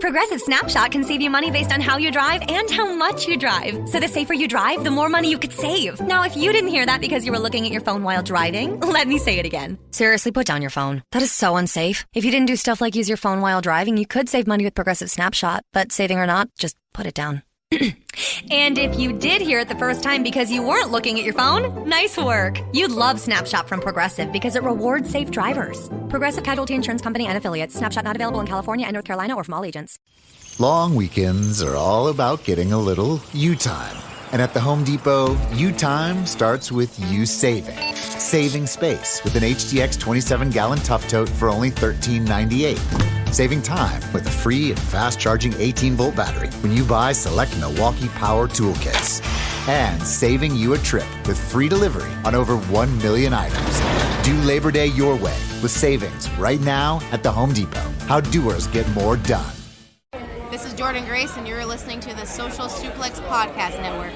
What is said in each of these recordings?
Progressive Snapshot can save you money based on how you drive and how much you drive. So the safer you drive, the more money you could save. Now, if you didn't hear that because you were looking at your phone while driving, let me say it again. Seriously, put down your phone. That is so unsafe. If you didn't do stuff like use your phone while driving, you could save money with Progressive Snapshot. But saving or not, just put it down. And if you did hear it the first time because you weren't looking at your phone, nice work. You'd love Snapshot from Progressive because it rewards safe drivers. Progressive Casualty Insurance Company and Affiliates. Snapshot not available in California and North Carolina or from all agents. Long weekends are all about getting a little you time. And at the Home Depot, you time starts with you saving. Saving space with an HDX 27-gallon Tough Tote for only $13.98. Saving time with a free and fast-charging 18-volt battery when you buy select Milwaukee Power Toolkits. And saving you a trip with free delivery on over 1 million items. Do Labor Day your way with savings right now at the Home Depot. How doers get more done. This is Jordan Grace, and you're listening to the Social Suplex Podcast Network.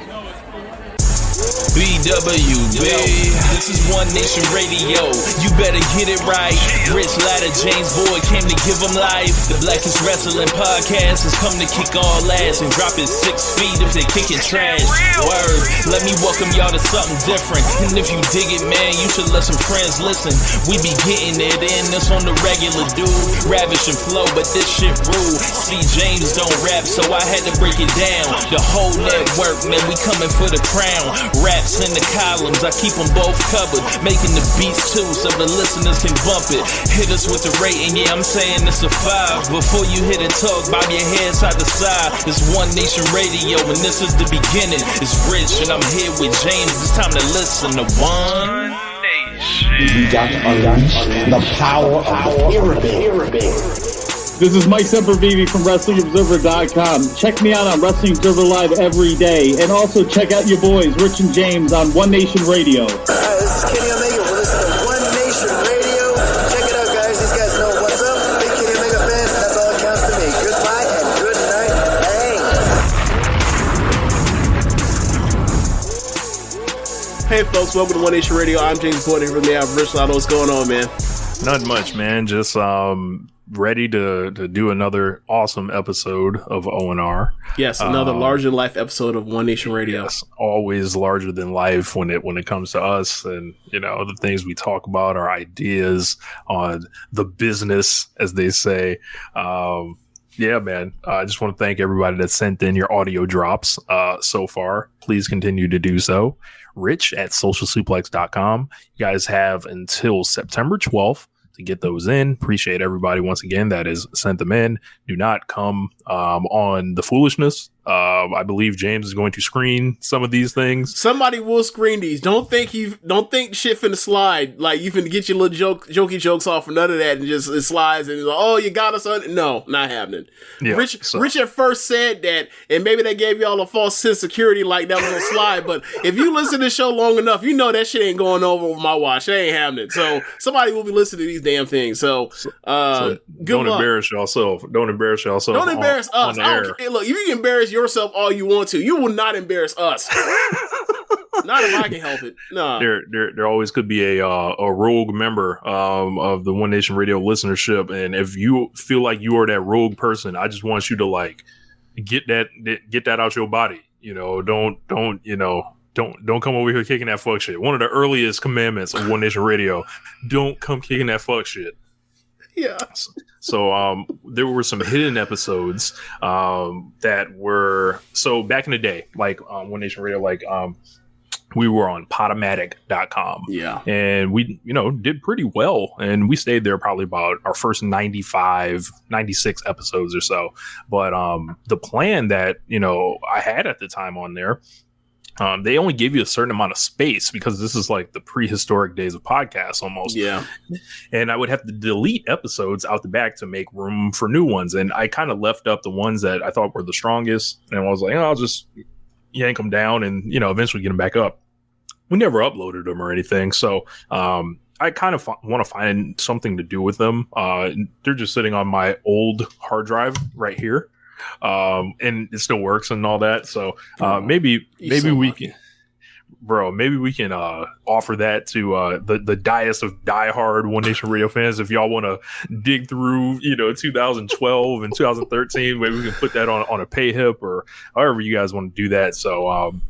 BWB, this is One Nation Radio. You better get it right. Rich Latta, James Boyd came to give them life. The Blackest Wrestling Podcast has come to kick all ass and drop it 6 feet if they kicking trash. Word, let me welcome y'all to something different. And if you dig it, man, you should let some friends listen. We be getting it in, this on the regular, dude. Ravish and flow, but this shit rude. See, James don't rap, so I had to break it down. The whole network, man, we coming for the crown. Raps in the columns, I keep them both covered. Making the beats too, so the listeners can bump it. Hit us with the rating, yeah, I'm saying it's a 5. Before you hit it, talk, bob your head side to side. It's One Nation Radio, and this is the beginning. It's Rich, and I'm here with James. It's time to listen to One Nation. We got to unleash the power of the pyramid. This is Mike Sempervive from WrestlingObserver.com. Check me out on Wrestling Observer Live every day. And also check out your boys, Rich and James, on One Nation Radio. This is Kenny Omega. We're listening to One Nation Radio. Check it out, guys. These guys know what's up. Big Kenny Omega fans, that's all that counts to me. Goodbye and good night. Bang. Hey, folks. Welcome to One Nation Radio. I'm James Boyd from the Rich Latta. What's going on, man? Not much, man. Just ready to do another awesome episode of O&R. Yes, another larger than life episode of One Nation Radio. Yes, always larger than life when it comes to us, and you know the things we talk about, our ideas on the business, as they say. Yeah, man. I just want to thank everybody that sent in your audio drops so far. Please continue to do so. Rich at socialsuplex.com. You guys have until September 12th to get those in. Appreciate everybody once again that has sent them in. Do not come on the foolishness. I believe James is going to screen some of these things. Somebody will screen these. Don't think shit finna slide. Like you finna get your little jokey jokes off or none of that, and just it slides and it's like, oh, you got us on. No, not happening. Yeah, Rich at first said that, and maybe that gave y'all a false sense of security, like that was gonna slide. But if you listen to the show long enough, you know that shit ain't going over with my watch. That ain't happening. So somebody will be listening to these damn things. So don't embarrass yourself. Don't embarrass yourself. Don't embarrass us. Look, you can embarrass yourself all you want to. You will not embarrass us. Not if I can help it. No. There always could be a rogue member of the One Nation Radio listenership, and if you feel like you are that rogue person, I just want you to like get that out your body. You know, don't come over here kicking that fuck shit. One of the earliest commandments of One Nation Radio: don't come kicking that fuck shit. Yeah. So there were some hidden episodes that were back in the day, like One Nation Radio, like we were on Podomatic.com. Yeah. And we, did pretty well. And we stayed there probably about our first 96 episodes or so. But the plan that, I had at the time on there, they only give you a certain amount of space because this is like the prehistoric days of podcasts almost. Yeah. And I would have to delete episodes out the back to make room for new ones. And I kind of left up the ones that I thought were the strongest. And I was like, I'll just yank them down and, eventually get them back up. We never uploaded them or anything. So I kind of want to find something to do with them. They're just sitting on my old hard drive right here. And it still works and all that. So maybe we can bro, maybe we can offer that to the dais of diehard One Nation Radio fans. If y'all want to dig through, 2012 and 2013, maybe we can put that on a pay hip or however you guys want to do that. So,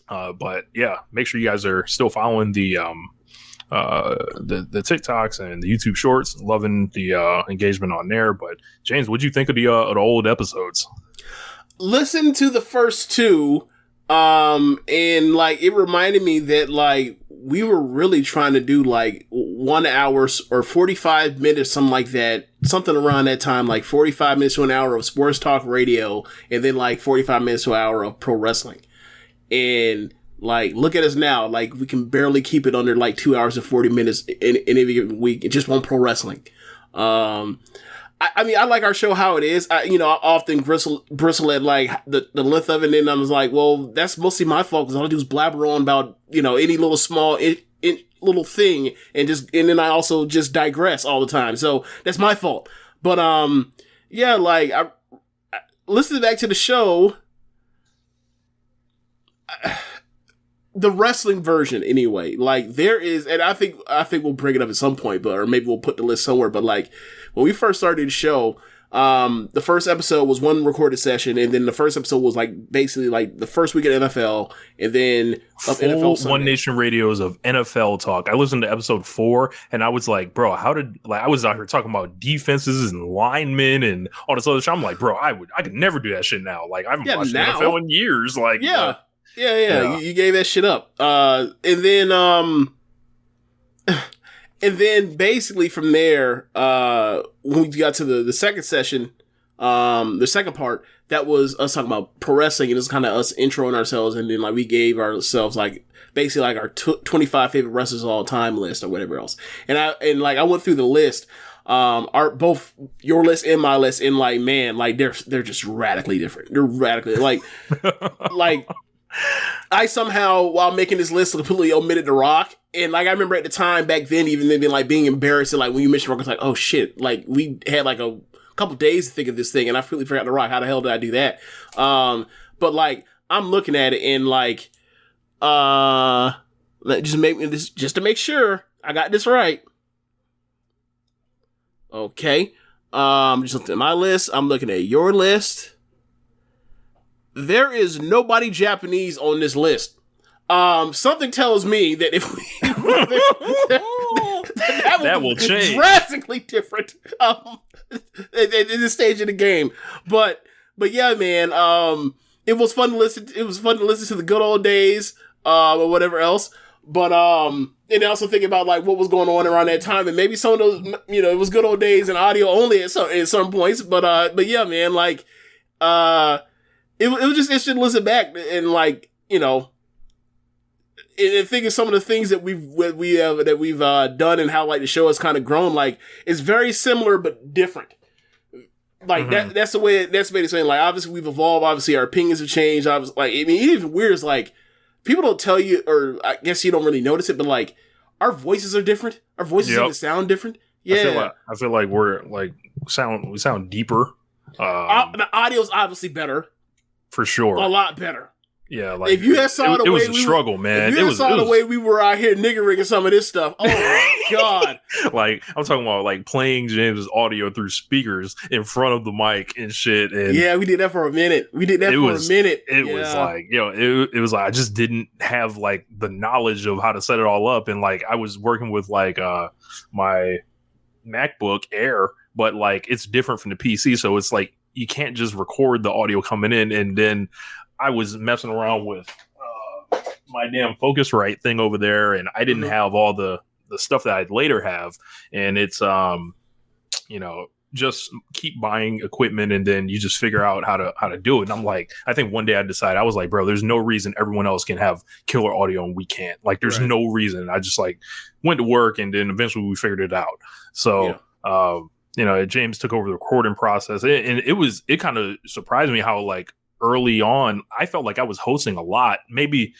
but yeah, make sure you guys are still following the TikToks and the YouTube Shorts. Loving the engagement on there. But James, what'd you think of the old episodes? Listen to the first two. And like it reminded me that like we were really trying to do like 1 hour or 45 minutes, something like that, something around that time, like 45 minutes to an hour of sports talk radio, and then like 45 minutes to an hour of pro wrestling. And like, look at us now, like we can barely keep it under like 2 hours and 40 minutes in any given week, just one pro wrestling. I mean, I like our show how it is. I often bristle at like the length of it, and then I was like, well, that's mostly my fault because all I do is blabber on about any little small little thing, and then I also just digress all the time. So that's my fault. But yeah, like I listening back to the show, the wrestling version anyway. Like there is, and I think we'll bring it up at some point, or maybe we'll put the list somewhere. But like when we first started the show, the first episode was one recorded session, and then the first episode was like basically like the first week of NFL, and then of full NFL Sunday. One Nation Radios of NFL talk. I listened to episode 4, and I was like, bro, I was out here talking about defenses and linemen and all this other shit. I'm like, bro, I could never do that shit now. Like I haven't watched NFL in years. Like yeah. You gave that shit up. And then basically from there, when we got to the second session, the second part, that was us talking about pro wrestling, and it was kind of us introing ourselves, and then like we gave ourselves like basically like our 25 favorite wrestlers of all time list or whatever else. And I went through the list, both your list and my list, and like, man, like they're just radically different. They're radically like I somehow, while making this list, completely omitted The Rock. And like I remember at the time back then, even then, like being embarrassed, and like when you mentioned Rock, I was like, oh shit, like we had like a couple days to think of this thing, and I completely forgot The Rock. How the hell did I do that? But like I'm looking at it and like, just to make sure I got this right. Okay, just looking at my list. I'm looking at your list. There is nobody Japanese on this list. Something tells me that if we that will change drastically different in this stage of the game. But yeah, man, it was fun to listen. It was fun to listen to the good old days, or whatever else. But and also thinking about like what was going on around that time, and maybe some of those, it was good old days and audio only at some points. But yeah, man, like it was just interesting to listen back and like, and think of some of the things that we've done and how like the show has kind of grown. Like it's very similar but different. Like that's the way it's saying. Like obviously we've evolved. Obviously our opinions have changed. Obviously, like I mean, even weird is like people don't tell you, or I guess you don't really notice it, but like our voices are different. Our voices even sound different. Yeah, I feel like we're like we sound deeper. The audio's obviously better. For sure. A lot better. Yeah, like if you had saw the way it was a struggle, man. If you had saw the way we were out here niggering some of this stuff, oh my god! Like I'm talking about, like playing James's audio through speakers in front of the mic and shit. And yeah, we did that for a minute. It was like, it was like I just didn't have like the knowledge of how to set it all up, and like I was working with like my MacBook Air, but like it's different from the PC, so it's like you can't just record the audio coming in. And then I was messing around with my damn Focusrite thing over there, and I didn't have all the stuff that I'd later have. And it's, just keep buying equipment, and then you just figure out how to do it. And I'm like, I think one day I decided, I was like, bro, there's no reason everyone else can have killer audio and we can't. Like, there's no reason. I just like went to work, and then eventually we figured it out. So, James took over the recording process, and it kind of surprised me how like early on I felt like I was hosting a lot. Maybe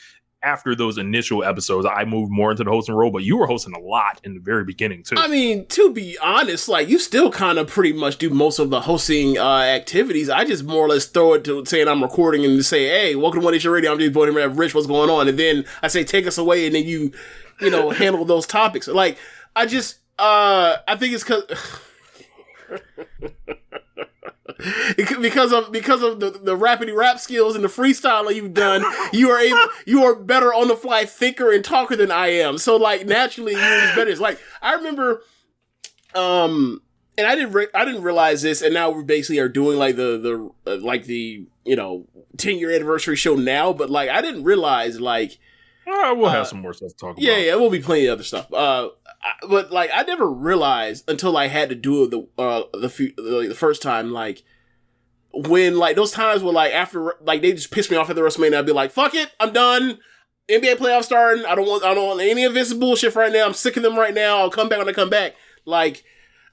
after those initial episodes, I moved more into the hosting role, but you were hosting a lot in the very beginning too. I mean, to be honest, like you still kind of pretty much do most of the hosting activities. I just more or less throw it to saying I'm recording and say, hey, welcome to One Nation Radio. I'm just boy Rich, what's going on? And then I say, take us away. And then you know, handle those topics. Like, I just, I think it's because of the rapidy rap skills and the freestyling you've done, you are better on the fly thinker and talker than I am. So like naturally you're better. It's like I remember, and I didn't realize this, and now we basically are doing like the 10-year anniversary show now, but like I didn't realize like we'll have some more stuff to talk about. Yeah, we'll be plenty of other stuff. But like I never realized until I had to do the first time, like when like those times where like after like they just pissed me off at the WrestleMania, I'd be like, fuck it, I'm done. NBA playoffs starting. I don't want any of this bullshit right now. I'm sick of them right now. I'll come back when I come back. Like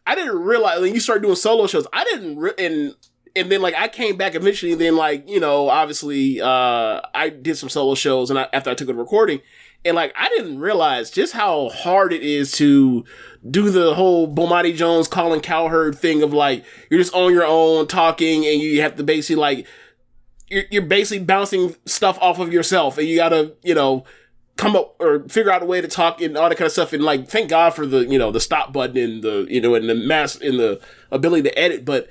I didn't realize when you start doing solo shows, I didn't and then like I came back eventually. Then like obviously I did some solo shows, and after I took a recording. And, like, I didn't realize just how hard it is to do the whole Bomani Jones, Colin Cowherd thing of, like, you're just on your own talking and you have to basically, like, you're basically bouncing stuff off of yourself and you gotta, come up or figure out a way to talk and all that kind of stuff. And, like, thank God for the, the stop button and the, and the ability to edit. But,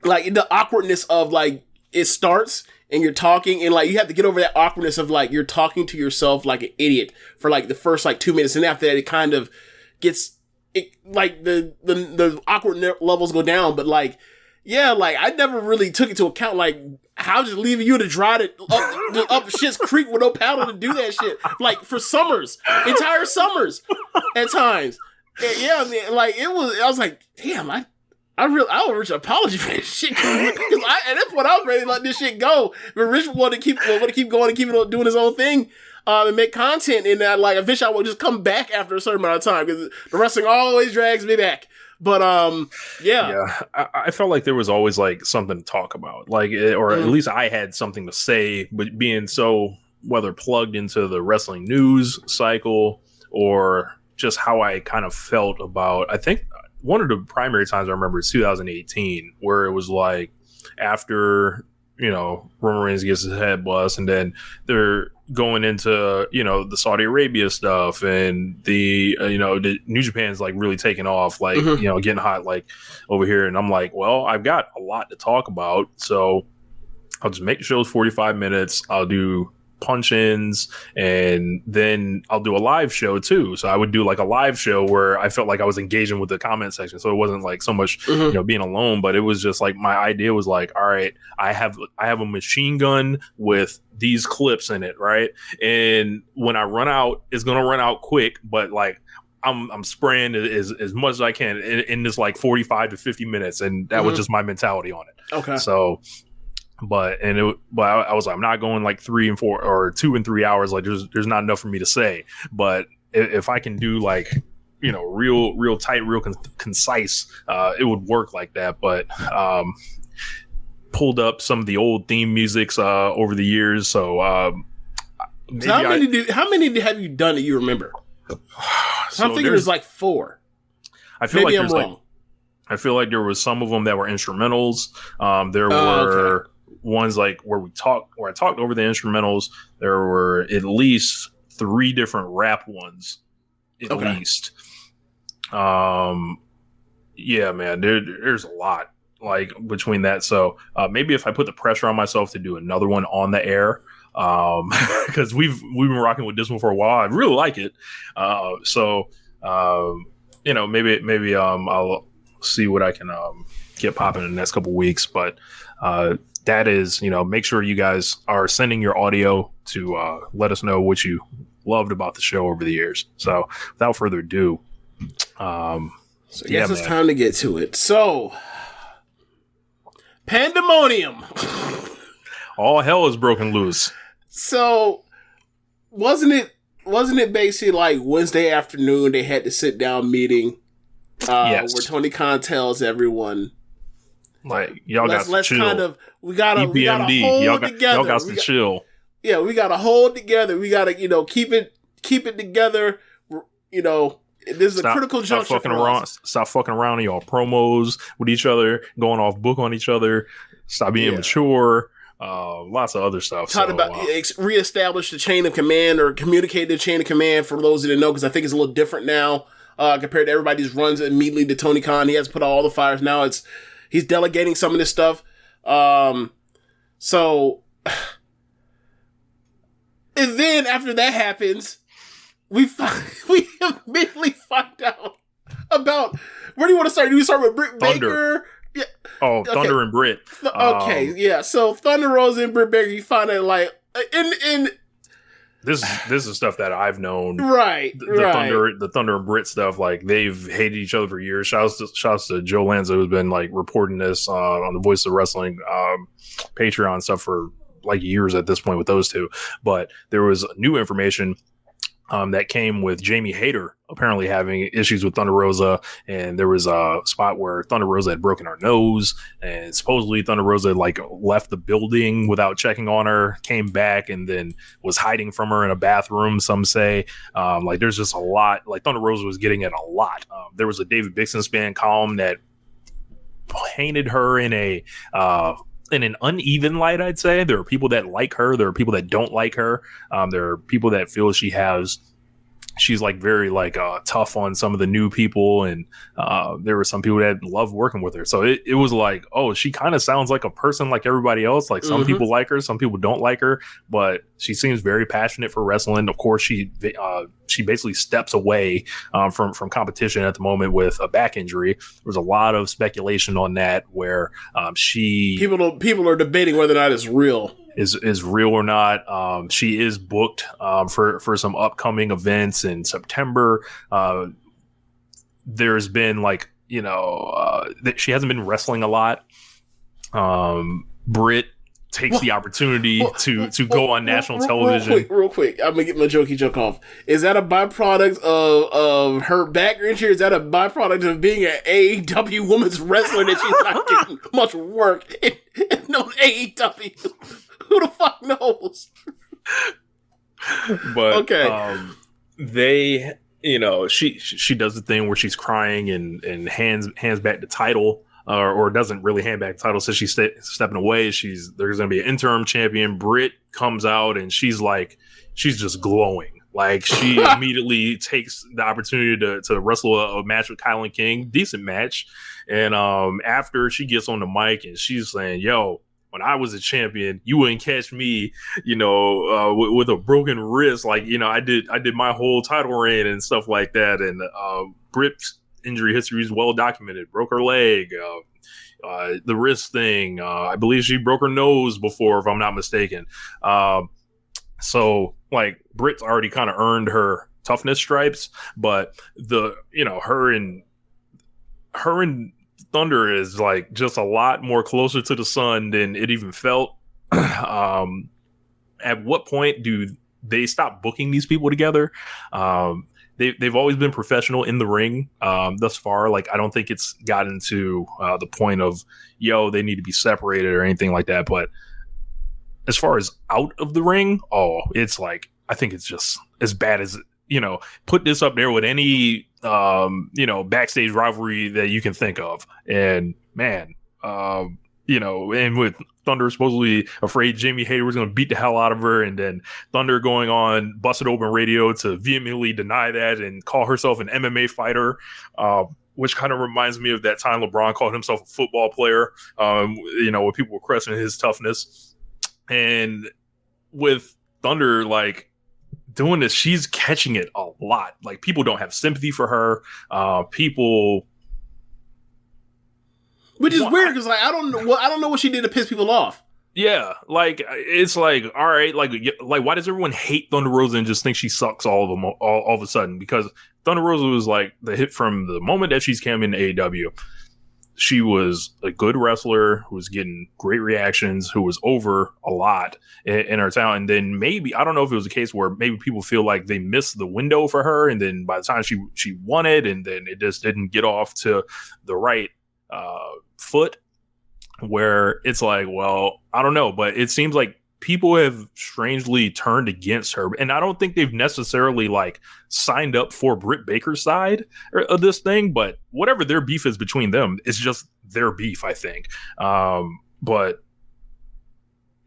like, the awkwardness of, like, it starts and you're talking and like you have to get over that awkwardness of like you're talking to yourself like an idiot for like the first like 2 minutes, and after that it kind of gets like the awkward levels go down. But like like I never really took into account like how just leaving you to drive it up Shit's Creek with no paddle to do that shit like for entire summers at times. And yeah, man, like I was like, damn, I owe Rich an apology for this shit. Because at this point, I was ready to let this shit go. But Rich wanted to keep going and keep doing his own thing and make content. And that, like, eventually I will just come back after a certain amount of time. Because the wrestling always drags me back. But, yeah. I felt like there was always, like, something to talk about. Like, or at least I had something to say. But being so, whether plugged into the wrestling news cycle or just how I kind of felt about, I think, one of the primary times I remember is 2018, where it was like after, Roman Reigns gets his head bust and then they're going into, the Saudi Arabia stuff and the New Japan's like really taking off, like, getting hot like over here. And I'm like, well, I've got a lot to talk about. So I'll just make the shows 45 minutes. I'll do punch-ins and then I'll do a live show too. So I would do like a live show where I felt like I was engaging with the comment section. So it wasn't like so much being alone, but it was just like my idea was like, all right, I have a machine gun with these clips in it, right? And when I run out, it's gonna run out quick, but like I'm spraying as much as I can in this like 45 to 50 minutes, and that was just my mentality on it. Okay. So But I was like, I'm not going like 3 and 4 or 2 and 3 hours. Like there's not enough for me to say. But if I can do like, real tight, real concise, it would work like that. But pulled up some of the old theme musics over the years. So how many have you done that you remember? So I'm thinking there's like 4. I feel Maybe like I'm wrong. I feel like there was some of them that were instrumentals. There were ones like where I talked over the instrumentals. There were at least 3 different rap ones, at least. Yeah, man, there's a lot like between that. So maybe if I put the pressure on myself to do another one on the air, because we've been rocking with this one for a while. I really like it. Maybe I'll see what I can get popping in the next couple weeks. But that is, make sure you guys are sending your audio to let us know what you loved about the show over the years. So without further ado, it's time to get to it. So pandemonium. All hell is broken loose. So wasn't it basically like Wednesday afternoon they had the sit down meeting where Tony Khan tells everyone like y'all got to chill. We gotta hold together. Y'all got to chill. Yeah, we gotta hold together. We gotta, keep it together. This is a critical juncture for us. Stop fucking around in y'all promos with each other, going off book on each other. Stop being mature. Lots of other stuff. Talk about reestablish the chain of command or communicate the chain of command for those that didn't know, because I think it's a little different now compared to everybody's runs immediately to Tony Khan. He has to put out all the fires now. He's delegating some of this stuff. So, and then after that happens, we immediately find out about, where do you want to start? Do we start with Britt Baker? Yeah. Oh, Thunder and Britt. Okay, yeah. So Thunder Rosa and Britt Baker, you find out like in this is stuff that I've known. Right. The Thunder and Britt stuff, like they've hated each other for years. Shouts to Joe Lanza, who's been like reporting this on the Voice of Wrestling Patreon stuff for like years at this point with those two. But there was new information that came with Jamie Hayter apparently having issues with Thunder Rosa, and there was a spot where Thunder Rosa had broken her nose, and supposedly Thunder Rosa like left the building without checking on her, came back, and then was hiding from her in a bathroom. Some say like there's just a lot. Like Thunder Rosa was getting it a lot. There was a David Bixenspan column that painted her in an uneven light, I'd say. There are people that like her. There are people that don't like her. There are people that feel she's like very like tough on some of the new people, and there were some people that love working with her. So it was like, oh, she kind of sounds like a person like everybody else. Like some people like her, some people don't like her, but she seems very passionate for wrestling. Of course, she basically steps away from competition at the moment with a back injury. There's a lot of speculation on that, where people are debating whether or not it's real. Is real or not. She is booked for some upcoming events in September. There's been like, she hasn't been wrestling a lot. Britt takes the opportunity to go on national television. Real quick, I'm gonna get my jokey joke off. Is that a byproduct of her back injury? Is that a byproduct of being an AEW women's wrestler that she's not getting much work in AEW? Who the fuck knows? But okay, they, she does the thing where she's crying and hands back the title, or doesn't really hand back the title. So she's stepping away. There's going to be an interim champion. Britt comes out and she's just glowing. Like she immediately takes the opportunity to wrestle a match with Kylan King, decent match. And after she gets on the mic and she's saying, "Yo, when I was a champion, you wouldn't catch me, with a broken wrist. Like, I did my whole title reign and stuff like that." And Britt's injury history is well documented. Broke her leg, the wrist thing. I believe she broke her nose before, if I'm not mistaken. So like Britt's already kind of earned her toughness stripes, but her and Thunder is like just a lot more closer to the sun than it even felt. At what point do they stop booking these people together? They've always been professional in the ring thus far. Like, I don't think it's gotten to the point of, they need to be separated or anything like that. But as far as out of the ring, it's like, I think it's just as bad as, put this up there with any backstage rivalry that you can think of. And man, and with Thunder supposedly afraid Jamie Hayter was going to beat the hell out of her, and then Thunder going on Busted Open Radio to vehemently deny that and call herself an MMA fighter, which kind of reminds me of that time LeBron called himself a football player, when people were questioning his toughness. And with Thunder, like, doing this, she's catching it a lot. Like, people don't have sympathy for her. Which is weird, because like I don't know what she did to piss people off. Yeah, like it's like, all right, like why does everyone hate Thunder Rosa and just think she sucks all of a sudden? Because Thunder Rosa was like the hit from the moment that she's came into AEW. She was a good wrestler who was getting great reactions, who was over a lot in her talent. And then maybe, I don't know if it was a case where maybe people feel like they missed the window for her, and then by the time she won it, and then it just didn't get off to the right foot, where it's like, well, I don't know, but it seems like people have strangely turned against her, and I don't think they've necessarily like signed up for Britt Baker's side of this thing, but whatever their beef is between them, it's just their beef, I think. But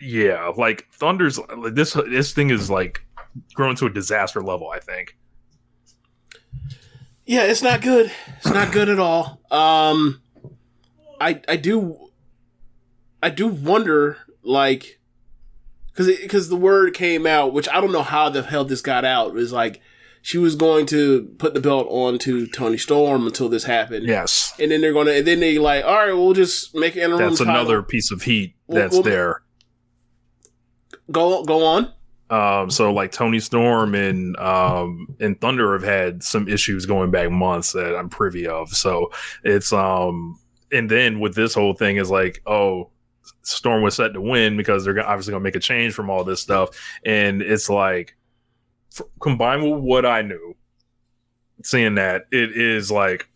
yeah, like Thunder's like this thing is like grown to a disaster level, I think. Yeah, it's not good. It's not good at all. I do wonder, like, because the word came out, which I don't know how the hell this got out. It was like she was going to put the belt on to Toni Storm until this happened. Yes, and then they like, all right, we'll just make an interim. That's title. Another piece of heat that's there. Go on. So like Toni Storm and Thunder have had some issues going back months that I'm privy of. So it's and then with this whole thing is like, oh, Storm was set to win because they're obviously gonna make a change from all this stuff, and it's like combined with what I knew, seeing that it is like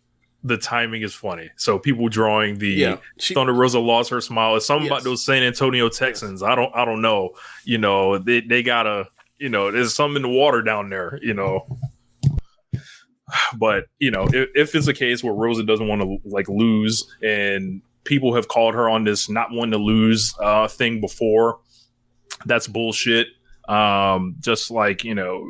the timing is funny. So people drawing the Thunder Rosa lost her smile. It's something about those San Antonio Texans. I don't know. You know, they gotta, you know, there's something in the water down there, you know. But, you know, if it's a case where Rosa doesn't want to like lose, and people have called her on this not wanting to lose thing before, that's bullshit. Just like, you know,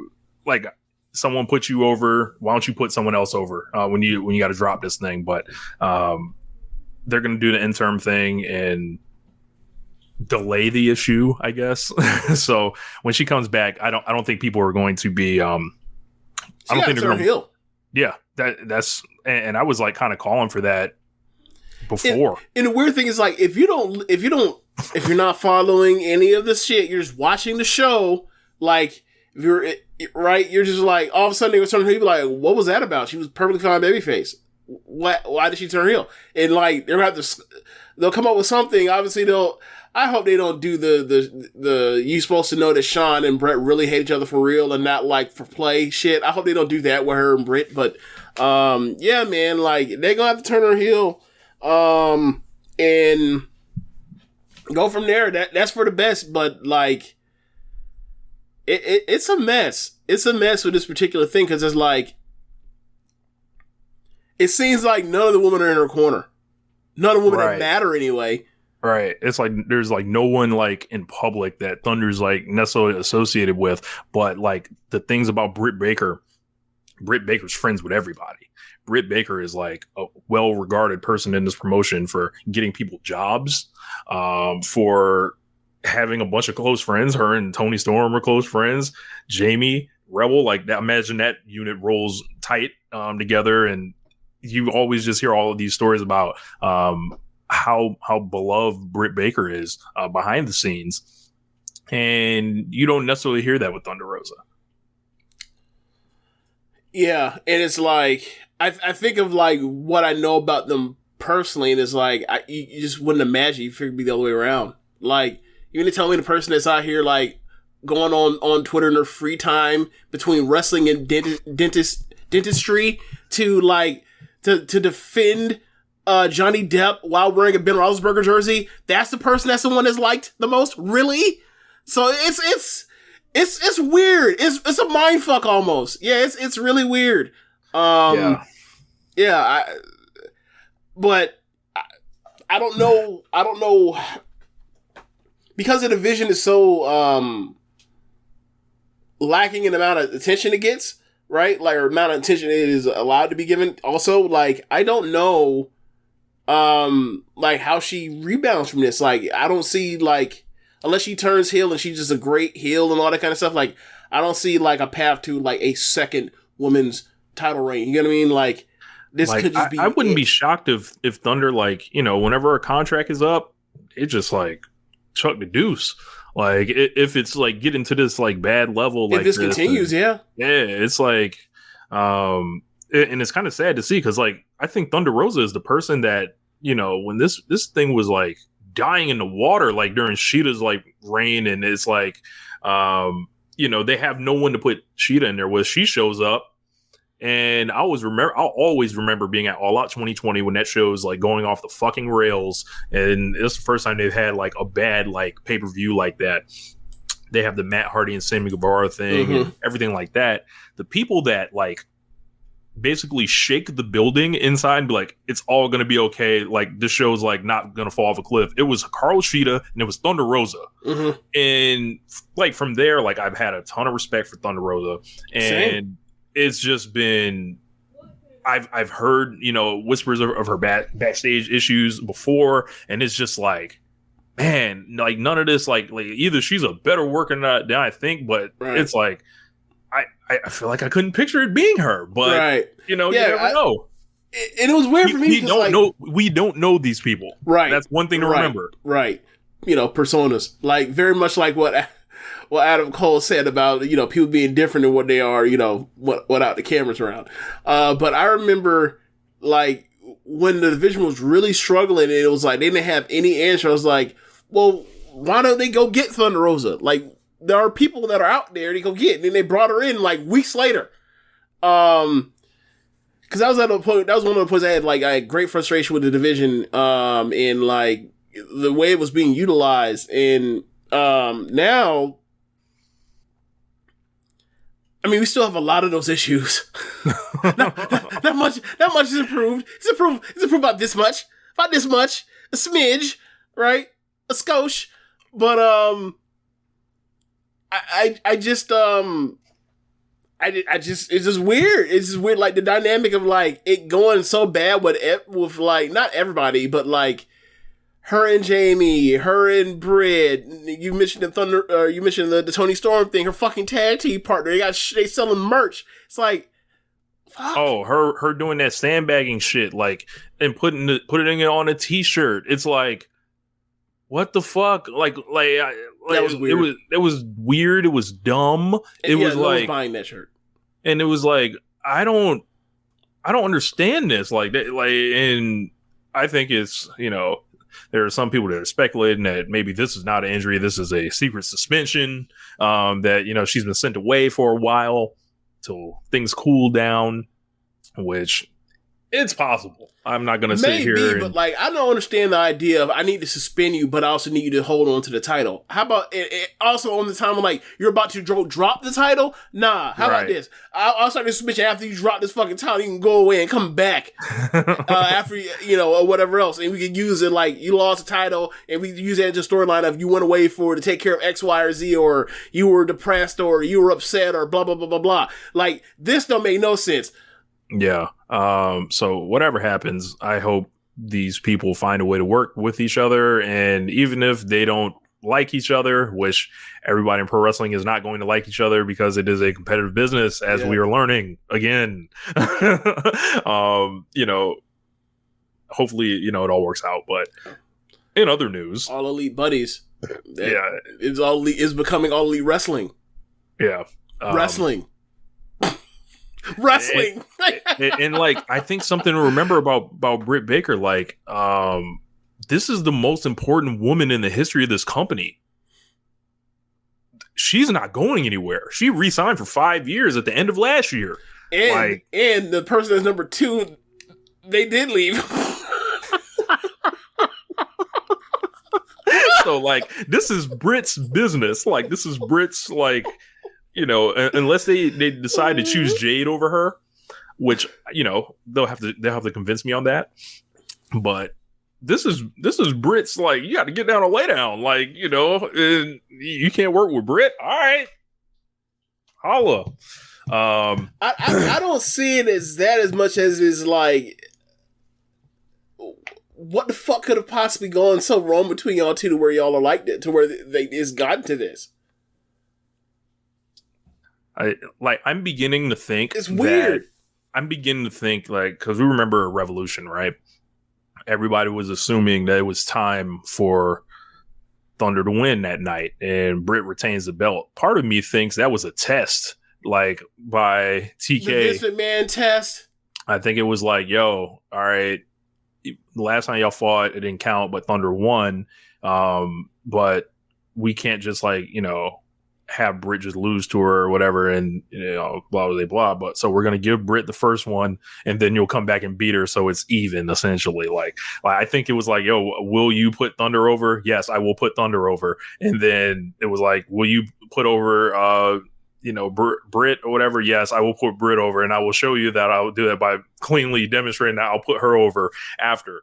like someone put you over, why don't you put someone else over when you got to drop this thing? But they're going to do the interim thing and delay the issue, I guess. So when she comes back, I don't think people are going to be. I don't think they're going to heel. Yeah, that's and I was like kind of calling for that before. And the weird thing is like if you're not following any of this shit, you're just watching the show, like. If you're right, you're just like all of a sudden they were turning heel. Like, what was that about? She was perfectly fine babyface. Why did she turn heel? And like they'll come up with something. Obviously I hope they don't do the you supposed to know that Shawn and Brett really hate each other for real and not like for play shit. I hope they don't do that with her and Britt. But yeah, man, like they're gonna have to turn her heel and go from there. That's for the best. But like. It's a mess. It's a mess with this particular thing because it's like it seems like none of the women are in her corner. None of the women that matter anyway. Right. It's like there's like no one like in public that Thunder's like necessarily associated with, but like the things about Britt Baker's friends with everybody. Britt Baker is like a well-regarded person in this promotion for getting people jobs, for having a bunch of close friends. Her and Toni Storm are close friends. Jamie, Rebel, like that. Imagine that unit rolls tight together, and you always just hear all of these stories about how beloved Britt Baker is behind the scenes, and you don't necessarily hear that with Thunder Rosa. Yeah, and it's like I think of like what I know about them personally, and it's like you just wouldn't imagine. You figure it'd be the other way around, like. You're going to tell me the person that's out here, like, going on Twitter in their free time between wrestling and dentistry to, like, to defend Johnny Depp while wearing a Ben Roethlisberger jersey, that's the person that's the one that's liked the most? Really? So it's weird. It's a mind fuck almost. Yeah, it's really weird. But I don't know. Because the division is so lacking in the amount of attention it gets, right? Like, or amount of attention it is allowed to be given. Also, like, I don't know, like, how she rebounds from this. Like, I don't see, like, unless she turns heel and she's just a great heel and all that kind of stuff, like, I don't see, like, a path to, like, a second women's title reign. You know what I mean? Like, this like, could just be... I wouldn't be shocked if Thunder, like, you know, whenever her contract is up, it just, like... chuck the deuce. Like if it's like getting to this like bad level, like if this continues, it's like and it's kind of sad to see because like I think Thunder Rosa is the person that, you know, when this thing was like dying in the water, like during Sheeta's like reign, and it's like you know, they have no one to put Sheeta in there with. She shows up. And I'll always remember being at All Out 2020 when that show was like going off the fucking rails, and it's the first time they've had like a bad like pay-per-view like that. they have the Matt Hardy and Sammy Guevara thing and everything like that. The people that like basically shake the building inside and be like, it's all going to be okay. Like this show's like not going to fall off a cliff. It was Carl Shida and it was Thunder Rosa. And like from there, like I've had a ton of respect for Thunder Rosa, and it's just been, I've heard, you know, whispers of her backstage issues before. And it's just like, man, like none of this, like either she's a better worker than I think, but it's like, I feel like I couldn't picture it being her, but you know, you never know. And it was weird for me. We don't know these people. Right. That's one thing to remember. Right. You know, personas, like very much like what Adam Cole said about, you know, people being different than what they are, you know, without the cameras around. But I remember like when the division was really struggling and it was like, they didn't have any answer. I was like, well, why don't they go get Thunder Rosa? Like, there are people that are out there they go get, and then they brought her in like weeks later. Because that was one of the points I had great frustration with the division, and like the way it was being utilized. And now, I mean, we still have a lot of those issues. not much is improved. It's improved about this much, a smidge, right, a skosh, but it's just weird. It's just weird, like the dynamic of like it going so bad with like not everybody, but like her and Jamie, her and Britt. You mentioned the Tony Storm thing. Her fucking tag team partner. They selling merch. It's like, fuck. Oh, her doing that sandbagging shit, like, and putting it on a t-shirt. It's like, what the fuck? Like that was weird. It was weird. It was dumb. It was like buying that shirt, and it was like I don't understand this. Like that, and I think it's, you know, there are some people that are speculating that maybe this is not an injury. This is a secret suspension. That, you know, she's been sent away for a while till things cool down, which it's possible. I'm not going to sit here. But like, I don't understand the idea of I need to suspend you, but I also need you to hold on to the title. How about it also on the time of like, you're about to drop the title? Nah, how about this? I'll start this suspension after you drop this fucking title. You can go away and come back after, you know, or whatever else. And we can use it like you lost the title and we use that as a storyline of you went away to take care of X, Y, or Z, or you were depressed or you were upset or blah, blah, blah, blah, blah. Like, this don't make no sense. Yeah. So whatever happens, I hope these people find a way to work with each other. And even if they don't like each other, which everybody in pro wrestling is not going to like each other because it is a competitive business, as we are learning again, you know, hopefully, you know, it all works out. But in other news, All Elite buddies. Is becoming All Elite Wrestling. Yeah. Wrestling. And like, I think something to remember about Britt Baker, like, this is the most important woman in the history of this company. She's not going anywhere. She re-signed for 5 years at the end of last year. And the person that's number 2, they did leave. So like, this is Britt's business. Like, this is Britt's, like, you know, unless they decide to choose Jade over her, which, you know, they'll have to convince me on that. But this is Britt's, like, you got to get down or lay down, like, you know, and you can't work with Britt. All right, holla. I don't see it as that as much as is like, what the fuck could have possibly gone so wrong between y'all two to where y'all are like that, to where it's gotten to this. I'm beginning to think it's weird. I'm beginning to think, like, because we remember Revolution, right? Everybody was assuming that it was time for Thunder to win that night, and Britt retains the belt. Part of me thinks that was a test, like, by TK. The Vince McMahon test. I think it was like, yo, all right, the last time y'all fought, it didn't count, but Thunder won. But we can't just, like, you know, have Britt just lose to her or whatever, and blah blah blah. But so we're gonna give Britt the first one, and then you'll come back and beat her, so it's even essentially. Like I think it was like, yo, will you put Thunder over? Yes, I will put Thunder over. And then it was like, will you put over Britt or whatever? Yes, I will put Britt over, and I will show you that I will do that by cleanly demonstrating that I'll put her over after.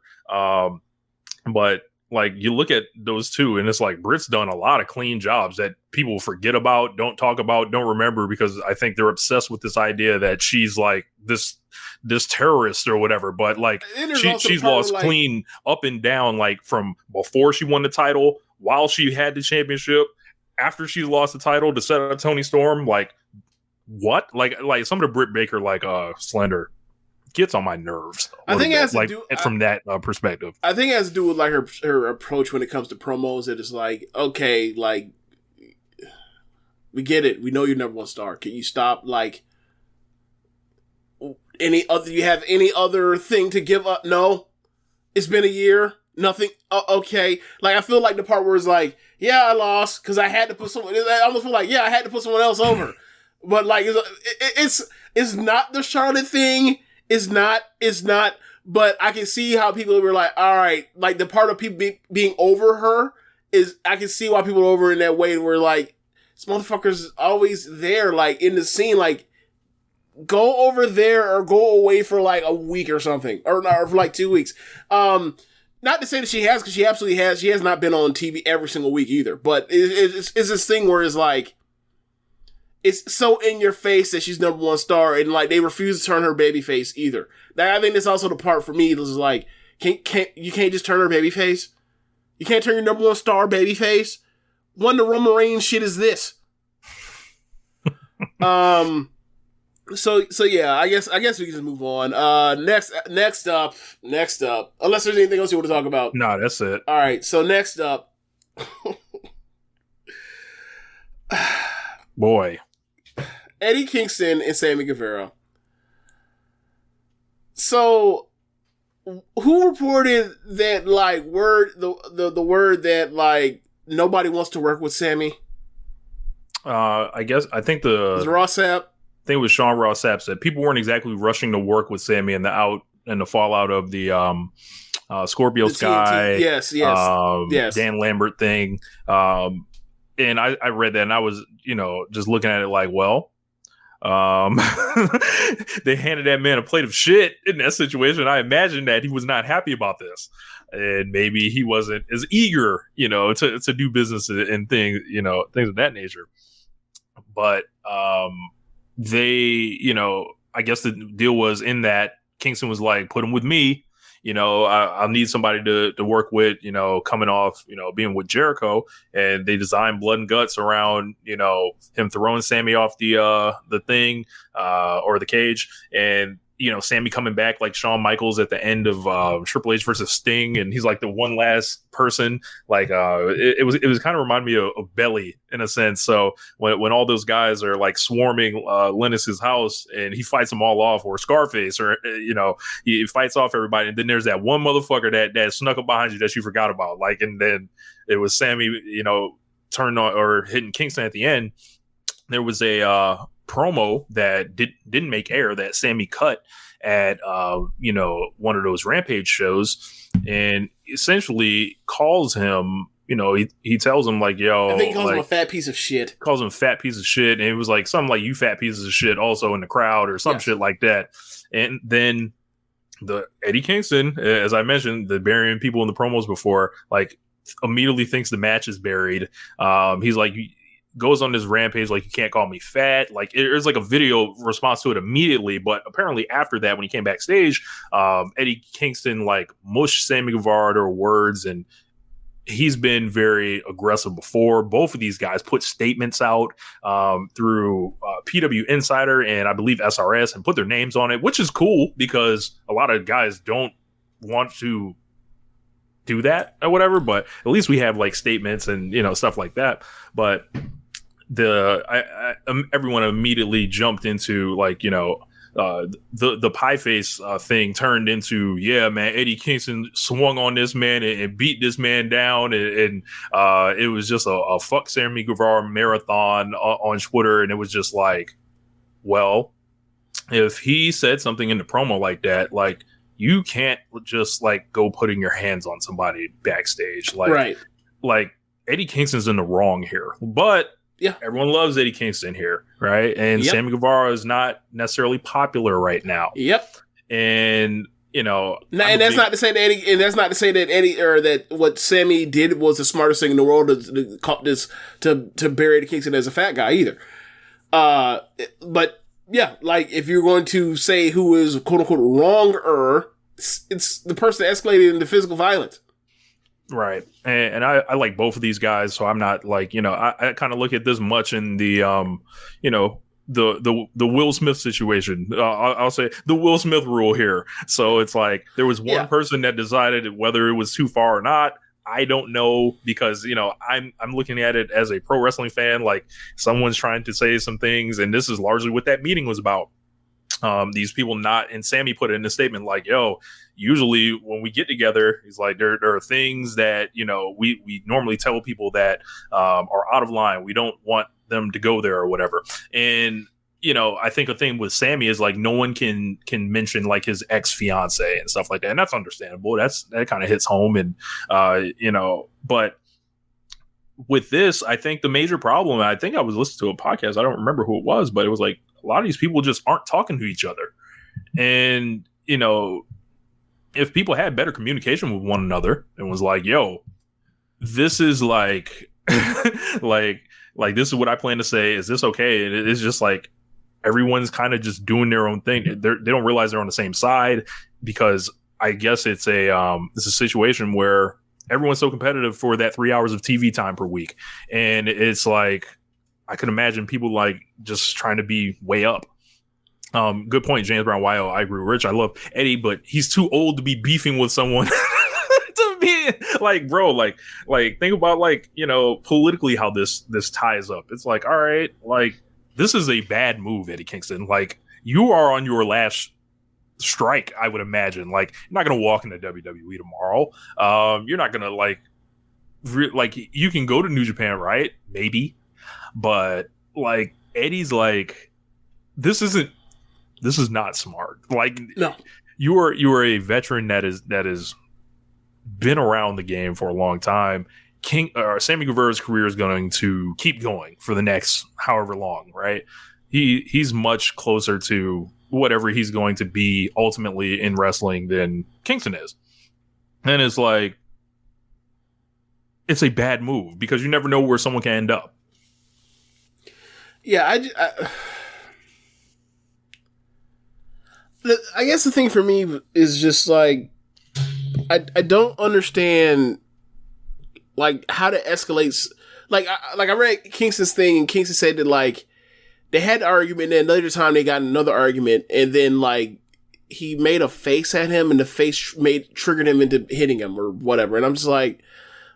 But like you look at those two, and it's like Britt's done a lot of clean jobs that people forget about, don't talk about, don't remember, because I think they're obsessed with this idea that she's like this terrorist or whatever. But like she's lost clean up and down, like from before she won the title, while she had the championship, after she's lost the title to set up Toni Storm. Like what? Like some of the Britt Baker slander gets on my nerves. I think it has to do from that perspective. I think it has to do with like her approach when it comes to promos. It is like, okay, like we get it. We know you're number one star. Can you stop? Like you have any other thing to give up? No. It's been a year. Nothing. Okay. Like I feel like the part where it's like, yeah, I lost because I had to put someone. I almost feel like, yeah, I had to put someone else over. But like it's not the Charlotte thing. It's not, but I can see how people were like, all right, like the part of people being over her is, I can see why people are over in that way where like, this motherfucker's always there, like in the scene, like go over there or go away for like a week or something, or for like 2 weeks. Not to say that she has, because she absolutely has. She has not been on TV every single week either, but it's this thing where it's like, it's so in your face that she's number one star, and like they refuse to turn her baby face either. I think that's also the part for me. It was like, you can't just turn her baby face. You can't turn your number one star baby face. What the Roman Reigns shit is this? So yeah, I guess we can just move on. Next up. Unless there's anything else you want to talk about. No, that's it. All right. So next up, boy. Eddie Kingston and Sammy Guevara. So, who reported that like the word that like nobody wants to work with Sammy? I think was it Ross Sapp? I think it was Sean Ross Sapp said people weren't exactly rushing to work with Sammy and the fallout of the Scorpio Sky, yes, Dan Lambert thing. And I read that and I was just looking at it like, well. They handed that man a plate of shit in that situation. I imagine that he was not happy about this, and maybe he wasn't as eager, to do business and things, things of that nature. But they, I guess the deal was in that Kingston was like, put him with me. I'll need somebody to work with, coming off, being with Jericho, and they designed Blood and Guts around, him throwing Sammy off the thing, or the cage, and, Sammy coming back like Shawn Michaels at the end of Triple H versus Sting, and he's like the one last person. Like it was kind of remind me of Belly in a sense. So when all those guys are like swarming Linus's house and he fights them all off, or Scarface, or he fights off everybody, and then there's that one motherfucker that snuck up behind you that you forgot about. Like, and then it was Sammy, turned on or hitting Kingston at the end. There was a promo that didn't make air that Sammy cut at one of those Rampage shows, and essentially calls him, he tells him like, yo, I think he calls him a fat piece of shit. Calls him a fat piece of shit, and it was like something like, you fat pieces of shit also in the crowd, or some shit like that. And then the Eddie Kingston, as I mentioned, the burying people in the promos before, like immediately thinks the match is buried. He's like, goes on this rampage like, you can't call me fat. Like there's like a video response to it immediately, but apparently after that, when he came backstage, Eddie Kingston like mushed Sammy Guevara to words, and he's been very aggressive before. Both of these guys put statements out through PW Insider and I believe SRS, and put their names on it, which is cool because a lot of guys don't want to do that or whatever, but at least we have like statements and stuff like that. But everyone immediately jumped into like the pie face thing turned into, yeah, man, Eddie Kingston swung on this man and beat this man down, and it was just a fuck Sammy Guevara marathon on Twitter, and it was just like, well, if he said something in the promo like that, like, you can't just like go putting your hands on somebody backstage, like, right. Like, Eddie Kingston's in the wrong here, but yeah, everyone loves Eddie Kingston here, right? And Sammy Guevara is not necessarily popular right now. Yep. And and that's not to say that Eddie or that what Sammy did was the smartest thing in the world to bury Eddie Kingston as a fat guy either. But yeah, like, if you're going to say who is quote unquote wronger, it's the person that escalated into physical violence. Right. And I like both of these guys, so I'm not like, I kind of look at this much in the, the Will Smith situation. I'll say the Will Smith rule here. So it's like there was one person that decided whether it was too far or not. I don't know, because, I'm looking at it as a pro wrestling fan, like someone's trying to say some things, and this is largely what that meeting was about. These people and Sammy put it in a statement like, yo, usually when we get together, he's like, there are things that, we normally tell people that are out of line. We don't want them to go there or whatever. And, I think a thing with Sammy is like, no one can mention like his ex-fiance and stuff like that. And that's understandable. That kind of hits home. And, but with this, I think the major problem, I think I was listening to a podcast, I don't remember who it was, but it was like, a lot of these people just aren't talking to each other. And, if people had better communication with one another and was like, yo, this is like, like this is what I plan to say. Is this okay? And it's just like, everyone's kind of just doing their own thing. They don't realize they're on the same side, because I guess it's a situation where everyone's so competitive for that 3 hours of TV time per week. And it's like, I can imagine people like just trying to be way up. Good point, James Brown. Wyo, I agree with Rich. I love Eddie, but he's too old to be beefing with someone to be like, bro, like think about like, politically how this ties up. It's like, all right, like, this is a bad move, Eddie Kingston. Like, you are on your last strike, I would imagine. Like, you're not going to walk into WWE tomorrow. You're not going to like you can go to New Japan, right? Maybe. But like, Eddie's like, this is not smart. Like, no, you are a veteran that is been around the game for a long time. Sammy Guevara's career is going to keep going for the next however long, right? He's much closer to whatever he's going to be ultimately in wrestling than Kingston is. And it's like, it's a bad move because you never know where someone can end up. Yeah, I guess the thing for me is just like, I don't understand like how to escalate. Like I read Kingston's thing, and Kingston said that like they had an argument, and then later time they got another argument, and then like he made a face at him, and the face triggered him into hitting him or whatever. And I'm just like,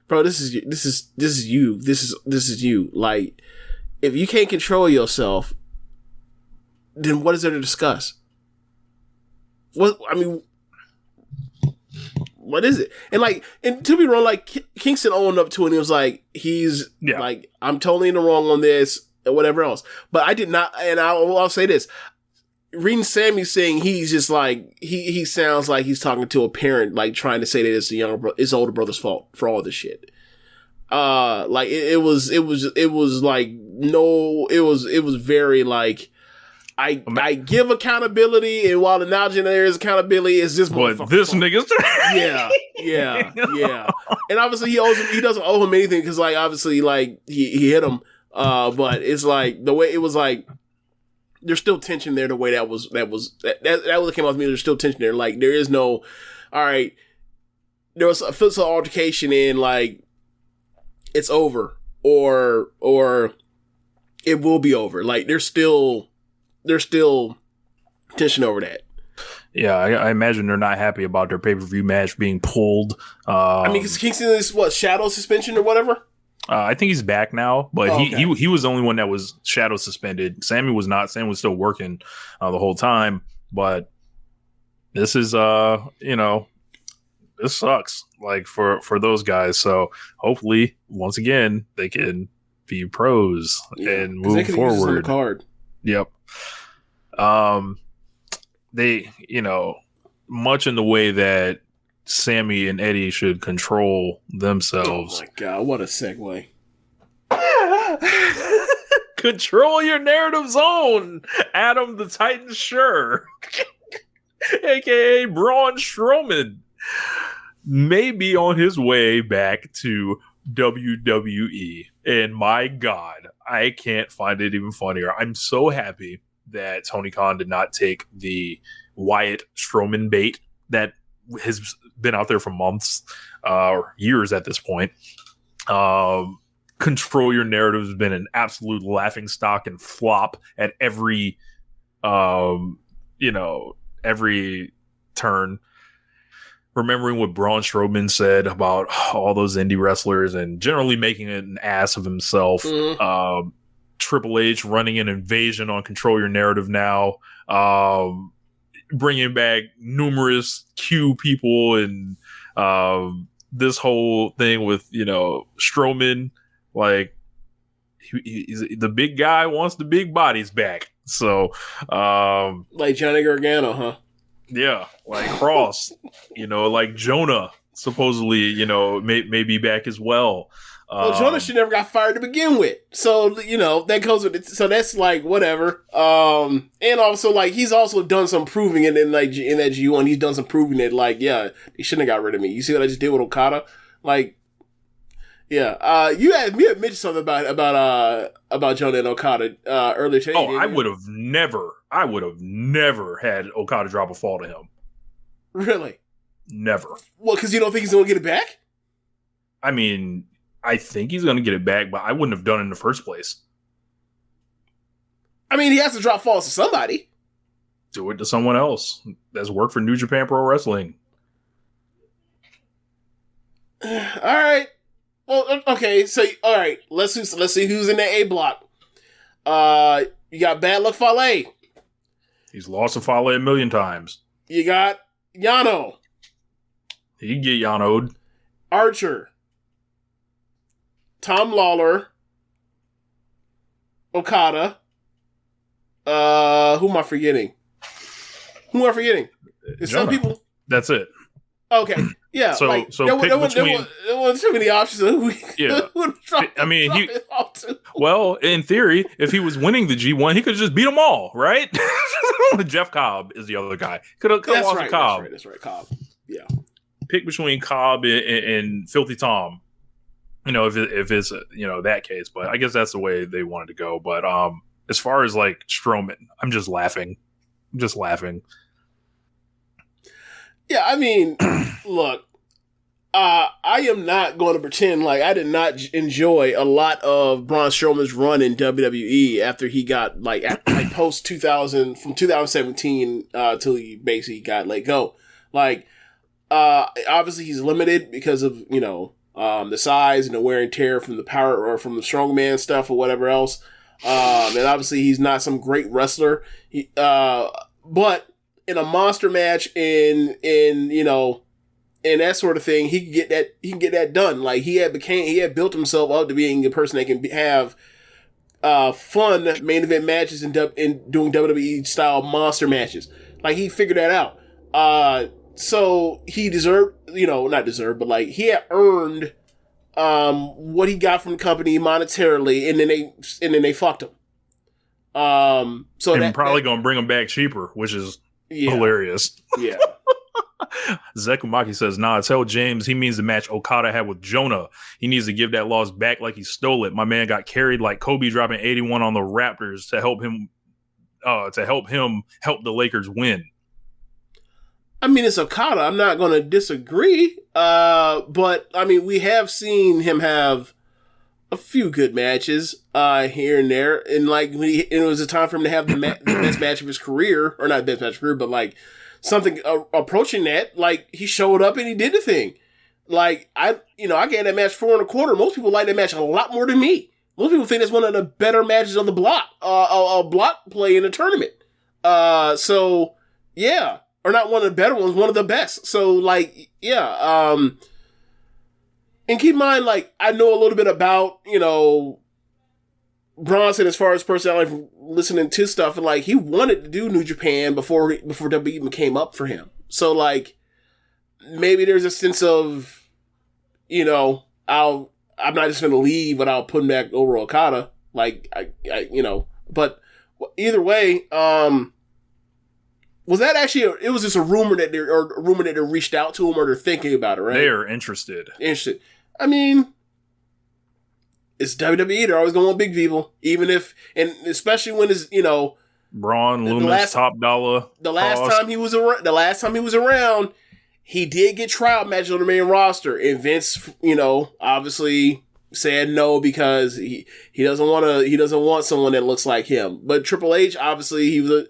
bro, this is you. Like, if you can't control yourself, then what is there to discuss? What is it? And to be wrong, like Kingston owned up to it, and he was like, like, I'm totally in the wrong on this and whatever else. But I did not, and I'll say this. Reading Sammy saying he's just like, he sounds like he's talking to a parent, like trying to say that it's his older brother's fault for all this shit. Like it was very like, I give accountability, and while acknowledging there is accountability, it's just this nigga's yeah. And obviously he doesn't owe him anything because like obviously like he hit him, but it's like the way it was like there's still tension there. The way that was what came off to me. There's still tension there. Like there is no, all right. There was a physical altercation and like it's over or it will be over. Like there's still tension over that. Yeah, I imagine they're not happy about their pay-per-view match being pulled. I mean, because Kingston is shadow suspension or whatever? I think he's back now, but he was the only one that was shadow suspended. Sammy was not. Sammy was still working the whole time. But this is, this sucks, like for those guys. So hopefully, once again, they can be pros and move forward. Card. Yep. They, much in the way that Sammy and Eddie should control themselves. Oh my God, what a segue. Control your narrative zone, Adam the Titan Sure, aka Braun Strowman, may be on his way back to WWE. And my God, I can't find it even funnier. I'm so happy that Tony Khan did not take the Wyatt Strowman bait that has been out there for months or years at this point. Control your narrative has been an absolute laughing stock and flop at every every turn. Remembering what Braun Strowman said about all those indie wrestlers and generally making an ass of himself. Triple H running an invasion on Control Your Narrative now. Bringing back numerous Q people and this whole thing with, Strowman. Like, he's, the big guy wants the big bodies back. So, like Johnny Gargano, huh? Yeah, like Cross, like Jonah supposedly, may be back as well. Well, Jonah should never got fired to begin with. So, that goes with it. So that's like, whatever. And also, like, he's also done some proving it in that G1. He's done some proving it, like, yeah, they shouldn't have got rid of me. You see what I just did with Okada? Like, yeah. You had mentioned something about Jonah and Okada earlier today. Oh, I would have never had Okada drop a fall to him. Really? Never. Well, because you don't think he's going to get it back? I mean, I think he's going to get it back, but I wouldn't have done it in the first place. I mean, he has to drop falls to somebody. Do it to someone else that's worked for New Japan Pro Wrestling. All right. Well, okay. So, all right. Let's see who's in the A block. You got Bad Luck Fale. He's lost to Fale a million times. You got Yano. He can get Yano'd. Archer. Tom Lawler. Okada. Who am I forgetting? There's some people. That's it. Okay. Yeah. So like, so there between wasn't too many options. Yeah. I mean, well, in theory, if he was winning the G1, he could have just beat them all, right? Jeff Cobb is the other guy. Could have lost to Cobb. That's right. Cobb. Yeah. Pick between Cobb and Filthy Tom. If it's that case, but I guess that's the way they wanted to go. But as far as like Strowman, I'm just laughing. Yeah, I mean, look, I am not going to pretend like I did not enjoy a lot of Braun Strowman's run in WWE after he got like post 2000 from 2017 till he basically got let go. Like, obviously he's limited because of the size and the wear and tear from the power or from the strongman stuff or whatever else. And obviously he's not some great wrestler. But in a monster match in that sort of thing, he can get that done. Like he had built himself up to being a person that can have fun main event matches and doing WWE style monster matches. Like he figured that out. So he not deserved, but like he had earned what he got from the company monetarily, and then they fucked him. So and probably gonna bring him back cheaper, which is hilarious. Yeah. Zekumaki says, "Nah, tell James he means the match Okada had with Jonah. He needs to give that loss back like he stole it. My man got carried like Kobe dropping 81 on the Raptors to help him help the Lakers win." I mean, it's Okada. I'm not going to disagree. But I mean, we have seen him have a few good matches here and there, and like it was a time for him to have the best match of his career, or not best match of his career, but like something approaching that. Like he showed up and he did the thing. Like, I gave that match 4.25. Most people like that match a lot more than me. Most people think it's one of the better matches on the block, block play in the tournament. So yeah, or not one of the better ones, one of the best. So like, yeah. And keep in mind, like, I know a little bit about, Bronson as far as personality from listening to stuff, and like, he wanted to do New Japan before WWE even came up for him. So like, maybe there's a sense of, I'm not just going to leave without putting back over Okada. Like, but either way, was that actually, it was just a rumor that they reached out to him, or they're thinking about it, right? They are interested. I mean, it's WWE. They're always going to want big people, even if, and especially when it's, Braun, Loomis, Top Dollar. The last time he was around, he did get trial matches on the main roster, and Vince, obviously said no because he doesn't want someone that looks like him. But Triple H, obviously, he was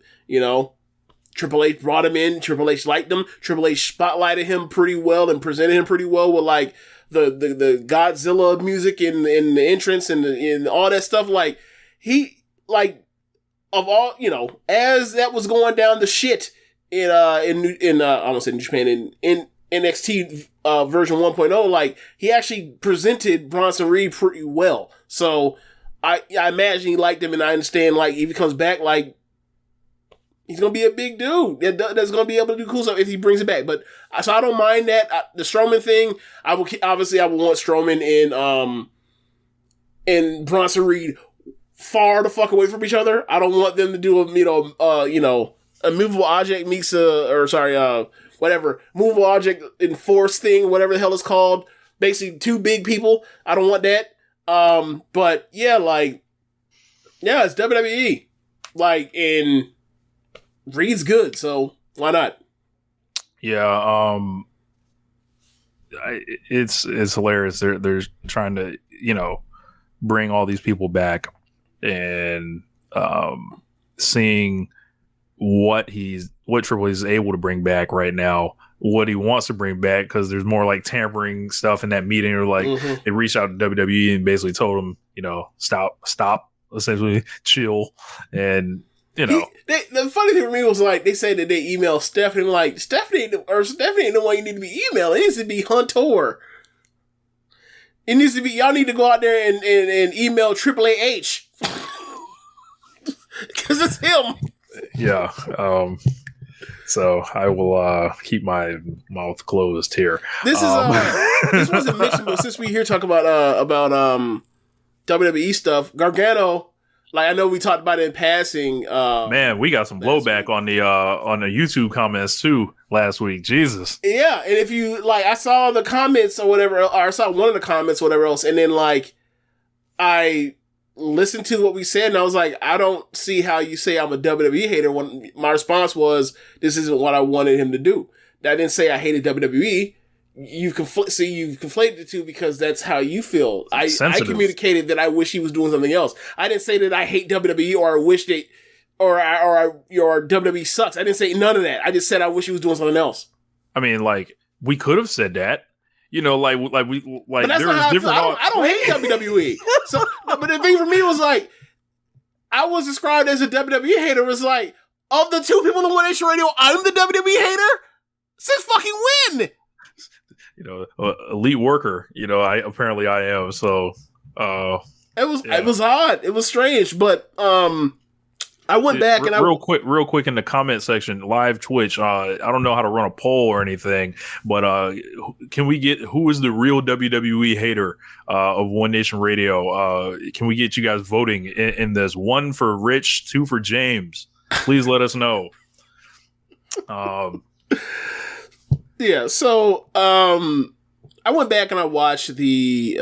Triple H brought him in. Triple H liked him. Triple H spotlighted him pretty well and presented him pretty well with like the Godzilla music and the entrance and all that stuff. Like, he, like, of all, as that was going down the shit in I almost said New Japan, in NXT version 1.0, like, he actually presented Bronson Reed pretty well. So I imagine he liked him, and I understand, like, if he comes back, like, he's gonna be a big dude that's gonna be able to do cool stuff if he brings it back. But so I don't mind that. The Strowman thing, I will want Strowman and Bronson Reed far the fuck away from each other. I don't want them to do a movable object meets whatever movable object enforced thing, whatever the hell it's called. Basically, two big people. I don't want that. But yeah, like, yeah, it's WWE. Like, and Reed's good, so why not? Yeah, it's hilarious. They're trying to bring all these people back, and seeing what Triple H is able to bring back right now, what he wants to bring back, because there's more like tampering stuff in that meeting, or like they reached out to WWE and basically told them, stop, essentially chill, and the funny thing for me was, like, they said that they emailed Stephanie, like, Stephanie ain't the one you need to be emailing. It needs to be Hunter. It needs to be, y'all need to go out there and email Triple H. Because it's him. Yeah. So I will keep my mouth closed here. This is this wasn't mentioned, but since we here talk about WWE stuff, Gargano, like, I know we talked about it in passing. Man, we got some blowback on the YouTube comments too last week. Jesus. Yeah, and if you, like, I saw the comments or whatever, or I saw one of the comments or whatever else, and then, like, I listened to what we said, and I was like, I don't see how you say I'm a WWE hater, when my response was, this isn't what I wanted him to do. I didn't say I hated WWE. You've conflated the two because that's how you feel. I communicated that I wish he was doing something else. I didn't say that I hate WWE or I wish they, or WWE sucks. I didn't say none of that. I just said I wish he was doing something else. I mean, like, we could have said that. But that's not how I don't hate WWE. So, but the thing for me was, like, I was described as a WWE hater. It was like, of the two people on the One Nation Radio, I'm the WWE hater? Since fucking when? Elite worker. I am. So it was odd. It was strange, but I went back and real quick in the comment section, live Twitch. I don't know how to run a poll or anything, but can we get who is the real WWE hater of One Nation Radio? Can we get you guys voting in this? 1 for Rich, 2 for James. Please let us know. Yeah, so I went back and I watched the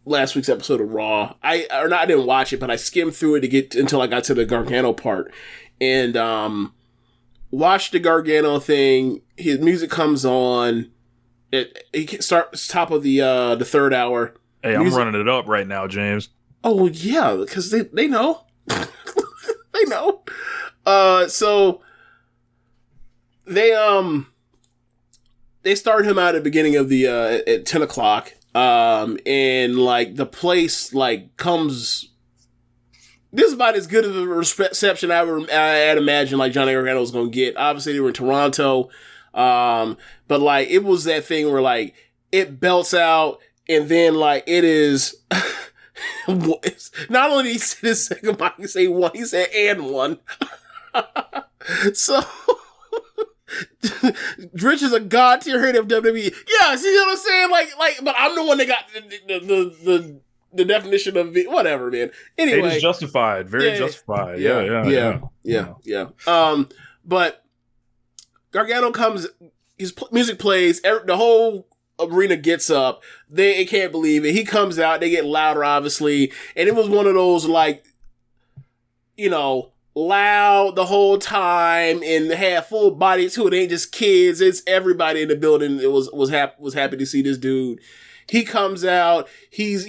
last week's episode of Raw. I didn't watch it, but I skimmed through it until I got to the Gargano part, and watched the Gargano thing. His music comes on. It starts top of the third hour. Hey, I'm running it up right now, James. Oh yeah, because they know. They know. So they they started him out at the beginning of the at 10 o'clock. And like the place like comes. This is about as good of a reception I'd imagine like Johnny Gargano was gonna get. Obviously, they were in Toronto, but like it was that thing where like it belts out, and then like it is. Not only did he say his second mic, he say one, he said and one. So Rich is a god tier hit of WWE. Yeah, see what I'm saying? Like, but I'm the one that got the definition of it. Whatever, man. Anyway, it's justified, very justified. Yeah. But Gargano comes, his music plays, the whole arena gets up. They can't believe it. He comes out. They get louder, obviously, and it was one of those like, you know, loud the whole time and had full body to it. Ain't just kids. It's everybody in the building. It was happy to see this dude. He comes out. He's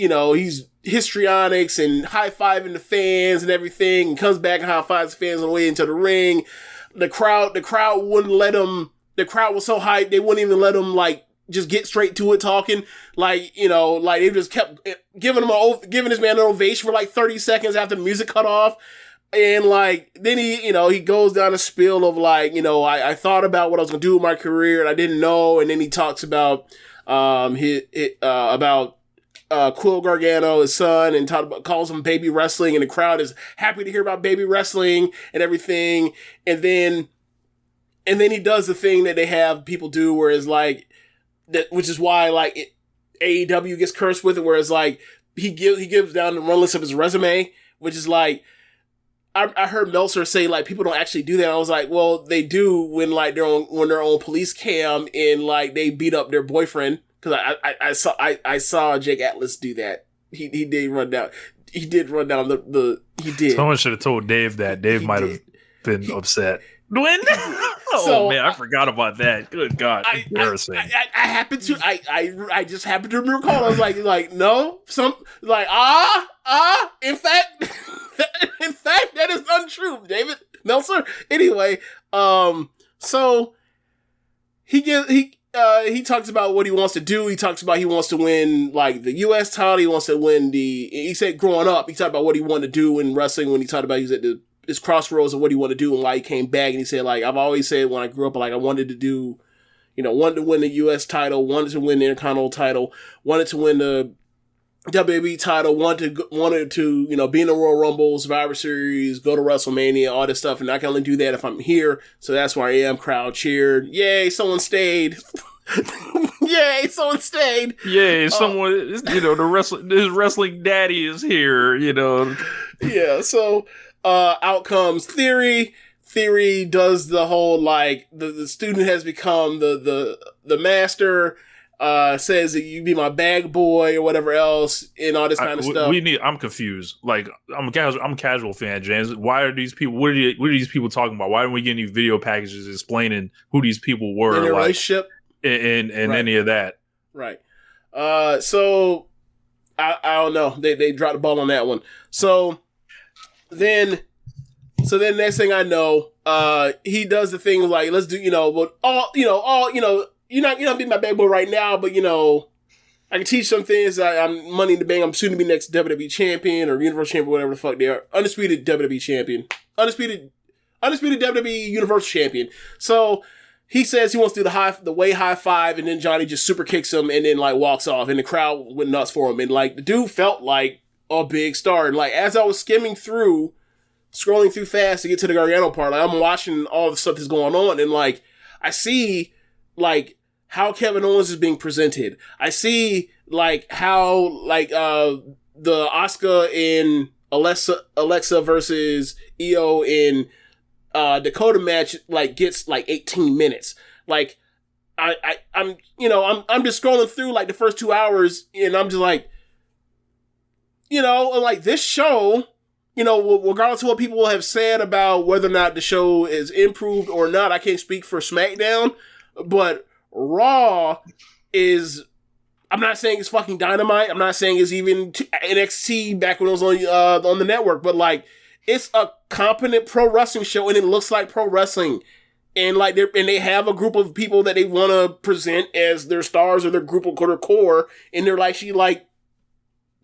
histrionics and high-fiving the fans and everything, and comes back and high-fives the fans on the way into the ring. The crowd wouldn't let him. The crowd was so hyped they wouldn't even let him like just get straight to it talking. Like, you know, like they just kept giving this man an ovation for like 30 seconds after the music cut off. And like, then he goes down a spiel of like, you know, I thought about what I was going to do with my career and I didn't know. And then he talks about, Quill Gargano, his son, and calls him baby wrestling. And the crowd is happy to hear about baby wrestling and everything. And then he does the thing that they have people do where it's like, that, which is why like AEW gets cursed with it, where it's like, he gives down the run list of his resume, which is like, I heard Meltzer say like people don't actually do that. I was like, well, they do when like they're on police cam and like they beat up their boyfriend, because I saw Jake Atlas do that. He did run down. He did run down he did. Someone should have told Dave that. Dave might have been upset. When? Man, I forgot about that. Good God, embarrassing. I just happened to recall. I was like no, in fact, that is untrue, David Meltzer. Anyway, so he talks about what he wants to do. He talks about he wants to win like the U.S. title. He wants to win he said growing up, he talked about what he wanted to do in wrestling when he talked about he was at this crossroads of what he wanted to do and why he came back. And he said, like, I've always said when I grew up, like, I wanted to win the U.S. title, wanted to win the Intercontinental title, wanted to win the WWE title, wanted to, you know, be in the Royal Rumble, Survivor Series, go to WrestleMania, all this stuff. And I can only do that if I'm here. So that's where I am. Crowd cheered. Yay, someone stayed. Yay, someone stayed. Yay, someone, you know, his wrestling daddy is here, you know. Yeah, so out comes Theory. Theory does the whole, like, the student has become the master, says that you be my bag boy or whatever else, and all this kind of stuff. I'm confused. Like, I'm a casual fan, James. Why are these people, what are these people talking about? Why don't we get any video packages explaining who these people were? In their relationship? And right. Any of that. Right. So, I don't know. They dropped the ball on that one. So then next thing I know, he does the thing like, let's do, you know, but you're not being my bad boy right now, but you know, I can teach some things. I'm Money in the Bank. I'm soon to be next WWE champion or Universal champion, whatever the fuck they are. Undisputed WWE champion. Undisputed WWE Universal champion. So he says he wants to do the way high five, and then Johnny just super kicks him and then like walks off, and the crowd went nuts for him. And like the dude felt like a big star. And like as I was scrolling through fast to get to the Gargano part, like I'm watching all the stuff that's going on, and like I see like how Kevin Owens is being presented. I see like how like the Asuka and Alexa versus Iyo in Dakota match like gets like 18 minutes. Like I'm just scrolling through like the first 2 hours, and I'm just like, you know, like this show, you know, regardless of what people have said about whether or not the show is improved or not, I can't speak for SmackDown, but Raw is, I'm not saying it's fucking Dynamite. I'm not saying it's even NXT back when it was on the network, but like it's a competent pro wrestling show, and it looks like pro wrestling. And like they have a group of people that they want to present as their stars or their group of core, and they're like she like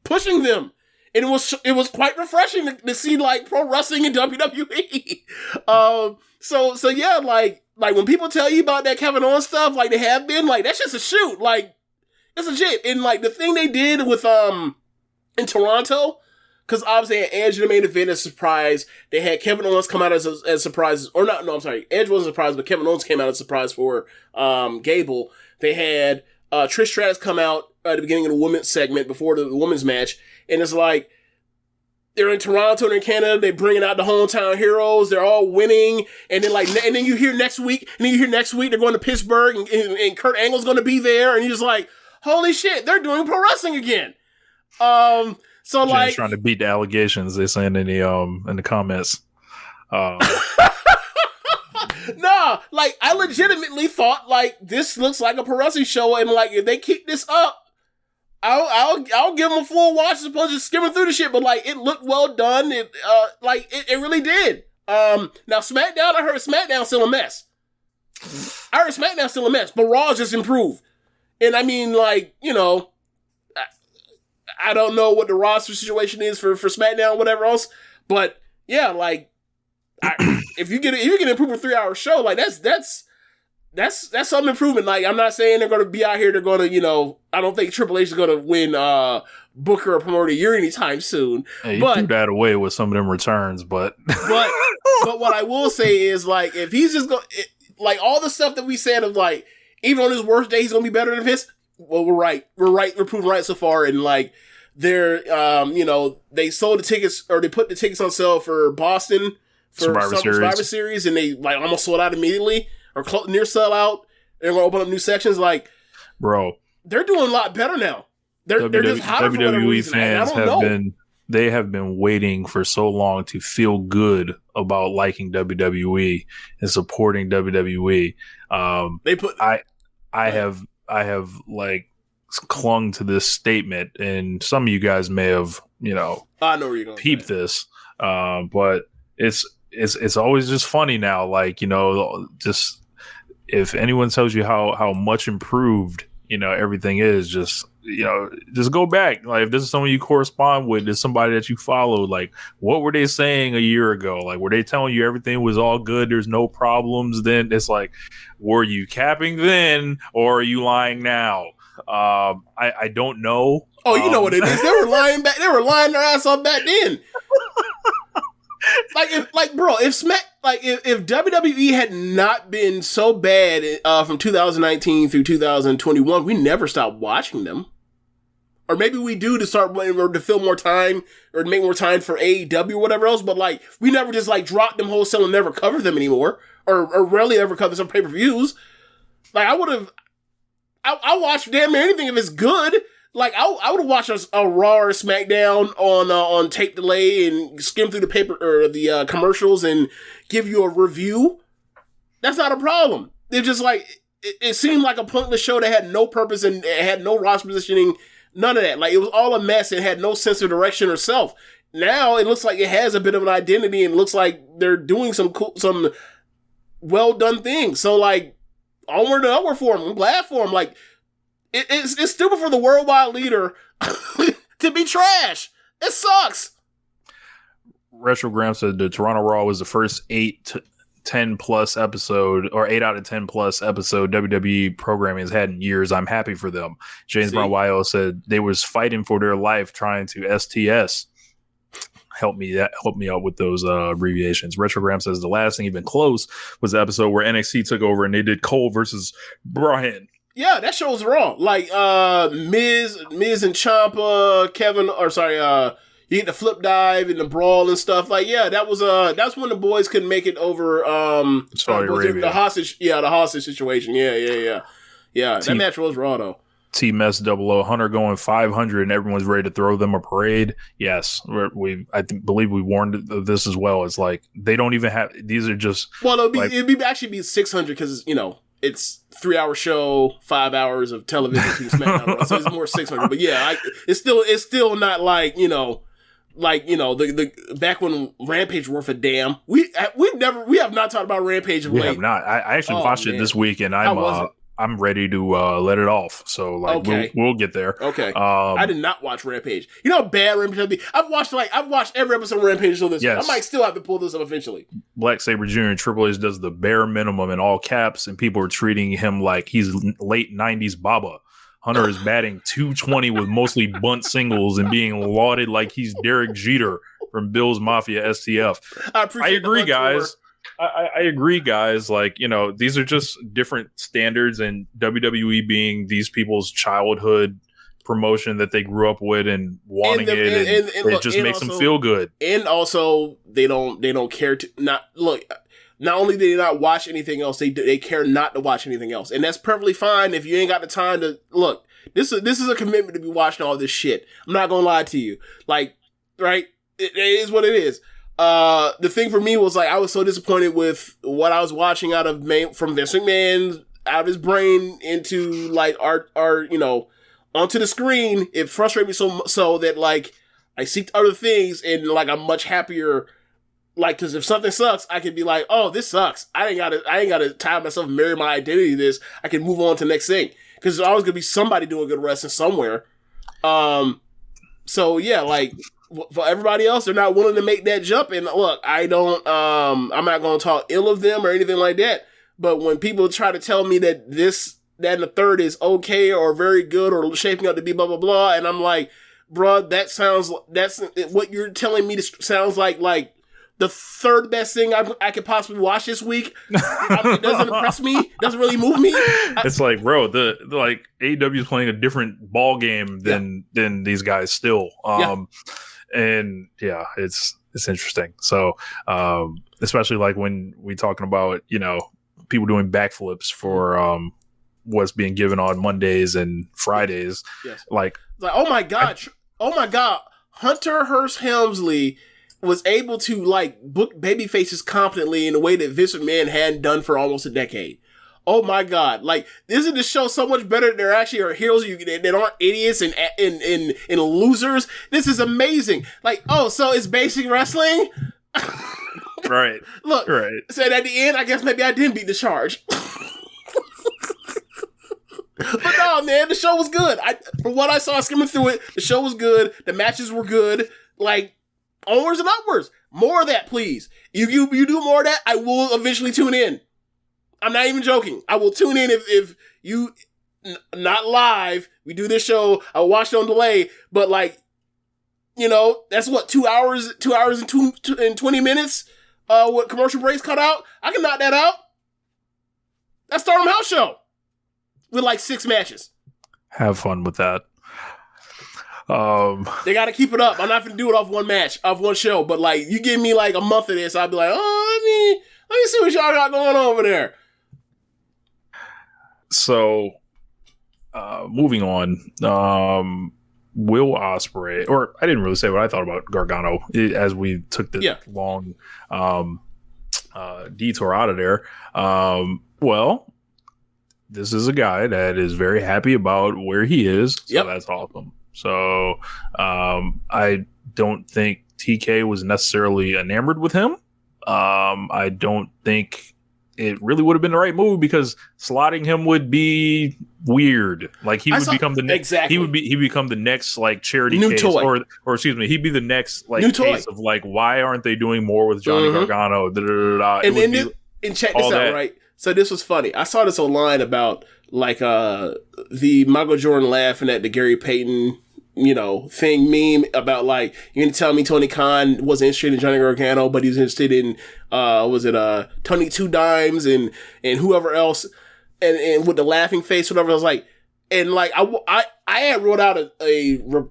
pushing them, and it was quite refreshing to see like pro wrestling in WWE. So yeah, like when people tell you about that Kevin Owens stuff, like they have been, like that's just a shoot, like it's legit. And like the thing they did with in Toronto. Because obviously, they had Edge in the main event as a surprise. They had Kevin Owens come out as a surprise. Or not, no, I'm sorry. Edge wasn't a surprise, but Kevin Owens came out as a surprise for Gable. They had Trish Stratus come out at the beginning of the women's segment before the women's match. And it's like, they're in Toronto, they're in Canada, they're bringing out the hometown heroes, they're all winning. And then you hear next week, they're going to Pittsburgh, and Kurt Angle's going to be there. And you're just like, holy shit, they're doing pro wrestling again. So James like trying to beat the allegations they're saying in the comments. Nah, like I legitimately thought like this looks like a pro wrestling show, and like if they keep this up, I'll give them a full watch as opposed to skimming through the shit. But like it looked well done. It really did. Now SmackDown, I heard SmackDown's still a mess. But Raw just improved. And I mean, like, you know, I don't know what the roster situation is for SmackDown, whatever else, but yeah, like if you get an improved 3-hour show, like that's some improvement. Like I'm not saying they're going to be out here. They're going to, you know, I don't think Triple H is going to win Booker or Promoter of the Year anytime soon. Hey, you threw that away with some of them returns, but what I will say is like if he's just going like all the stuff that we said of like even on his worst day he's going to be better than his. Well, we're right. We're proven right so far. And like, they're, you know, they sold the tickets or they put the tickets on sale for Boston for Survivor Series, and they like almost sold out immediately or near sell out. They're going to open up new sections. Like, bro, they're doing a lot better now. They're just hotter for whatever reason. Fans have been waiting for so long to feel good about liking WWE and supporting WWE. I have like clung to this statement, and some of you guys may have, you know, I know where you're going peeped this, but it's always just funny now. Like, you know, just if anyone tells you how much improved, you know, everything is, just, you know, just go back. Like if this is someone you correspond with, this is somebody that you followed, like what were they saying a year ago? Like were they telling you everything was all good, there's no problems? Then it's like, were you capping then or are you lying now? I don't know. Oh, you know what it is. They were lying back. They were lying their ass off back then. If WWE had not been so bad from 2019 through 2021, we never stopped watching them. Or maybe we do to start or to fill more time or to make more time for AEW or whatever else. But like we never just like dropped them wholesale and never covered them anymore, or rarely ever cover some pay-per-views. Like I watch damn near anything if it's good. Like I would watch a Raw or SmackDown on tape delay and skim through the paper or the commercials and give you a review. That's not a problem. It's just like it seemed like a pointless show that had no purpose and it had no roster positioning. None of that. Like it was all a mess. It had no sense of direction or self. Now it looks like it has a bit of an identity and it looks like they're doing some well done things. So like onward and upward for them. I'm glad for them. Like it's stupid for the worldwide leader to be trash. It sucks. Retrogram said the Toronto Raw was the first 8 to 10 plus episode, or 8 out of 10 plus episode WWE programming has had in years. I'm happy for them. James Brown Wyo said they was fighting for their life trying to STS. Help me out with those abbreviations. Retrogram says the last thing even close was the episode where NXT took over and they did Cole versus Bryan. Yeah, that show was raw. Like Miz and Ciampa, you get the flip dive and the brawl and stuff. Like, yeah, that's when the boys couldn't make it over Saudi Arabia. The hostage situation. Yeah. That match was raw though. Team S00 Hunter going 500 and everyone's ready to throw them a parade. Yes, I believe we warned of this as well. It's like they don't even have, these are just, well, it'd actually be 600 because you know it's 3-hour show, 5 hours of television to SmackDown, so it's more 600. But yeah, it's still not like, you know, like, you know, the back when Rampage worth a damn. We have not talked about Rampage of late. We have not. I actually watched it this week, and I'm ready to let it off. So like, okay. we'll get there. Okay. I did not watch Rampage. You know how bad Rampage has been? I've watched every episode of Rampage until this. Yes. I might still have to pull this up eventually. Black Sabre Jr. and Triple H does the bare minimum in all caps, and people are treating him like he's late 90s Baba. Hunter is batting .220 with mostly bunt singles and being lauded like he's Derek Jeter from Bill's Mafia STF. I agree, guys. I agree, guys. Like, you know, these are just different standards, and WWE being these people's childhood promotion that they grew up with and wanting and it just makes them feel good. And also, they don't care to not only do they not watch anything else, they care not to watch anything else, and that's perfectly fine if you ain't got the time to look. This is a commitment to be watching all this shit. I'm not gonna lie to you, like, right? It is what it is. The thing for me was like I was so disappointed with what I was watching from Vince McMahon out of his brain into like our you know onto the screen. It frustrated me so that like I seeked other things, and like I'm much happier. Like, because if something sucks, I can be like, oh, this sucks. I ain't gotta tie myself and marry my identity to this. I can move on to the next thing. Because there's always gonna be somebody doing good wrestling somewhere. So yeah, like for everybody else, they're not willing to make that jump. And look, I'm not gonna talk ill of them or anything like that. But when people try to tell me that this, that, and the third is okay or very good or shaping up to be blah blah blah, and I'm like, bruh, that's what you're telling me sounds like the third best thing I could possibly watch this week. It doesn't impress me. Doesn't really move me. It's like, bro, the AEW is playing a different ball game than these guys still. And yeah, it's interesting. So, especially like when we talking about, you know, people doing backflips for what's being given on Mondays and Fridays. Yes. Like, oh my god, Hunter Hearst Helmsley was able to like book baby faces competently in a way that Vince McMahon hadn't done for almost a decade. Oh my god! Like, isn't this show so much better that there actually are heroes that aren't idiots and losers? This is amazing. Like, oh, so it's basic wrestling, right? Look, right. So at the end, I guess maybe I didn't beat the charge. But no, man, the show was good. From what I saw skimming through it, the show was good. The matches were good. Like, onwards and upwards. More of that, please. You do more of that, I will eventually tune in. I'm not even joking. I will tune in if you, not live, we do this show, I'll watch it on delay, but like, you know, that's what, 2 hours and 20 minutes, what commercial breaks cut out? I can knock that out. That's Stardom House Show. With like 6 matches. Have fun with that. They got to keep it up. I'm not going to do it off one show, but like you give me like a month of this, I'll be like, oh, let me see what y'all got going on over there. So, moving on, Will Ospreay, or I didn't really say what I thought about Gargano as we took the long detour out of there. Well, this is a guy that is very happy about where he is, so that's awesome. So I don't think TK was necessarily enamored with him. I don't think it really would have been the right move because slotting him would be weird. Like he would become the next. Exactly. He become the next like charity new case, toy. or excuse me, he'd be the next like new case toy. Of like why aren't they doing more with Johnny Gargano? And check this out, right? So this was funny. I saw this online about like the Michael Jordan laughing at the Gary Payton, you know, thing meme about like, you're gonna tell me Tony Khan wasn't interested in Johnny Gargano, but he was interested in Tony Two Dimes and whoever else, and with the laughing face, whatever. I was like, and like I had wrote out a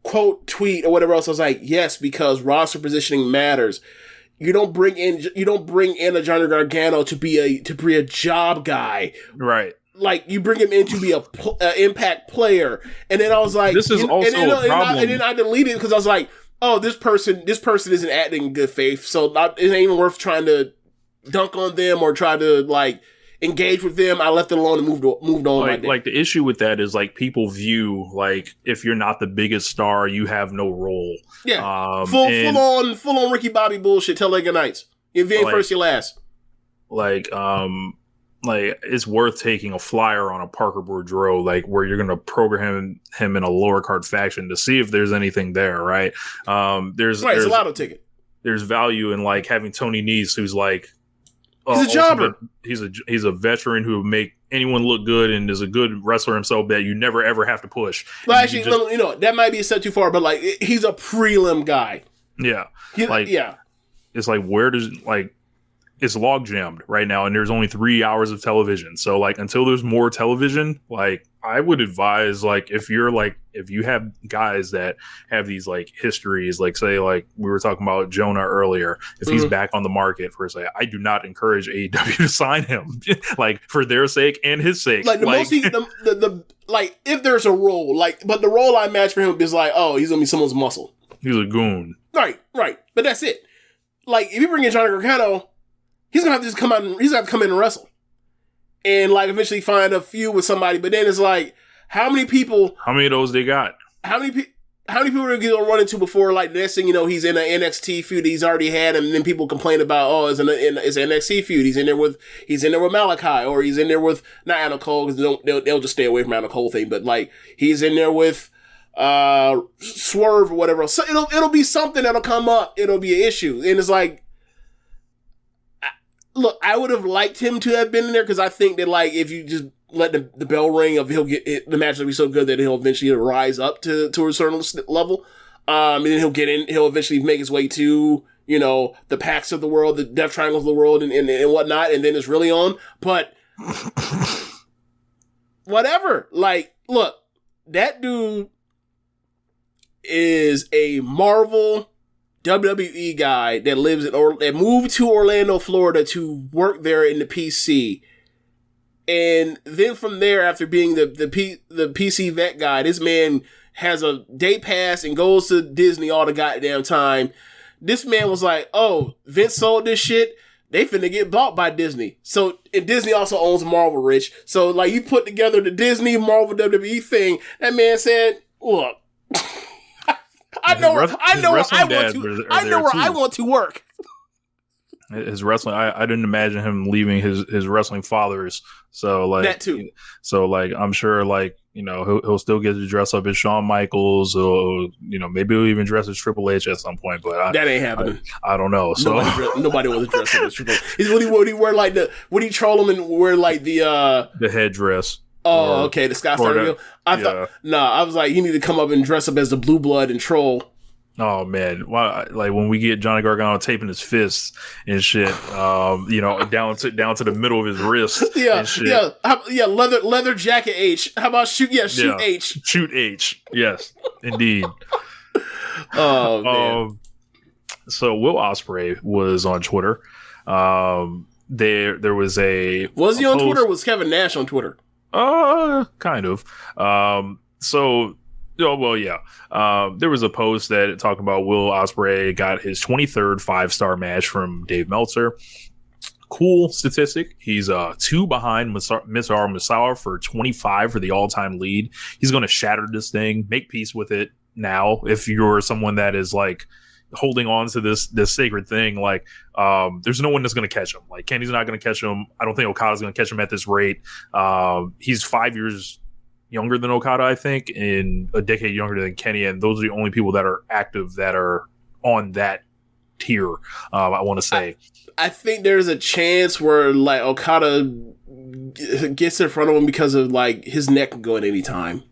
quote tweet or whatever else. I was like, yes, because roster positioning matters. You don't bring in a Johnny Gargano to be a job guy, right? Like you bring him in to be a impact player, and then I was like, this is also a problem. And then I deleted it because I was like, oh, this person isn't acting in good faith, so it ain't even worth trying to dunk on them or try to like engaged with them. I left it alone and moved on. Like the issue with that is like people view like if you're not the biggest star, you have no role. Yeah, full on Ricky Bobby bullshit. Talladega Nights. If you ain't first, you last. Like it's worth taking a flyer on a Parker Boudreaux, like where you're going to program him in a lower card faction to see if there's anything there, right? There's it's a lotto ticket. There's value in like having Tony Nese, who's like he's a jobber. He's a veteran who will make anyone look good and is a good wrestler himself that you never ever have to push. Well, actually, that might be a step too far, but like he's a prelim guy. Yeah, it's like where does like. It's log jammed right now, and there's only 3 hours of television. So, like, until there's more television, like, I would advise, like, if you have guys that have these like histories, like, say, like we were talking about Jonah earlier, if he's back on the market for say, I do not encourage AEW to sign him, like, for their sake and his sake. Like, like, if there's a role, like, but the role I match for him is like, oh, he's gonna be someone's muscle. He's a goon, right? But that's it. Like, if you bring in Johnny Gargano. He's gonna have to just come out. He's gonna have to come in and wrestle, and like eventually find a feud with somebody. But then it's like, how many of those they got? How many people are they gonna run into before? Like the next thing you know, he's in an NXT feud that he's already had, and then people complain about, it's an NXT feud. He's in there with Malachi, or he's in there with not Adam Cole because they'll just stay away from Adam Cole thing. But like he's in there with Swerve or whatever. So it'll be something that'll come up. It'll be an issue, and it's like. Look, I would have liked him to have been in there because I think that, like, if you just let the bell ring of the match will be so good that he'll eventually rise up to a certain level. And then he'll eventually make his way to, the Packs of the world, the Death Triangles of the world and whatnot. And then it's really on. But whatever. Like, look, that dude is a Marvel WWE guy that lives that moved to Orlando, Florida to work there in the PC. And then from there, after being the PC vet guy, this man has a day pass and goes to Disney all the goddamn time. This man was like, oh, Vince sold this shit. They finna get bought by Disney. So, and Disney also owns Marvel, Rich. So, like, you put together the Disney, Marvel, WWE thing. That man said, look, I know where I want to work. His wrestling, I didn't imagine him leaving his wrestling fathers. So like that too. So like I'm sure like he'll still get to dress up as Shawn Michaels, or maybe he'll even dress as Triple H at some point. But that ain't happening. I don't know. So nobody wants to dress up as Triple H. Would he wear like would he troll him and wear like the headdress? Oh, okay, the Scott Steiner deal. I was like, you need to come up and dress up as the Blue Blood and troll. Oh man, like when we get Johnny Gargano taping his fists and shit, down to the middle of his wrist. Yeah, and shit. yeah, leather jacket H. How about shoot H? Shoot H. Yes, indeed. Oh man. So Will Ospreay was on Twitter. There was a. Was he on Twitter? Or was Kevin Nash on Twitter? Kind of. There was a post that talked about Will Ospreay got his 23rd 5-star match from Dave Meltzer. Cool statistic. He's 2 behind Mizar Misawa for 25 for the all-time lead. He's going to shatter this thing, make peace with it now. If you're someone that is like holding on to this sacred thing, like there's no one that's going to catch him. Like Kenny's not going to catch him. I don't think Okada's going to catch him at this rate. He's 5 years younger than Okada, I think, and a decade younger than Kenny, and those are the only people that are active that are on that tier. I want to say. I think there's a chance where like Okada gets in front of him because of like his neck can go at any time.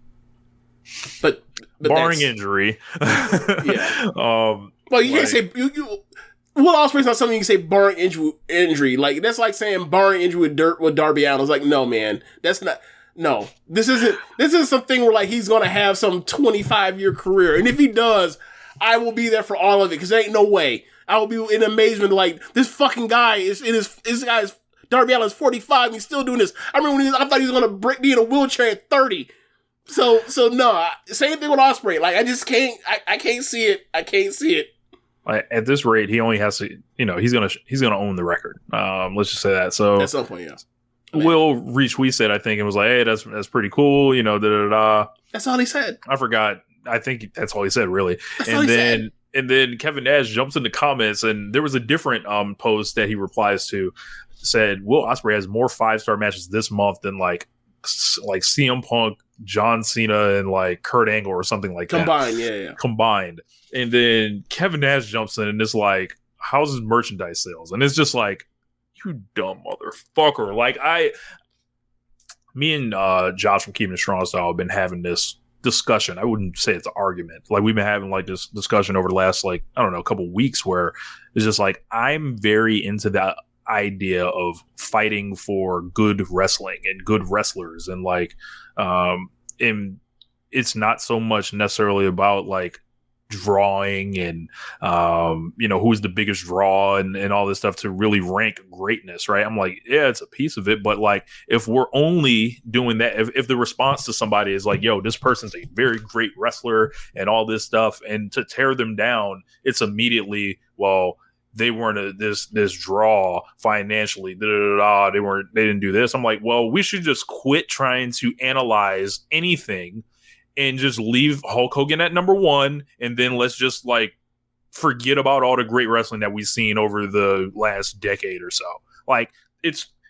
But barring injury, yeah. Well, you can't say you. Will Ospreay's not something you can say barring injury. Like that's like saying barring injury with Darby Allin. It's like, no, man, that's not. No, this isn't something where like he's gonna have some 25-year career, and if he does, I will be there for all of it because there ain't no way. I will be in amazement. Like this fucking guy Darby Allin's 45 and he's still doing this. I remember I thought he was gonna be in a wheelchair at 30. So no, same thing with Ospreay. Like I just can't. I can't see it. I can't see it. At this rate, he only has to. He's gonna own the record. Let's just say that. So at some point, yes. Will retweet said, I think, it was like, hey, that's pretty cool, you know, That's all he said. I forgot. I think that's all he said, really. And then Kevin Nash jumps in the comments, and there was a different post that he replies to, said Will Ospreay has more 5-star matches this month than like CM Punk, John Cena, and like Kurt Angle or something like combined, that. Combined. And then Kevin Nash jumps in and is like, how's his merchandise sales? And it's just like, you dumb motherfucker. Like me and Josh from Keepin It Strong Style have been having this discussion. I wouldn't say it's an argument. Like, we've been having like this discussion over the last, like, I don't know, a couple weeks, where it's just like, I'm very into that idea of fighting for good wrestling and good wrestlers, and like and it's not so much necessarily about like drawing and you know, who's the biggest draw and all this stuff to really rank greatness, right? I'm like, yeah, it's a piece of it, but like, if we're only doing that, if the response to somebody is like, yo, this person's a very great wrestler and all this stuff, and to tear them down, it's immediately, well, they weren't this draw financially. They didn't do this. I'm like, well, we should just quit trying to analyze anything and just leave Hulk Hogan at number one, and then let's just like forget about all the great wrestling that we've seen over the last decade or so. Like,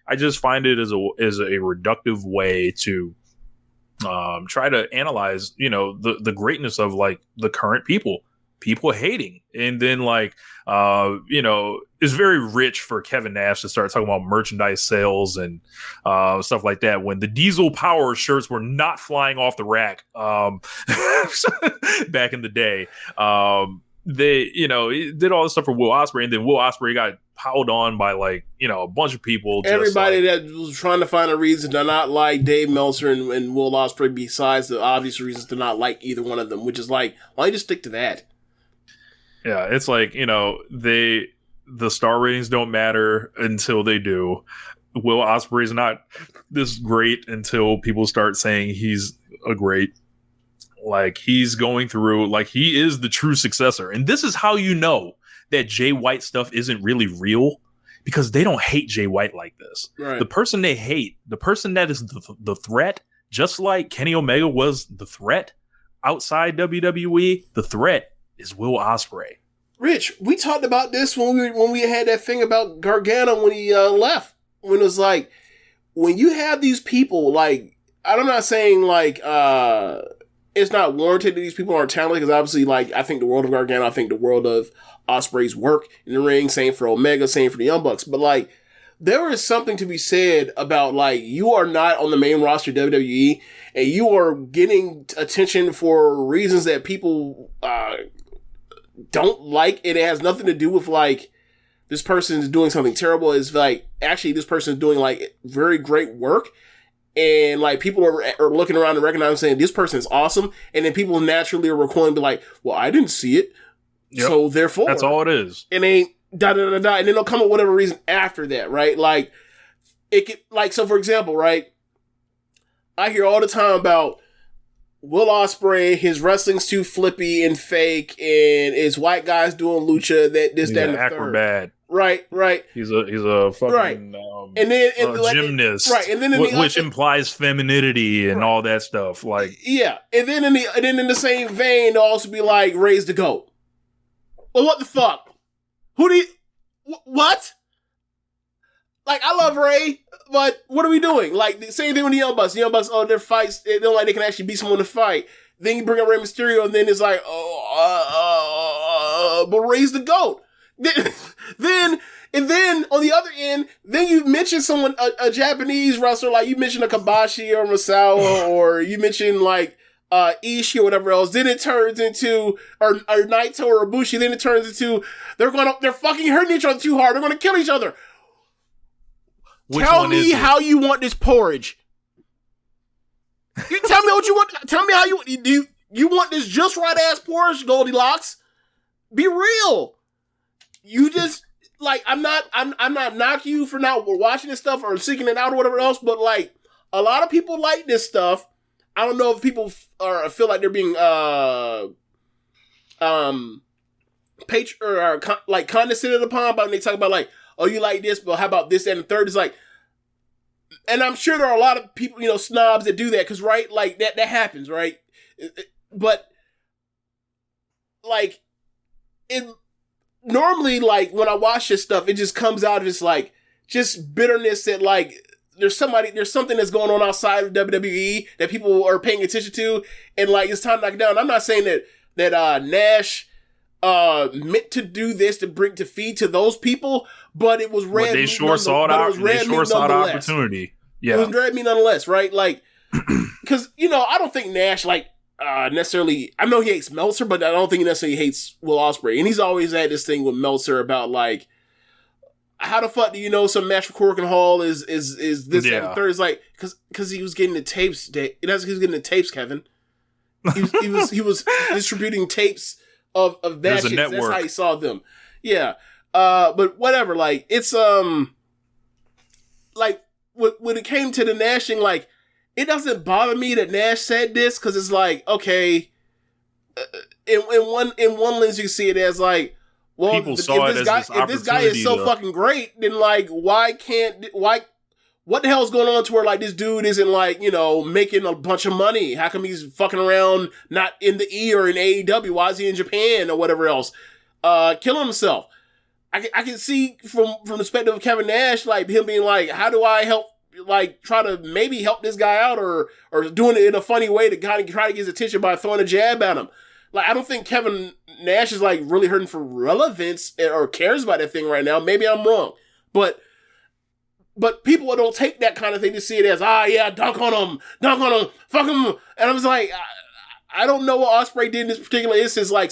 I just find it as a reductive way to try to analyze, you know, the greatness of like the current people hating. And then like, you know, it's very rich for Kevin Nash to start talking about merchandise sales and stuff like that, when the Diesel Power shirts were not flying off the rack back in the day. They, you know, did all this stuff for Will Ospreay, and then Will Ospreay got piled on by like, you know, a bunch of people. Everybody that was trying to find a reason to not like Dave Meltzer and Will Ospreay, besides the obvious reasons to not like either one of them, which is like, why don't you just stick to that? Yeah, it's like, you know, the star ratings don't matter until they do. Will Ospreay's not this great until people start saying he's a great. Like, he's going through, like, he is the true successor. And this is how you know that Jay White stuff isn't really real, because they don't hate Jay White like this. Right. The person they hate, the person that is the threat, just like Kenny Omega was the threat outside WWE, the threat is Will Ospreay. Rich, we talked about this when we had that thing about Gargano when he left. When it was like, when you have these people, like, I'm not saying like it's not warranted that these people aren't talented, because obviously, like, I think the world of Gargano, I think the world of Ospreay's work in the ring, same for Omega, same for the Young Bucks. But like, there is something to be said about, like, you are not on the main roster of WWE, and you are getting attention for reasons that people don't like. It has nothing to do with like this person is doing something terrible. It's like, actually, this person is doing like very great work, and like people are looking around and recognizing, saying this person is awesome, and then people naturally are recoiling and be like, well, I didn't see it, so therefore that's all it is. It ain't da da da da, and then they'll come up with whatever reason after that, right? Like, it could, like, so for example, right, I hear all the time about Will Ospreay, his wrestling's too flippy and fake, and it's white guys doing lucha, that this, that, and the acrobat. Third. Right. He's a fucking right. And then gymnast, right? And then which implies femininity and all that stuff. Like, yeah, and then in the same vein, they'll also be like, raise the goat. Well, what the fuck? Who do you? What? Like, I love Ray, but what are we doing? Like, the same thing with the Young Bucks. The Young Bucks, their fights, they don't like they can actually beat someone to fight. Then you bring up Rey Mysterio, and then it's like, but raise the goat. Then on the other end, then you mention someone, a Japanese wrestler, like you mentioned a Kabashi or Masawa, or you mentioned like Ishii or whatever else. Then it turns into, or Naito or Ibushi. Then it turns into they're fucking hurting each other too hard. They're gonna kill each other. Tell me how you want this porridge. You tell me what you want. Tell me how you want this just right ass porridge, Goldilocks. Be real. You just, like, I'm not knocking you for not watching this stuff or seeking it out or whatever else, but like, a lot of people like this stuff. I don't know if people feel like they're being condescended upon, but when they talk about like, oh, you like this, but how about this, that, and the third? It's like, and I'm sure there are a lot of people, snobs that do that because, right, like that happens, right? But like, normally, like when I watch this stuff, it just comes out as like just bitterness that like there's something that's going on outside of WWE that people are paying attention to, and like it's time to knock it down. I'm not saying that Nash meant to do this to feed to those people, but it was red. They sure saw it out. They sure saw the opportunity. Yeah, it was red meat nonetheless, right? Like, because I don't think Nash like necessarily. I know he hates Meltzer, but I don't think he necessarily hates Will Ospreay, and he's always had this thing with Meltzer about like, how the fuck do you know some match for Corkin Hall is this and the third? Is like because he was getting the tapes. He was getting the tapes, Kevin. He was distributing tapes of matches. That's how he saw them. Yeah. But whatever. Like it's like when it came to the Nashing, like it doesn't bother me that Nash said this because it's like okay. In one lens you see it as like. Well, if this guy is so fucking great, then like, what the hell is going on to where like this dude isn't like, making a bunch of money? How come he's fucking around not in the E or in AEW? Why is he in Japan or whatever else? Killing himself. I can see from the perspective of Kevin Nash, like him being like, how do I help, like try to maybe help this guy out or doing it in a funny way to kind of try to get his attention by throwing a jab at him. Like, I don't think Kevin Nash is, like, really hurting for relevance or cares about that thing right now. Maybe I'm wrong. But people don't take that kind of thing to see it as, dunk on him, fuck him. And I was like, I don't know what Ospreay did in this particular instance. Like,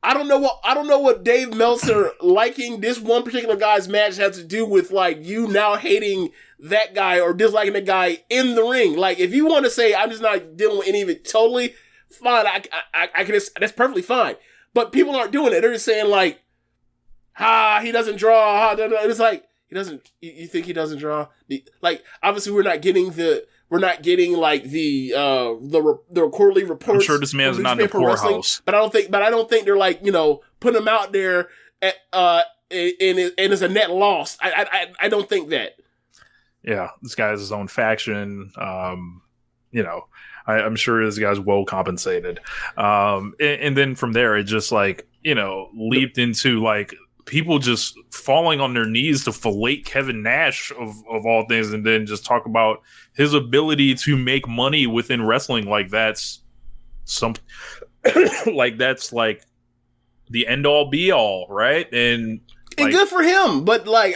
I don't know what Dave Meltzer liking this one particular guy's match has to do with, like, you now hating that guy or disliking the guy in the ring. Like, if you want to say, I'm just not dealing with any of it totally, fine, I can. That's perfectly fine. But people aren't doing it. They're just saying like, he doesn't draw. It's like he doesn't. You think he doesn't draw? Like obviously we're not getting like the quarterly reports. I'm sure this man's not in the poorhouse. But I don't think they're like putting him out there and it's a net loss. I don't think that. Yeah, this guy has his own faction. I'm sure this guy's well compensated. And then from there, it just like, leaped into like people just falling on their knees to fillet Kevin Nash of all things. And then just talk about his ability to make money within wrestling. Like that's that's like the end all be all. Right. And good for him. But like,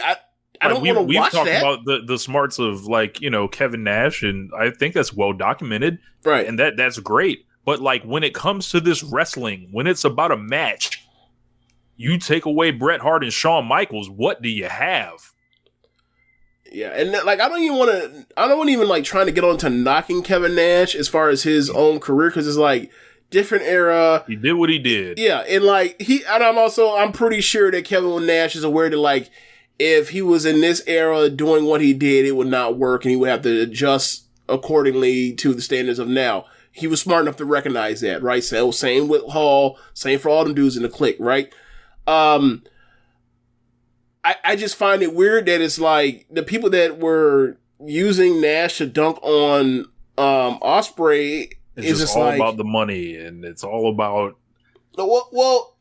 I don't want to watch that. We've talked about the smarts of like, Kevin Nash, and I think that's well documented. Right. And that's great. But like when it comes to this wrestling, when it's about a match, you take away Bret Hart and Shawn Michaels, what do you have? Yeah, and like I don't even like trying to get on to knocking Kevin Nash as far as his own career, because it's like different era. He did what he did. Yeah, and like I'm pretty sure that Kevin Nash is aware that like if he was in this era doing what he did, it would not work and he would have to adjust accordingly to the standards of now. He was smart enough to recognize that, right? So same with Hall, same for all them dudes in the clique, right? I just find it weird that it's like the people that were using Nash to dunk on Ospreay is just all like, about the money, and it's all about. Well,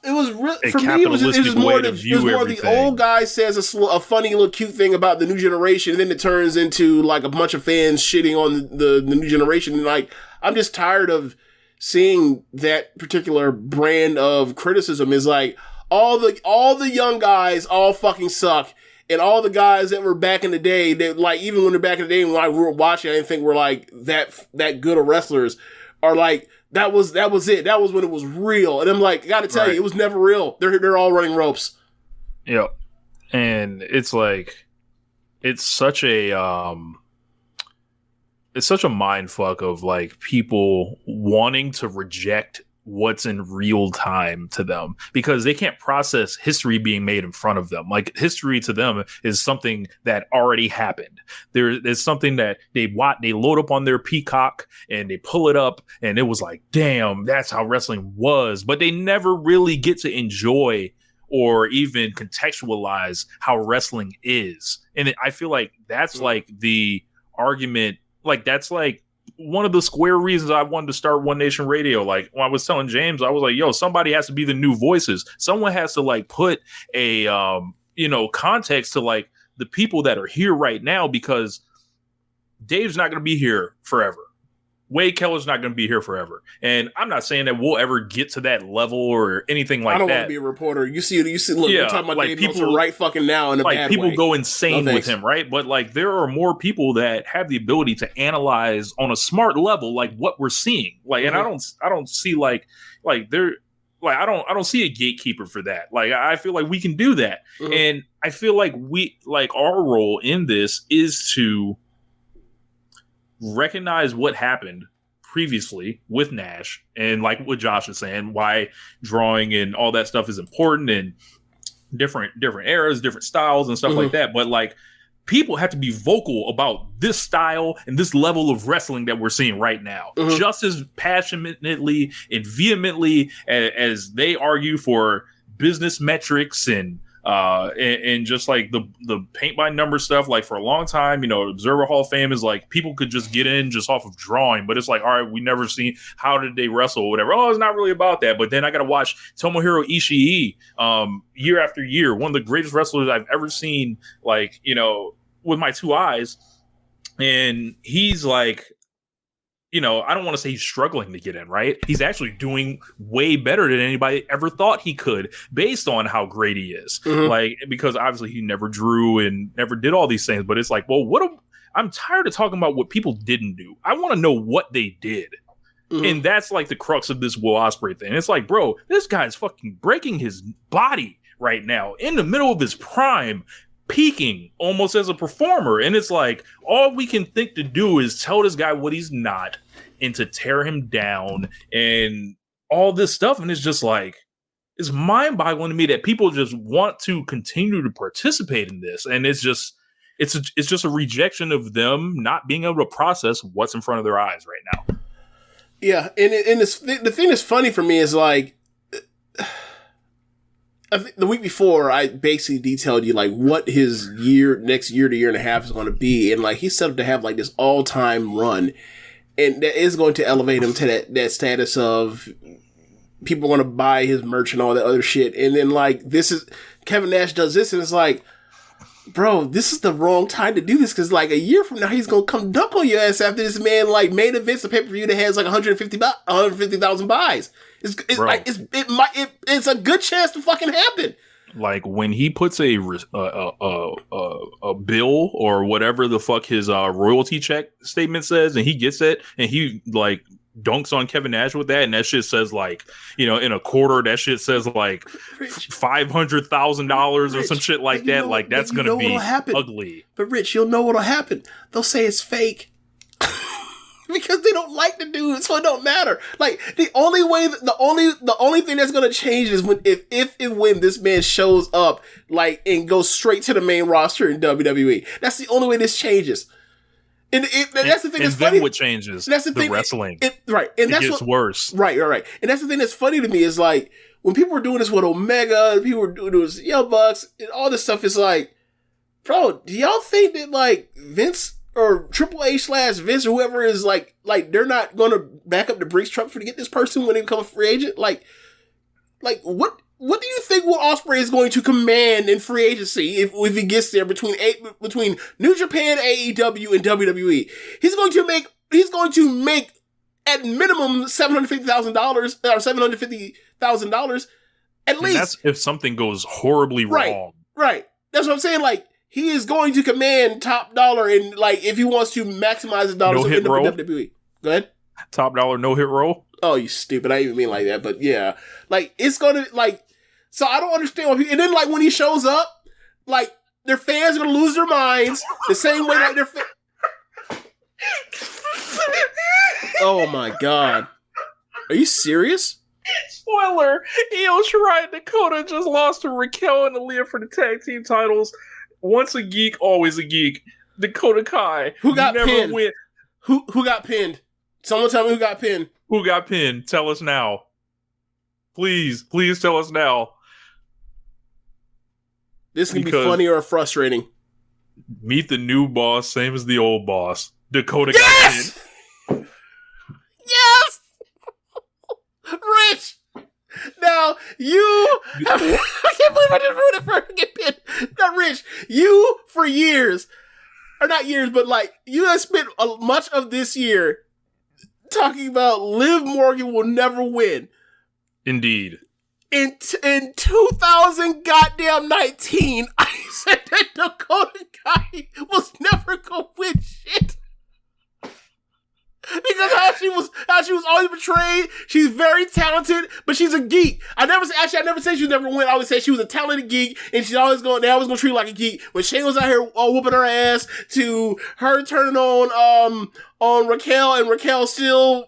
it was for me. It was more the old guy says a funny little cute thing about the new generation, and then it turns into like a bunch of fans shitting on the new generation. And like, I'm just tired of seeing that particular brand of criticism. Is like all the young guys all fucking suck, and all the guys that were back in the day that like even when they're back in the day when I grew up watching, I didn't think were like that good of wrestlers are like. That was it. That was when it was real. And I'm like, gotta tell you, it was never real. They're all running ropes. Yeah. And it's like, it's such a mind fuck of like people wanting to reject what's in real time to them because they can't process history being made in front of them. Like history to them is something that already happened. There's something that they load up on their Peacock and they pull it up and it was like, damn, that's how wrestling was. But they never really get to enjoy or even contextualize how wrestling is. And I feel like that's like the argument, like that's like one of the square reasons I wanted to start One Nation Radio. Like when I was telling James, I was like, yo, somebody has to be the new voices. Someone has to like put a, context to like the people that are here right now, because Dave's not going to be here forever. Wade Keller's not going to be here forever. And I'm not saying that we'll ever get to that level or anything like that. I don't want to be a reporter. You see, look, we're talking about like Dave people Meltzer right fucking now in a like bad people way. go insane No, with him, right? But like there are more people that have the ability to analyze on a smart level, like what we're seeing. Like, and I don't see like there, like I don't see a gatekeeper for that. Like I feel like we can do that. And I feel like our role in this is to recognize what happened previously with Nash, and like what Josh is saying, why drawing and all that stuff is important, and different eras, different styles and stuff like that. But like people have to be vocal about this style and this level of wrestling that we're seeing right now, just as passionately and vehemently as they argue for business metrics and just like the paint by number stuff. Like for a long time, Observer Hall of Fame is like people could just get in just off of drawing, but it's like, all right, we never seen how did they wrestle or whatever. Oh, it's not really about that. But then I got to watch Tomohiro Ishii year after year, one of the greatest wrestlers I've ever seen, like, with my two eyes. And he's like, I don't want to say he's struggling to get in, right? He's actually doing way better than anybody ever thought he could, based on how great he is. Like, because obviously he never drew and never did all these things, but it's like, well, I'm tired of talking about what people didn't do. I want to know what they did. And that's like the crux of this Will Ospreay thing. It's like, bro, this guy's fucking breaking his body right now in the middle of his prime, peaking almost as a performer. And it's like, all we can think to do is tell this guy what he's not and to tear him down and all this stuff. And it's just like, it's mind-boggling to me that people just want to continue to participate in this. And it's just a rejection of them not being able to process what's in front of their eyes right now. Yeah. And the thing that's funny for me is like, I think the week before, I basically detailed you like what his next year to year and a half is going to be, and like he's set up to have like this all-time run, and that is going to elevate him to that status of people want to buy his merch and all that other shit. And then like Kevin Nash does this, and it's like, bro, this is the wrong time to do this, because like a year from now he's gonna come dunk on your ass after this man like main events a pay-per-view that has like 150,000 buys. It's a good chance to fucking happen. Like when he puts a bill or whatever the fuck his royalty check statement says, and he gets it, and he like dunks on Kevin Nash with that, and that shit says like, in a quarter, that shit says like $500,000 or some shit like that. Like that's gonna be ugly. But Rich, you'll know what'll happen. They'll say it's fake. Because they don't like the dude, so it don't matter. Like the only thing that's gonna change is when this man shows up, like, and goes straight to the main roster in WWE. That's the only way this changes. And that's the thing that's funny. Then what changes? That's the thing. Wrestling, right? And that's gets worse. Right. And that's the thing that's funny to me is like when people were doing this with Omega, people were doing this with Young Bucks, and all this stuff. Is like, bro, do y'all think that like Vince or Triple H / Vince or whoever is like they're not going to back up the Brinks truck to get this person when they become a free agent? Like what do you think Will Ospreay is going to command in free agency if he gets there between New Japan, AEW, and WWE? He's going to make at minimum $750,000 or $750,000 at least. That's if something goes horribly wrong. Right. That's what I'm saying. Like, he is going to command top dollar, and like if he wants to maximize his dollars in WWE. Go ahead. Top dollar, no hit roll. Oh, you stupid! I didn't even mean like that, but yeah, like it's gonna like. So I don't understand why people. And then like when he shows up, like their fans are gonna lose their minds the same way like their. Oh my god! Are you serious? Spoiler: Iyo Sky Dakota just lost to Raquel and Aaliyah for the tag team titles. Once a geek, always a geek. Dakota Kai. Who got pinned? Who got pinned? Someone tell me who got pinned. Who got pinned? Tell us now. Please tell us now. This can be funny or frustrating. Meet the new boss, same as the old boss. Dakota Yes! Kai. Yes! Rich! Now, I can't believe I just ruined it for her to get pinned. Now, Rich, you, for years, or not years, but like, you have spent much of this year talking about Liv Morgan will never win. Indeed. In 2019, I said that Dakota Kai was never gonna win shit. Because how she was always portrayed. She's very talented, but she's a geek. I never say she was never win. I always say she was a talented geek, and they always gonna treat her like a geek. When Shane was out here whooping her ass, to her turning on Raquel, and Raquel still,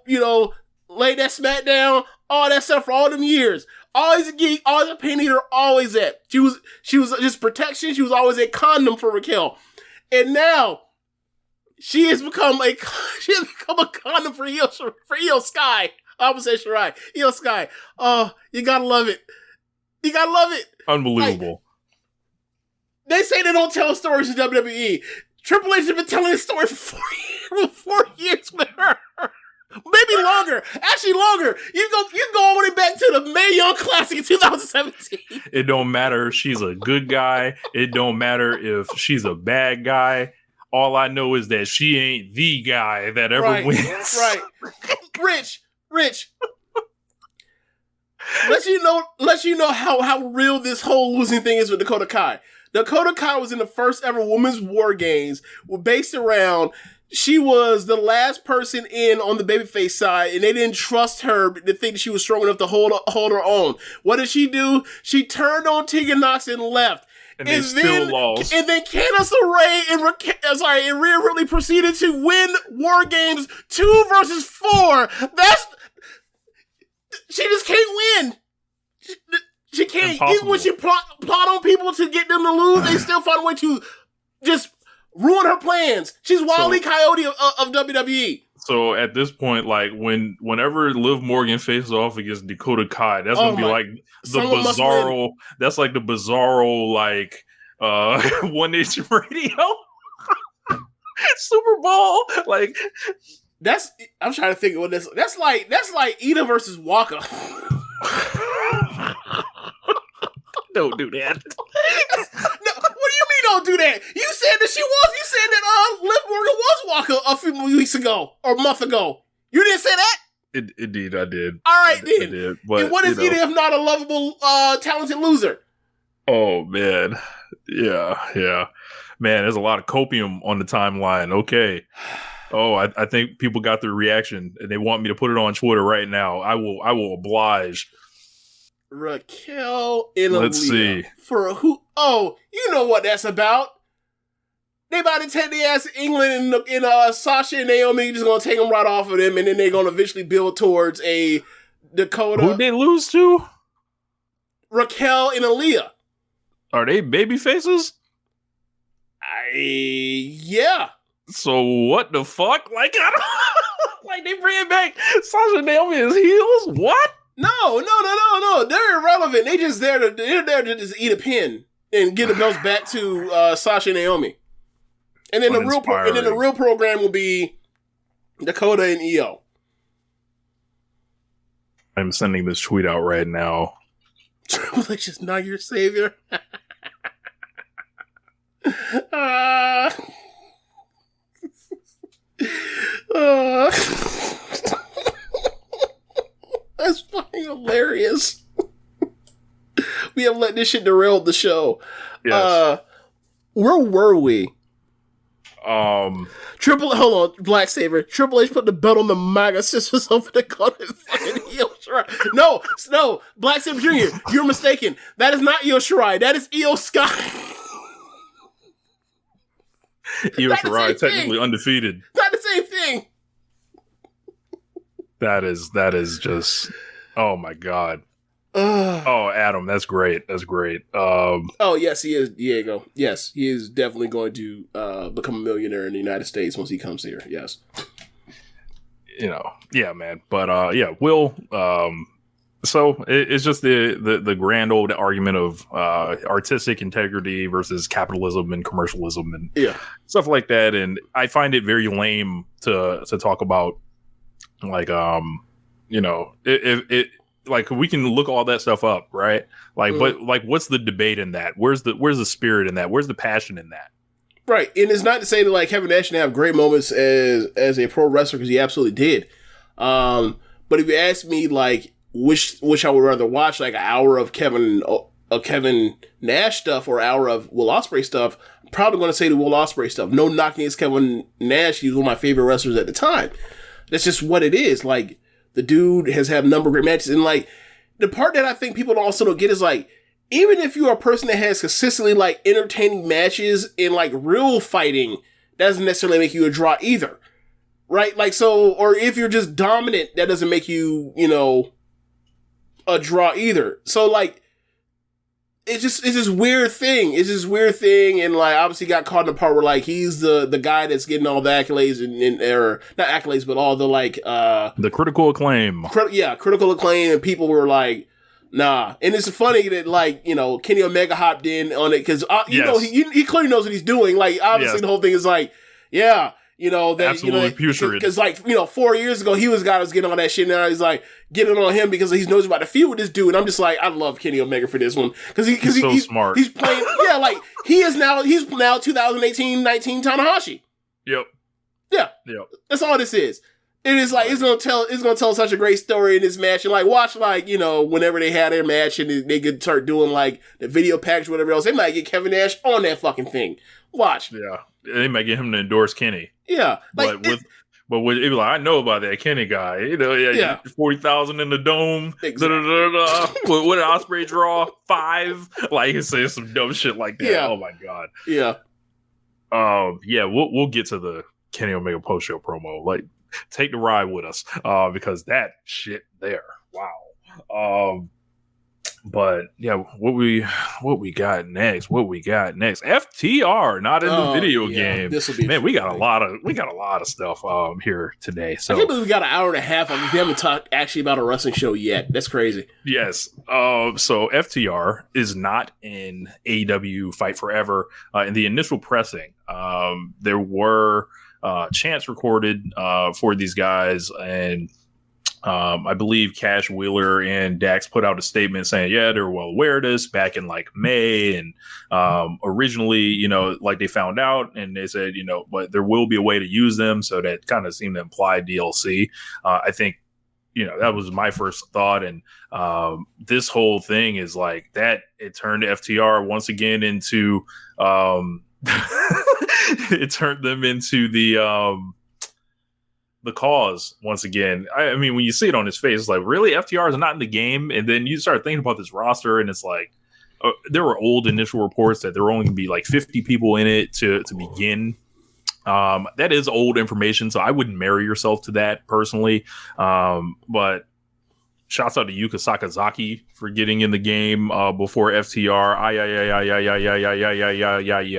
laid that smack down, all that stuff for all them years. Always a geek, always a pain eater, always that. She was just protection. She was always a condom for Raquel. And now she has become a condom for Iyo Sky. I almost said Shirai. Iyo Sky. Oh, you gotta love it. You gotta love it. Unbelievable. They say they don't tell stories in WWE. Triple H has been telling this story for 4 years with her. Maybe longer. Actually longer. You go all the way back to the Mae Young Classic in 2017. It don't matter if she's a good guy. It don't matter if she's a bad guy. All I know is that she ain't the guy that ever wins. Right. Rich. Let you know how real this whole losing thing is with Dakota Kai. Dakota Kai was in the first ever Women's War Games, based around she was the last person in on the babyface side, and they didn't trust her to think she was strong enough to hold her own. What did she do? She turned on Tegan Nox and left. And they still lost. And then Candice LeRae and Rhea Ripley proceeded to win War Games 2 versus 4. She just can't win. She can't. Impossible. Even when she plot on people to get them to lose, they still find a way to just ruin her plans. She's Wile E. Coyote of WWE. So at this point, like whenever Liv Morgan faces off against Dakota Kai, that's gonna be like the bizarro. That's like the bizarro, like One Nation Radio Super Bowl. Like I'm trying to think of what this. That's like Ida versus Waka. Don't do that. No, what do you mean don't do that? You said that Liv Morgan was Waka a few weeks ago or a month ago. You didn't say that? Indeed, I did. All right, then. I did, but, and what is Ida if not a lovable, talented loser? Oh, man. Yeah. Man, there's a lot of copium on the timeline. Okay. Oh, I think people got their reaction, and they want me to put it on Twitter right now. I will oblige. Raquel and Let's Aaliyah. see. For who? Oh, you know what that's about. They about to take their ass to England, and Sasha and Naomi just gonna take them right off of them, and then they're gonna eventually build towards a Dakota. Who'd they lose to? Raquel and Aaliyah. Are they baby faces? Yeah. So what the fuck? Like, like they bringing back Sasha and Naomi as heels? What? No. They're irrelevant. They're there to just eat a pin and get the belts back to Sasha and Naomi. And then the real program will be Dakota and Iyo. I'm sending this tweet out right now. Triple H is not your savior. That's fucking hilarious. We have let this shit derail the show. Yes. Where were we? Hold on, Black Saber. Triple H put the belt on the MAGA sisters over the gun and fucking Iyo Shirai. No, Black Saber Jr., you're mistaken. That is not Iyo Shirai. That is Iyo Sky. Iyo Shirai technically undefeated. Not the same thing. That is just, oh my god. Oh, Adam, that's great. Oh yes, he is, Diego. Yes, he is definitely going to become a millionaire in the United States once he comes here. Yes. Yeah, man. But we'll So it's just the grand old argument of artistic integrity versus capitalism and commercialism and stuff like that. And I find it very lame to talk about, like, it like, we can look all that stuff up, right? Like, but like, what's the debate in that? Where's the spirit in that? Where's the passion in that? Right, and it's not to say that like Kevin Nash didn't have great moments as a pro wrestler, because he absolutely did. But if you ask me, like, which I would rather watch, like an hour of Kevin Nash stuff or an hour of Will Ospreay stuff, I'm probably going to say the Will Ospreay stuff. No knocking against Kevin Nash, he was one of my favorite wrestlers at the time. That's just what it is. Like, the dude has had a number of great matches, and like the part that I think people also don't get is like, even if you're a person that has consistently like entertaining matches in like real fighting, that doesn't necessarily make you a draw either. Right? Like, so, or if you're just dominant, that doesn't make you, a draw either. So like, it's this weird thing. It's this weird thing, and like, obviously got caught in the part where like he's the guy that's getting all the accolades or not accolades, but all the like the critical acclaim. Critical acclaim, and people were like, nah. And it's funny that like, Kenny Omega hopped in on it because he clearly knows what he's doing. Like, obviously the whole thing is like, absolutely putrid. Because like 4 years ago he was the guy that was getting on that shit. Now he's like getting on him because he knows about to feud with this dude. And I'm just like, I love Kenny Omega for this one because he's so smart. He's playing like he's now 2018-19 Tanahashi. Yep. That's all this is. It is like, it's gonna tell such a great story in this match. And like, watch like, whenever they had their match and they could start doing like the video package or whatever else, they might get Kevin Nash on that fucking thing. Watch. Yeah. They might get him to endorse Kenny. Yeah. Like, but it be like, I know about that Kenny guy. 40,000 in the dome. Exactly. What did Ospreay draw? 5? Like, he says some dumb shit like that. Yeah. Oh my God. Yeah. We'll get to the Kenny Omega post show promo. Like, take the ride with us, because that shit there, wow. But yeah, what we got next? FTR, not in the video game. This will be we got a lot of stuff here today. So I can't believe we got an hour and a half. We haven't talked actually about a wrestling show yet. That's crazy. Yes. So FTR is not in AEW Fight Forever. In the initial pressing, there were chants recorded for these guys, and I believe Cash Wheeler and Dax put out a statement saying, they're well aware of this back in like May, and originally, like they found out and they said, but there will be a way to use them, so that kind of seemed to imply DLC. I think, that was my first thought, and this whole thing is like that. It turned FTR once again into it turned them into the cause once again. I mean, when you see it on his face, it's like, really? FTR is not in the game? And then you start thinking about this roster, and it's like, there were old initial reports that there were only going to be like 50 people in it to begin. That is old information, so I wouldn't marry yourself to that personally. But shouts out to Yuka Sakazaki for getting in the game before FTR.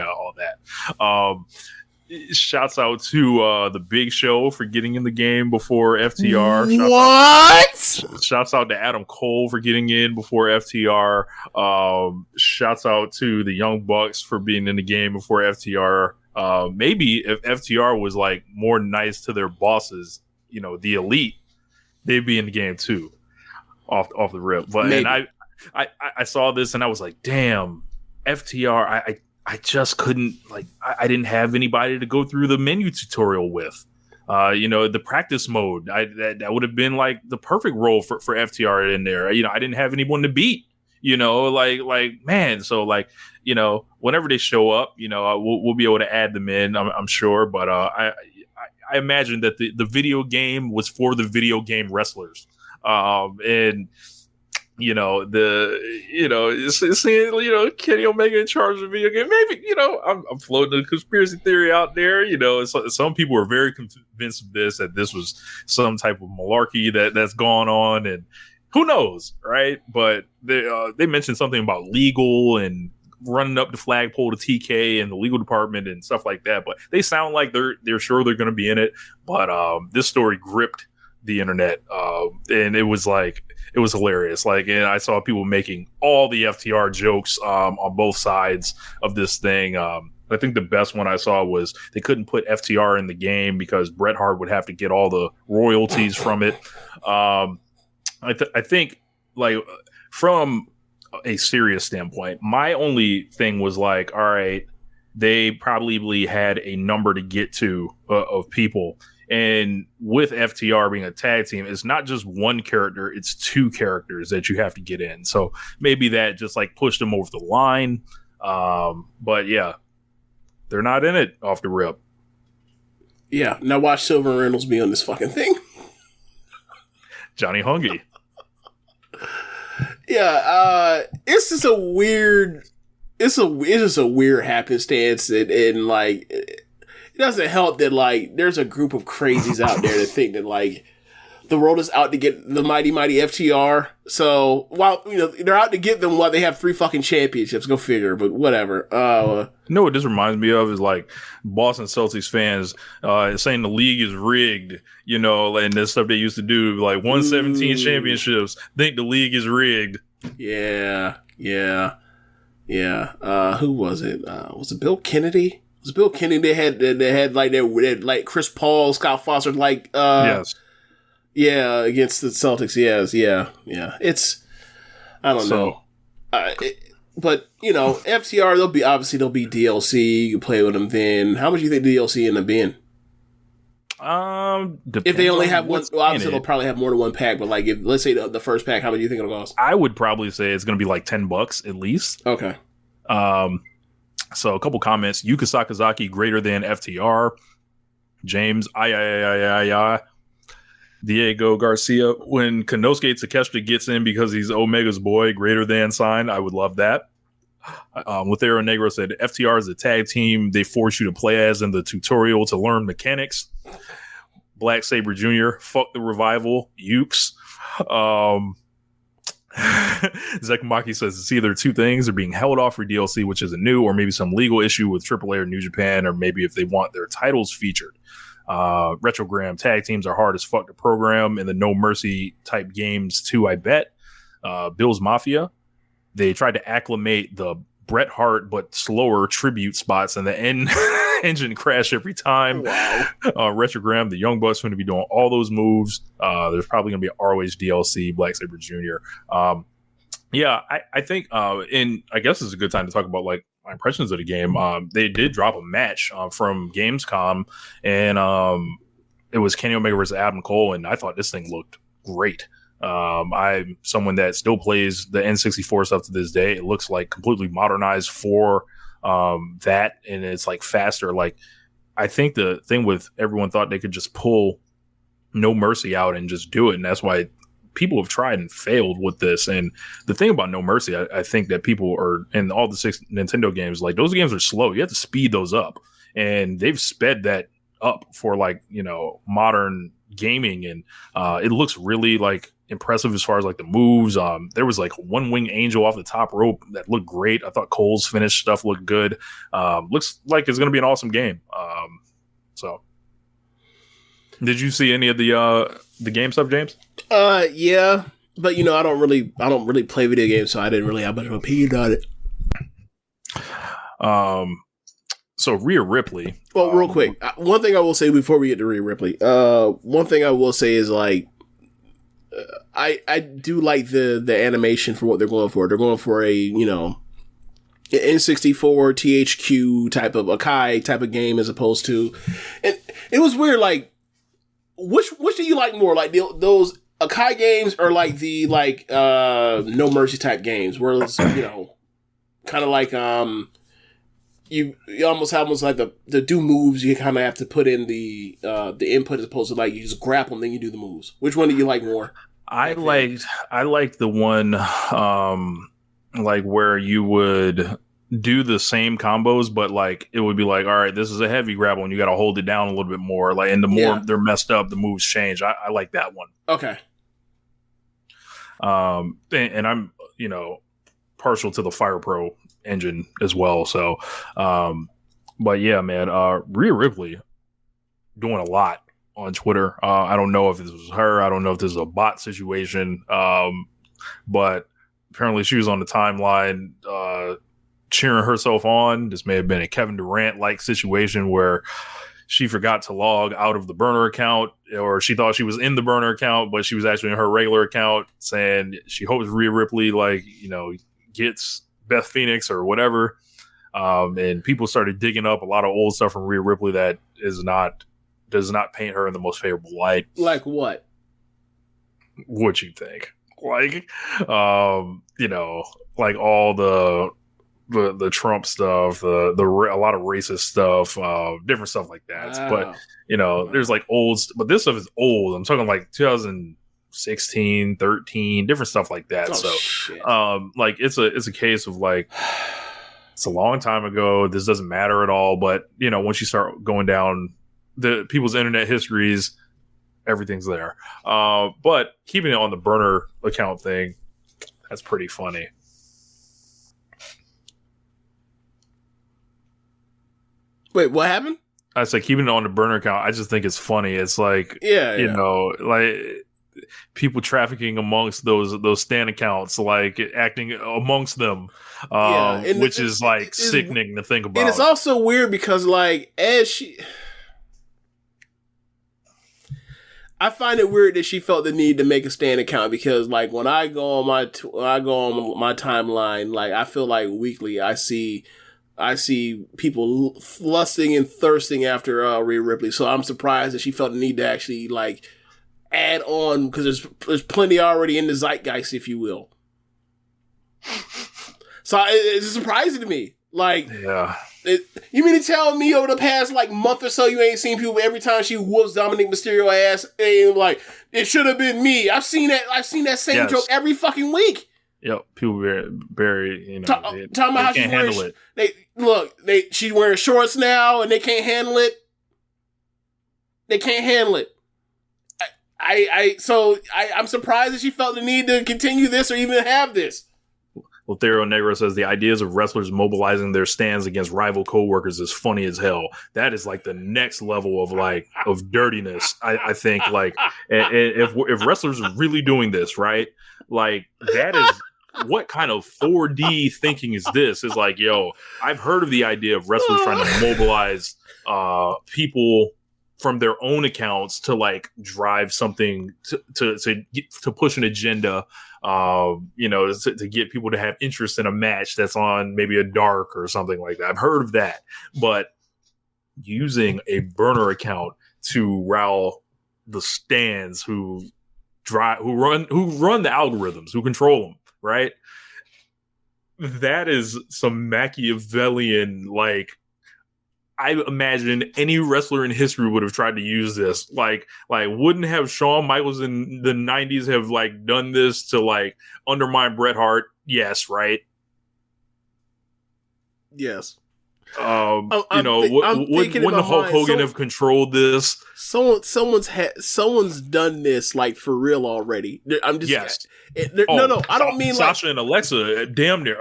All that. Shouts out to the Big Show for getting in the game before FTR. Shouts out to Adam Cole for getting in before FTR. Shouts out to the Young Bucks for being in the game before FTR. Maybe if FTR was like more nice to their bosses, the Elite, they'd be in the game too. Off the rip. But and I saw this and I was like, damn, FTR, I just couldn't, like, I didn't have anybody to go through the menu tutorial with. The practice mode, that would have been like the perfect role for FTR in there. I didn't have anyone to beat, man. So like, whenever they show up, we'll be able to add them in, I'm sure. But I imagine that the video game was for the video game wrestlers. And seeing Kenny Omega in charge of the video game, maybe I'm floating a conspiracy theory out there. Some people are very convinced of this, that this was some type of malarkey that's gone on, and who knows, right? But they mentioned something about legal and running up the flagpole to TK and the legal department and stuff like that. But they sound like they're sure they're going to be in it. But this story gripped the internet, and it was like, it was hilarious. Like, and I saw people making all the FTR jokes on both sides of this thing. I think the best one I saw was they couldn't put FTR in the game because Bret Hart would have to get all the royalties from it. I think, like, from a serious standpoint, my only thing was like, all right, they probably had a number to get to of people. And with FTR being a tag team, it's not just one character, it's two characters that you have to get in. So maybe that just like pushed them over the line. But yeah, they're not in it off the rip. Yeah. Now watch Silver and Reynolds be on this fucking thing. Johnny Hungy. Yeah. It's just a weird, it's just a weird happenstance. And like, it doesn't help that like there's a group of crazies out there that think that like the world is out to get the mighty FTR. So while they're out to get them while they have 3 fucking championships, go figure. But whatever. What this reminds me of is like Boston Celtics fans saying the league is rigged, and this stuff they used to do, like 117 championships. Think the league is rigged. Yeah. Who was it? Was it Bill Kennedy? Was it Bill Kennedy they had like Chris Paul, Scott Foster, like yes. Yeah, against the Celtics. Yes, yeah. It's, I don't know. But, FTR, they'll be DLC. You can play with them then. How much do you think the DLC end up being? If they only have one, obviously they'll probably have more than one pack, but like, let's say the first pack, how much do you think it'll cost? I would probably say it's going to be like $10 at least. Okay. So a couple comments. Yuka Sakazaki greater than FTR. James, Diego Garcia, when Konosuke Takeshita gets in because he's Omega's boy, greater than sign, I would love that. Luthero Negro said, FTR is a tag team they force you to play as in the tutorial to learn mechanics. Black Sabre Jr., fuck the revival, Ukes. Zekamaki says it's either two things: they're being held off for DLC, which isn't new, or maybe some legal issue with AAA or New Japan, or maybe if they want their titles featured. Retrogram tag teams are hard as fuck to program in the No Mercy type games too, I bet. Bill's Mafia, they tried to acclimate the Bret Hart but slower tribute spots and the engine crash every time. Wow. Retrogram, the Young Bucks going to be doing all those moves. There's probably going to be an ROH DLC, Black Sabre Jr. I think, and I guess it's a good time to talk about like my impressions of the game. They did drop a match from Gamescom, and it was Kenny Omega versus Adam Cole, and I thought this thing looked great. I'm someone that still plays the N64 stuff to this day. It looks like completely modernized for that, and it's like faster. Like, I think the thing with everyone thought they could just pull No Mercy out and just do it, and that's why people have tried and failed with this. And the thing about No Mercy, I think that people are in all the 6 Nintendo games, like those games are slow. You have to speed those up, and they've sped that up for like, modern gaming. And it looks really like impressive as far as like the moves. There was like one wing angel off the top rope that looked great. I thought Cole's finished stuff looked good. Looks like it's going to be an awesome game. So did you see any of the game stuff, James? Yeah, but I don't really play video games, so I didn't really have much of an opinion on it. So Rhea Ripley. Well, real quick, one thing I will say before we get to Rhea Ripley, one thing I will say is like, I do like the animation for what they're going for. They're going for a an N64 THQ type of Akai type of game as opposed to, and it was weird. Like, which do you like more? Like those Akai games or like the No Mercy type games where it's kind of like you almost like the do moves, you kind of have to put in the input as opposed to like you just grapple and then you do the moves. Which one do you like more? I liked the one like where you would do the same combos, but like it would be like, all right, this is a heavy grapple and you got to hold it down a little bit more. Like, and the more they're messed up, the moves change. I like that one. Okay. And I'm partial to the Fire Pro engine as well. So, but yeah, man, Rhea Ripley doing a lot on Twitter. I don't know if this was her. I don't know if this is a bot situation. But apparently she was on the timeline cheering herself on. This may have been a Kevin Durant-like situation where she forgot to log out of the burner account, or she thought she was in the burner account, but she was actually in her regular account, saying she hopes Rhea Ripley, gets Beth Phoenix or whatever. And people started digging up a lot of old stuff from Rhea Ripley that does not paint her in the most favorable light. Like what? What you think? Like all the Trump stuff, a lot of racist stuff, different stuff like that. Wow. But there's like but this stuff is old. I'm talking like 2016, 13, different stuff like that. Shit. It's a case of like, it's a long time ago. This doesn't matter at all. But once you start going down the people's internet histories, everything's there. But keeping it on the burner account thing, that's pretty funny. Wait, what happened? I said keeping it on the burner account. I just think it's funny. It's like, like people trafficking amongst those stan accounts, like acting amongst them, which is like sickening to think about. And it's also weird because I find it weird that she felt the need to make a stan account, because like when I go on my timeline, like I feel like weekly I see people lusting and thirsting after Rhea Ripley. So I'm surprised that she felt the need to actually like add on, because there's plenty already in the zeitgeist, if you will. So it's surprising to me. Like, yeah. You mean to tell me over the past like month or so you ain't seen people every time she whoops Dominic Mysterio ass and like, it should have been me? I've seen that same joke every fucking week. Yep, people very talking about how she handle it. She's wearing shorts now and they can't handle it. They can't handle it. I'm surprised that she felt the need to continue this or even have this. Lothero Negro says the ideas of wrestlers mobilizing their stands against rival co-workers is funny as hell. That is like the next level of dirtiness. I think like if wrestlers are really doing this, right? Like that is what kind of 4D thinking is this? Is like, yo, I've heard of the idea of wrestlers trying to mobilize people from their own accounts to like drive something to push an agenda, to get people to have interest in a match that's on maybe a dark or something like that. I've heard of that, but using a burner account to rile the stands who run the algorithms, who control them, right? That is some Machiavellian, like, I imagine any wrestler in history would have tried to use this. Like wouldn't have Shawn Michaels in the 90s have like done this to like undermine Bret Hart? Yes, right? Yes. Wouldn't Hulk Hogan have controlled this? Someone's done this like for real already. I'm just I don't mean Sasha and Alexa. Damn near.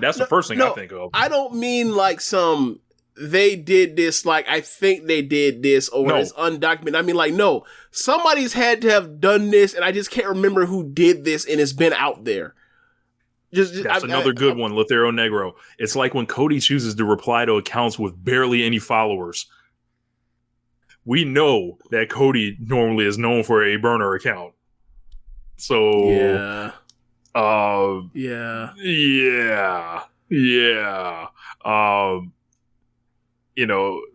That's the first thing I think of. I don't mean like they did this, like I think they did this, or it's undocumented. I mean, like, no, somebody's had to have done this, and I just can't remember who did this, and it's been out there. That's another good one, Lothero Negro. It's like when Cody chooses to reply to accounts with barely any followers. We know that Cody normally is known for a burner account. So yeah.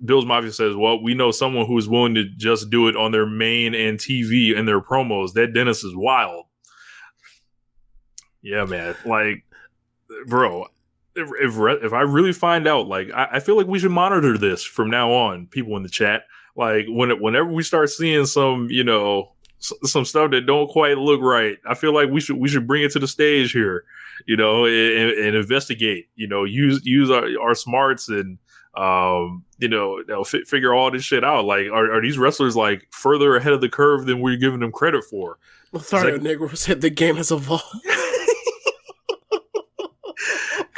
Bill's Mafia says, well, we know someone who is willing to just do it on their main and TV and their promos. That Dennis is wild. Yeah, man. Like, bro, if I really find out, like, I feel like we should monitor this from now on, people in the chat. Like, whenever we start seeing some stuff that don't quite look right, I feel like we should bring it to the stage here, and investigate, use our smarts and, figure all this shit out. Like, are these wrestlers like further ahead of the curve than we're giving them credit for? Negro said the game has evolved.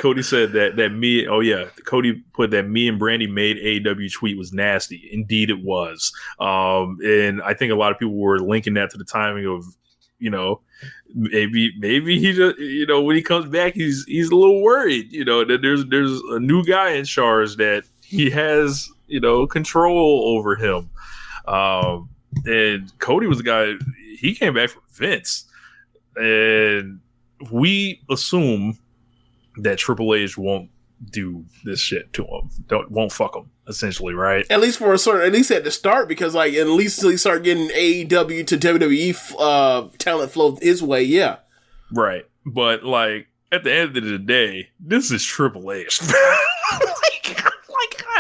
Cody said that me. Oh yeah, Cody put that me and Brandy made AEW tweet was nasty. Indeed, it was. And I think a lot of people were linking that to the timing of, maybe he just, when he comes back, he's a little worried. That there's a new guy in charge that he has control over him. And Cody was the guy. He came back from Vince, and we assume that Triple H won't do this shit to him. Won't fuck him, essentially, right? At least at least at the start, because at least until he start getting AEW to WWE talent flow his way, yeah. Right. But at the end of the day, this is Triple H.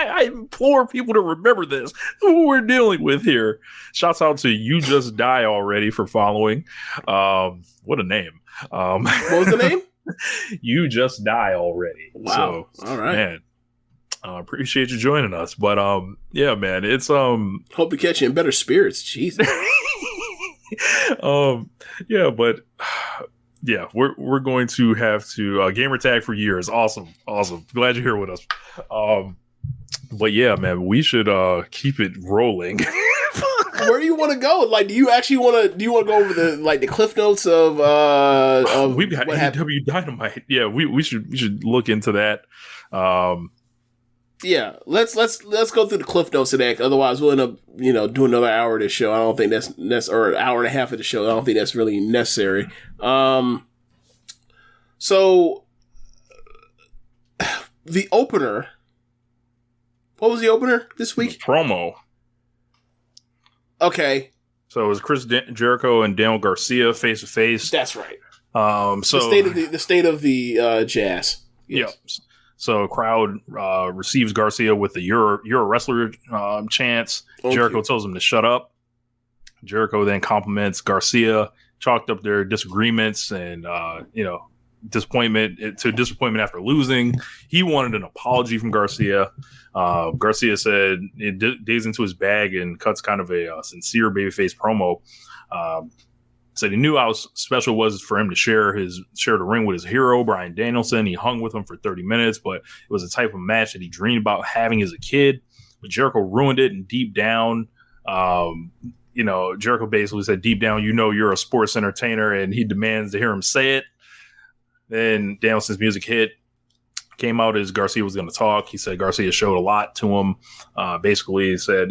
I implore people to remember this. Who we're dealing with here. Shouts out to You Just Die Already for following. What a name. What was the name? You Just Die Already. Wow. So, all right. Man, appreciate you joining us. But yeah, man, it's hope to catch you in better spirits. Jesus. Yeah, but yeah, we're going to have to gamer tag for years. Awesome. Glad you're here with us. But yeah, man, we should keep it rolling. Where do you want to go? Do you actually want to go over the cliff notes of we've got AEW Dynamite. Yeah, we should look into that. Yeah, let's go through the cliff notes of that. Otherwise, we'll end up doing another hour of this show. I don't think that's or an hour and a half of the show. I don't think that's really necessary. So the opener. What was the opener this week? Promo. Okay. So it was Chris Jericho and Daniel Garcia face to face. That's right. So the state of the jazz. Yes. Yeah. So crowd receives Garcia with the "You're a wrestler" chants. Okay. Jericho tells him to shut up. Jericho then compliments Garcia, chalked up their disagreements and disappointment after losing. He wanted an apology from Garcia. Garcia said it digs into his bag and cuts kind of a sincere babyface promo. Said he knew how special it was for him to share the ring with his hero, Bryan Danielson. He hung with him for 30 minutes, but it was a type of match that he dreamed about having as a kid. But Jericho ruined it, and deep down, Jericho basically said, deep down, you're a sports entertainer, and he demands to hear him say it. Then Danielson's music hit. Came out as Garcia was going to talk. He said Garcia showed a lot to him. Basically, he said,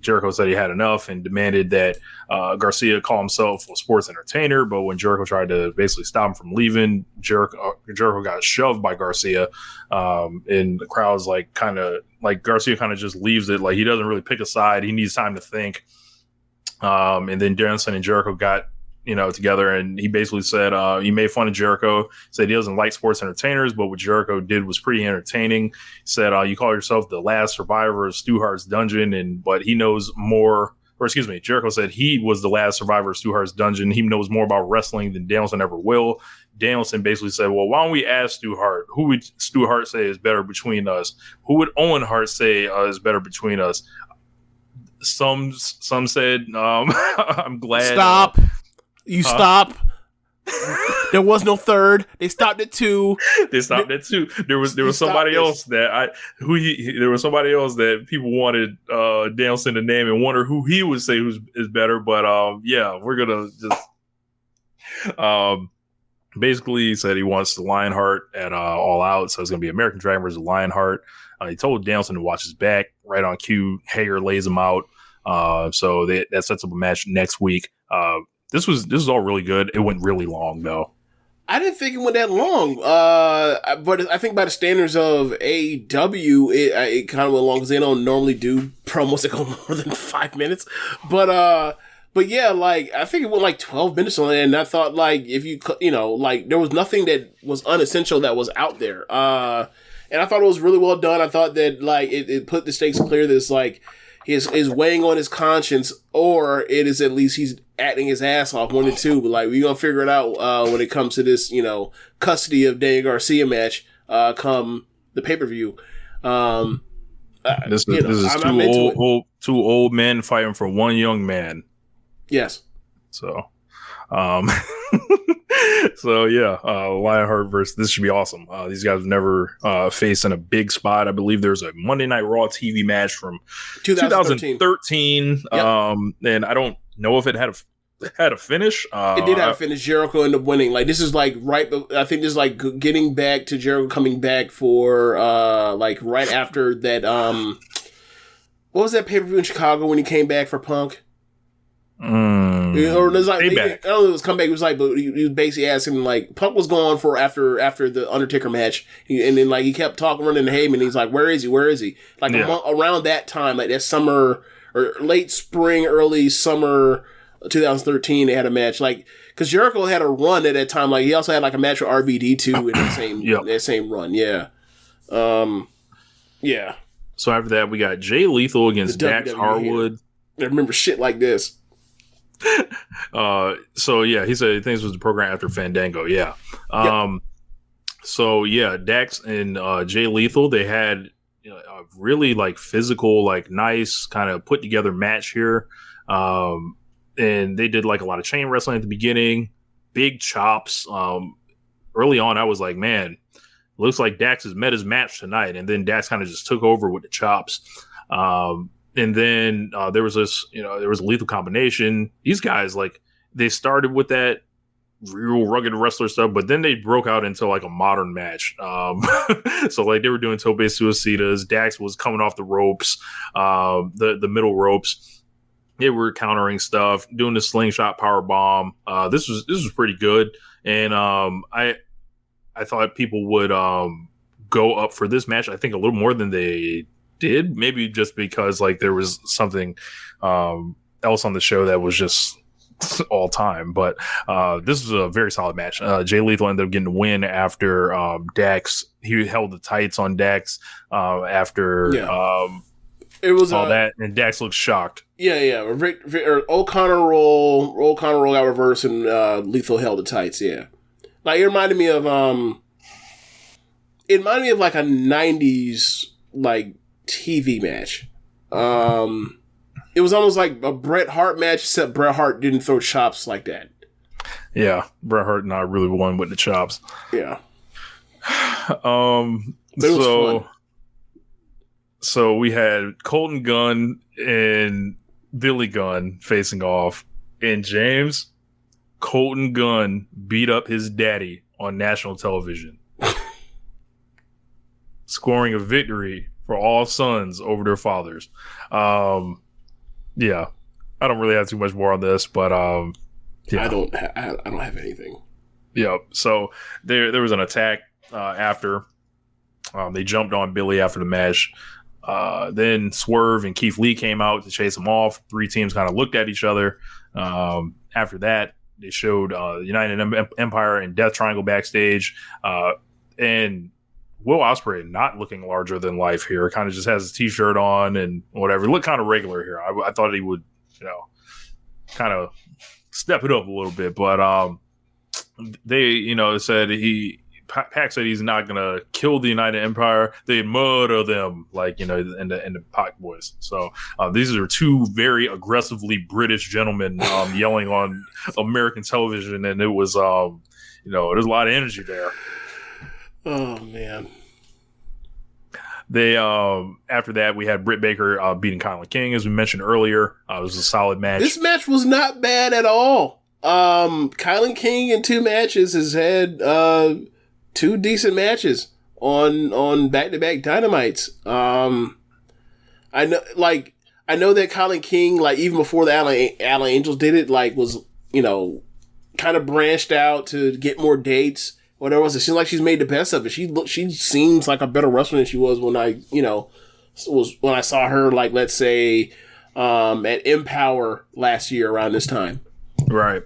Jericho said he had enough and demanded that Garcia call himself a sports entertainer. But when Jericho tried to basically stop him from leaving, Jericho got shoved by Garcia. And the crowd's Garcia kind of just leaves it. He doesn't really pick a side. He needs time to think. And then Danielson and Jericho got together, and he basically said he made fun of Jericho, said he doesn't like sports entertainers, but what Jericho did was pretty entertaining. He said, you call yourself the last survivor of Stu Hart's dungeon, but he knows more, Jericho said he was the last survivor of Stu Hart's dungeon. He knows more about wrestling than Danielson ever will. Danielson basically said, well, why don't we ask Stu Hart? Who would Stu Hart say is better between us? Who would Owen Hart say is better between us? Some said, I'm glad. Stop. Stop. There was no third. They stopped at 2. There was somebody else that people wanted Danielson to name and wonder who he would say is better. But yeah, we're gonna just basically he said he wants the Lionheart at All Out, so it's gonna be American Dragon versus Lionheart. He told Danielson to watch his back. Right on cue, Hager lays him out. So that sets up a match next week. This was all really good. It went really long though. I didn't think it went that long. But I think by the standards of AEW, it kind of went long because they don't normally do promos that go more than 5 minutes. But yeah, I think it went 12 minutes on it, and I thought if you there was nothing that was unessential that was out there. And I thought it was really well done. I thought that it put the stakes clear that it's is weighing on his conscience, or it is at least he's acting his ass off, one or two. But we're gonna figure it out when it comes to this, custody of Daniel Garcia match come the pay-per-view. This is two old men fighting for one young man. Yes. So So yeah, Lionheart versus this should be awesome. These guys have never faced in a big spot. I believe there's a Monday Night Raw TV match from 2013. Yep. And I don't know if it had a finish. It did have a finish. Jericho ended up winning. Like this is like right. I think this is like getting back to Jericho coming back for like right after that. What was that pay-per-view in Chicago when he came back for Punk? Or it was like, I don't know, it was comeback. It was like, but he was basically asking like Punk was gone for after the Undertaker match, and then like he kept talking, running to Heyman. He's like, "Where is he? Where is he?" Like around that time, like that summer or late spring, early summer, 2013, they had a match. Like because Jericho had a run at that time. Like he also had like a match with RVD too in that same run. Yeah, yeah. So after that, we got Jay Lethal against Dax Harwood. I remember shit like this. So yeah, he said he thinks it was the program after Fandango. Yeah. So yeah, Dax and Jay Lethal, they had a really like physical, like nice kind of put together match here. And they did like a lot of chain wrestling at the beginning, big chops. Early on, I was like, man, looks like Dax has met his match tonight. And then Dax kind of just took over with the chops. And then there was this, there was a lethal combination. These guys, like, they started with that real rugged wrestler stuff, but then they broke out into like a modern match. So like they were doing tope suicidas. Dax was coming off the ropes, the middle ropes. They were countering stuff, doing the slingshot power bomb. This was pretty good, and I thought people would go up for this match. I think a little more than they did, maybe just because like there was something else on the show that was just all time. But this was a very solid match. Jay Lethal ended up getting the win after Dax. He held the tights on Dax after it was all that, and Dax looked shocked. Yeah. O'Connor roll got reversed, and Lethal held the tights. Yeah, like it reminded me of like a '90s like TV match. It was almost like a Bret Hart match, except Bret Hart didn't throw chops like that. Yeah, Bret Hart not really one with the chops. Yeah. But it was fun. So we had Colton Gunn and Billy Gunn facing off, and James, Colton Gunn beat up his daddy on national television, scoring a victory for all sons over their fathers. Yeah, I don't really have too much more on this, but yeah, I don't have anything. Yeah, so there was an attack after. They jumped on Billy after the match. Then Swerve and Keith Lee came out to chase him off. Three teams kind of looked at each other. After that, they showed United Empire and Death Triangle backstage, and Will Ospreay not looking larger than life here. Kind of just has his t-shirt on and whatever. Looked kind of regular here. I thought he would, kind of step it up a little bit. But they, said Pac said he's not gonna kill the United Empire. They murder them, like in the Pac boys. So these are two very aggressively British gentlemen yelling on American television, and it was there's a lot of energy there. Oh man. They after that we had Britt Baker beating Kylan King, as we mentioned earlier. It was a solid match. This match was not bad at all. Kylan King in 2 matches has had 2 decent matches on back-to-back Dynamites. I know that Kylan King, like even before the Allen Angels did it, like was kind of branched out to get more dates. Whatever it was, it seems like she's made the best of it. She seems like a better wrestler than she was when I saw her, like, let's say at Empower last year around this time. Right.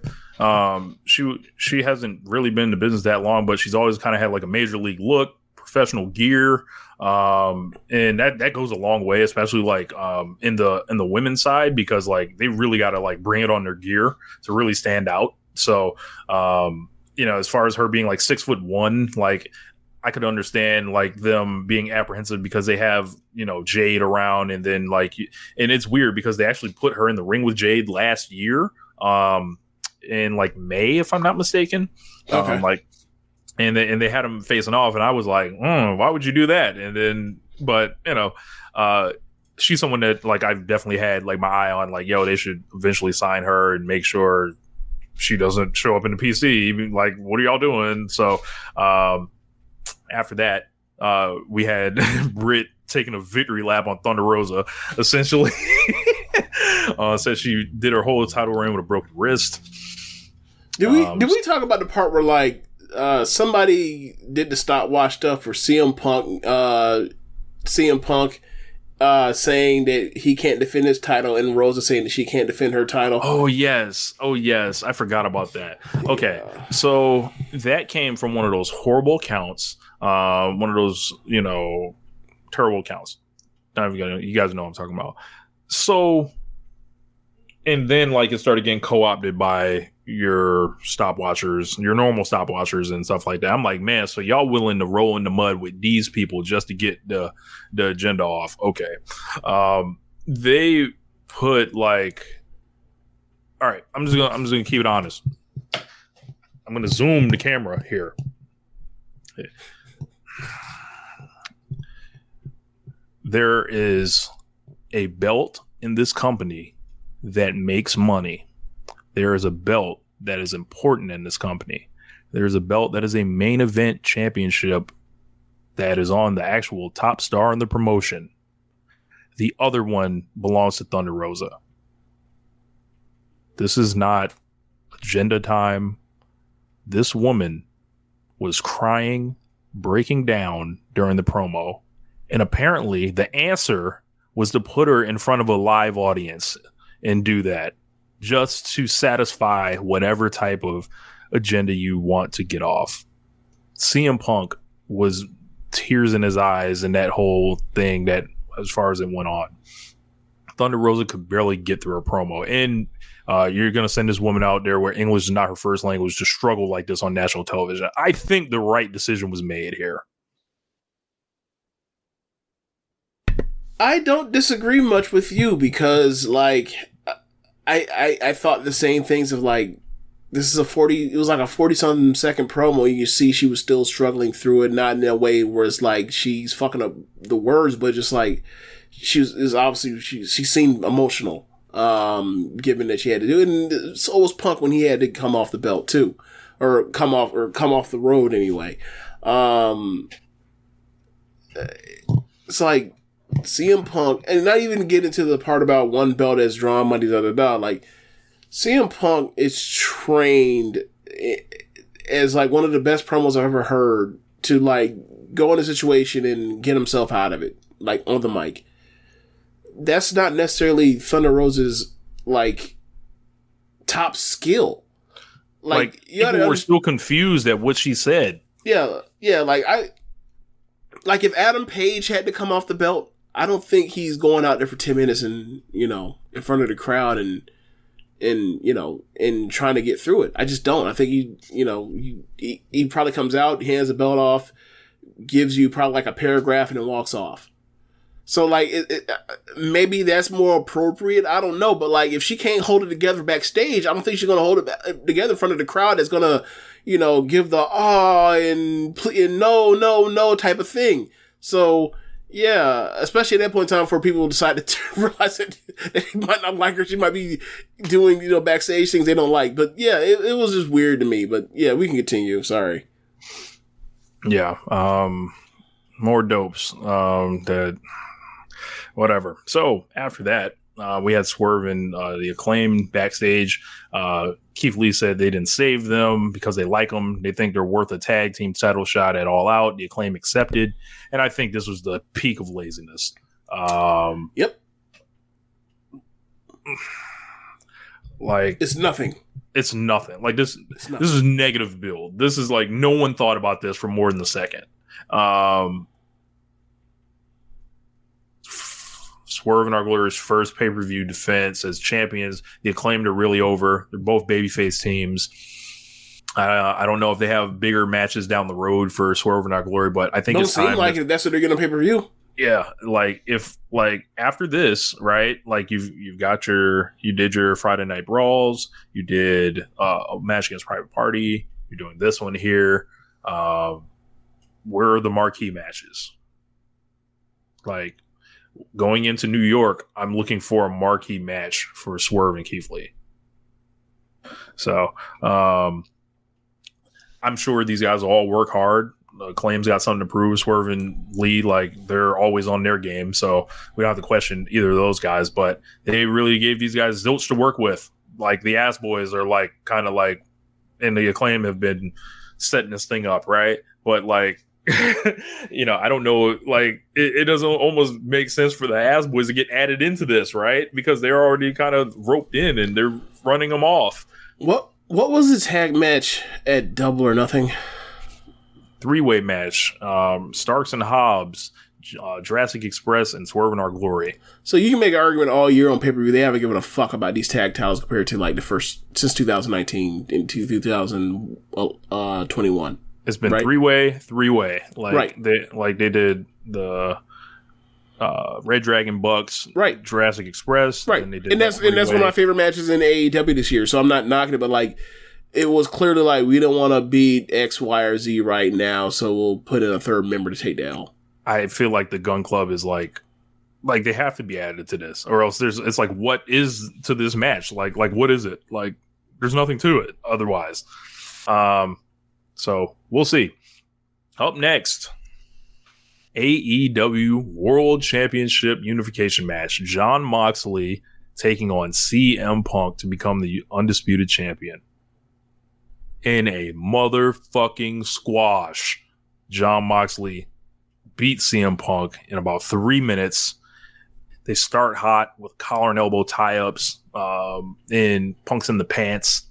She hasn't really been in the business that long, but she's always kind of had like a major league look, professional gear, and that goes a long way, especially like in the women's side, because like they really got to like bring it on their gear to really stand out. So as far as her being like 6'1", like I could understand like them being apprehensive because they have Jade around, and then like, and it's weird because they actually put her in the ring with Jade last year. in like May, if I'm not mistaken. Okay. And they had them facing off, and I was like, why would you do that? And then, but she's someone that like I've definitely had like my eye on, like, yo, they should eventually sign her and make sure she doesn't show up in the PC. Like, what are y'all doing? So after that, we had Britt taking a victory lap on Thunder Rosa, essentially. Said she did her whole title reign with a broken wrist. Did we talk about the part where like somebody did the stopwatch stuff for CM Punk saying that he can't defend his title, and Rosa saying that she can't defend her title? Oh yes, I forgot about that. Okay, so that came from one of those horrible counts, one of those terrible counts. You guys know what I'm talking about. So, and then like it started getting co-opted by your stopwatchers, your normal stopwatchers and stuff like that. I'm like, man, so y'all willing to roll in the mud with these people just to get the agenda off? Okay. They put like, all right, I'm just gonna keep it honest. I'm gonna zoom the camera here. There is a belt in this company that makes money. There is a belt that is important in this company. There is a belt that is a main event championship that is on the actual top star in the promotion. The other one belongs to Thunder Rosa. This is not agenda time. This woman was crying, breaking down during the promo. And apparently the answer was to put her in front of a live audience and do that just to satisfy whatever type of agenda you want to get off. CM Punk was tears in his eyes in that whole thing, that as far as it went on. Thunder Rosa could barely get through her promo. And you're going to send this woman out there where English is not her first language to struggle like this on national television. I think the right decision was made here. I don't disagree much with you because, like, I thought the same things of, like, this is it was like a 40-something second promo. You see she was still struggling through it, not in a way where it's like she's fucking up the words, but just like she seemed emotional, given that she had to do it. And so was Punk when he had to come off the belt too, or come off the road anyway. It's like CM Punk, and not even get into the part about one belt as drawn money, like CM Punk is trained as like one of the best promos I've ever heard to like go in a situation and get himself out of it, like on the mic. That's not necessarily Thunder Rosa's like top skill. Like people were still confused at what she said. Yeah. Like if Adam Page had to come off the belt, I don't think he's going out there for 10 minutes and, in front of the crowd and trying to get through it. I just don't. I think he probably comes out, hands the belt off, gives you probably like a paragraph and then walks off. So like, maybe that's more appropriate. I don't know. But like, if she can't hold it together backstage, I don't think she's going to hold it together in front of the crowd that's going to, give the and no type of thing. So yeah, especially at that point in time for people who decide to realize that they might not like her. She might be doing, backstage things they don't like. But yeah, it was just weird to me. But yeah, we can continue. Sorry. Yeah. More dopes. That whatever. So after that, we had Swerve and the Acclaim backstage. Keith Lee said they didn't save them because they like them. They think they're worth a tag team title shot at All Out. The Acclaim accepted. And I think this was the peak of laziness. Yep. Like it's nothing. It's nothing. Like this is negative build. This is like no one thought about this for more than a second. Swerve and Our Glorious first pay-per-view defense as champions. The Acclaimed are really over. They're both babyface teams. I don't know if they have bigger matches down the road for Swerve and Our Glory, but I think it's time. Don't seem like it. That's what they're going to pay-per-view. Yeah, like if after this, right? Like you did your Friday Night Brawls, you did a match against Private Party, you're doing this one here. Where are the marquee matches? Like going into New York, I'm looking for a marquee match for Swerve and Keith Lee. So I'm sure these guys will all work hard. Acclaim's got something to prove. Swerve and Lee, like, they're always on their game, so we don't have to question either of those guys. But they really gave these guys zilch to work with. Like, the Ass Boys are like kind of like, and the Acclaim have been setting this thing up, right? But like, you know, I don't know. Like, it doesn't almost make sense for the Ass Boys to get added into this, right? Because they're already kind of roped in and they're running them off. What was the tag match at Double or Nothing? 3-way match. Starks and Hobbs, Jurassic Express, and Swerve in Our Glory. So you can make an argument all year on pay-per-view. They haven't given a fuck about these tag titles compared to like the first since 2019 into 2021. It's been right? three way. Like right. they did the Red Dragon Bucks, right? Jurassic Express, right? And that's one of my favorite matches in AEW this year. So I'm not knocking it, but like, it was clearly like, we don't want to beat X, Y, or Z right now, so we'll put in a third member to take the L. I feel like the Gun Club is like they have to be added to this, or else it's like, what is to this match? Like what is it? Like, there's nothing to it otherwise. So we'll see. Up next, AEW World Championship Unification match. Jon Moxley taking on CM Punk to become the undisputed champion. In a motherfucking squash, Jon Moxley beat CM Punk in about 3 minutes. They start hot with collar and elbow tie-ups, and Punk's in the pants.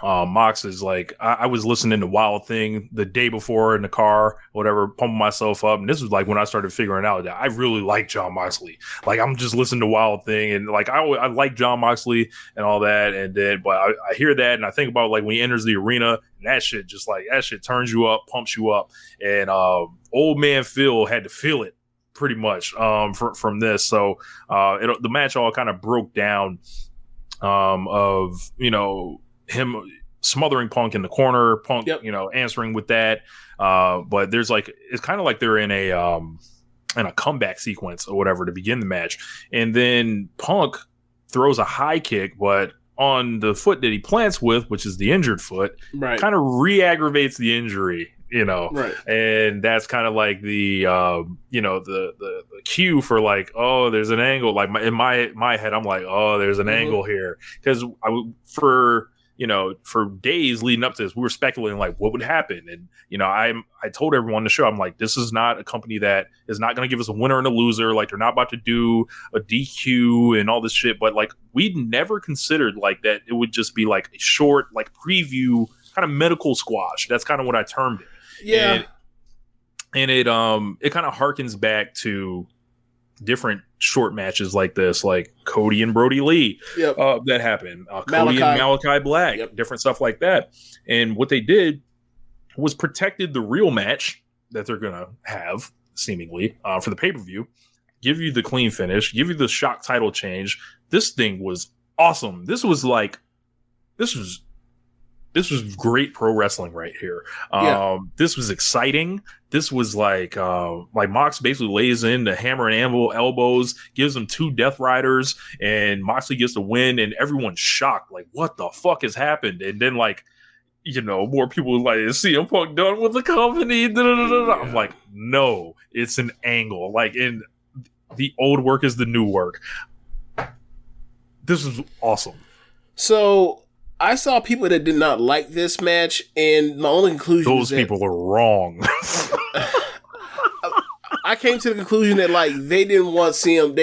Mox is like, I was listening to Wild Thing the day before in the car, whatever, pumping myself up. And this was like when I started figuring out that I really like Jon Moxley. Like, I'm just listening to Wild Thing, and like, I like Jon Moxley and all that. And then, but I hear that and I think about like when he enters the arena, and that shit just like, that shit turns you up, pumps you up. And old man Phil had to feel it pretty much from this. So the match all kind of broke down of, you know, him smothering Punk in the corner, Punk, yep, you know, answering with that. But there's like, it's kind of like they're in a comeback sequence or whatever to begin the match. And then Punk throws a high kick, but on the foot that he plants with, which is the injured foot, right, kind of re-aggravates the injury, you know, right. And that's kind of like the, you know, the cue for like, oh, there's an angle. Like in my head, I'm like, oh, there's an angle here. Because you know, for days leading up to this, we were speculating like what would happen. And, you know, I told everyone on the show, I'm like, this is not a company that is not going to give us a winner and a loser. Like, they're not about to do a DQ and all this shit. But like, we'd never considered like that it would just be like a short, like preview kind of medical squash. That's kind of what I termed it. Yeah. And it kind of harkens back to different short matches like this, like Cody and Brody Lee, yep, that happened. Cody and Malachi Black, yep, different stuff like that. And what they did was protected the real match that they're going to have, seemingly, for the pay-per-view, give you the clean finish, give you the shock title change. This thing was awesome. This was great pro wrestling right here. This was exciting. This was like Mox basically lays in the hammer and anvil elbows, gives him 2 Death Riders, and Moxley gets the win, and everyone's shocked. Like, what the fuck has happened? And then, like, you know, more people like, is CM Punk done with the company? Yeah. I'm like, no, it's an angle. Like, in the old work is the new work. This is awesome. So I saw people that did not like this match, and my only conclusion those people are wrong. I came to the conclusion that like they didn't want CM,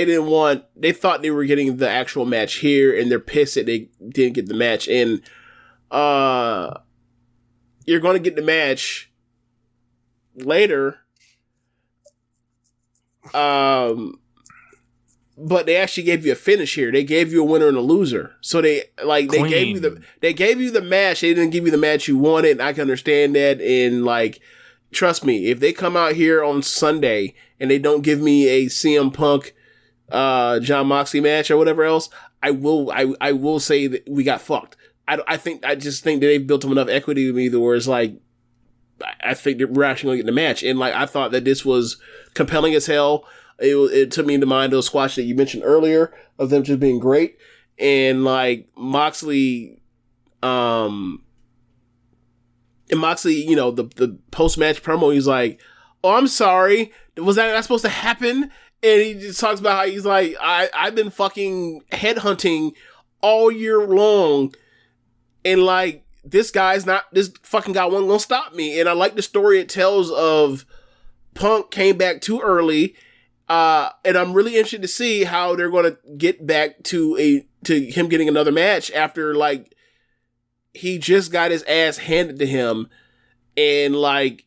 they thought they were getting the actual match here, and they're pissed that they didn't get the match. And you're going to get the match later. But they actually gave you a finish here. They gave you a winner and a loser. So they gave you the match. They didn't give you the match you wanted. And I can understand that. And like, trust me, if they come out here on Sunday and they don't give me a CM Punk, John Moxley match or whatever else, I will say that we got fucked. I just think that they've built up enough equity with me that where it's like, I think that we're actually going to get the match. And like, I thought that this was compelling as hell. It took me into mind those squash that you mentioned earlier of them just being great. And like Moxley, the post-match promo, he's like, "Oh, I'm sorry. Was that not supposed to happen?" And he just talks about how he's like, I've been fucking headhunting all year long. And like, this fucking guy wasn't gonna stop me. And I like the story it tells of Punk came back too early. And I'm really interested to see how they're gonna get back to him getting another match after like, he just got his ass handed to him. And like,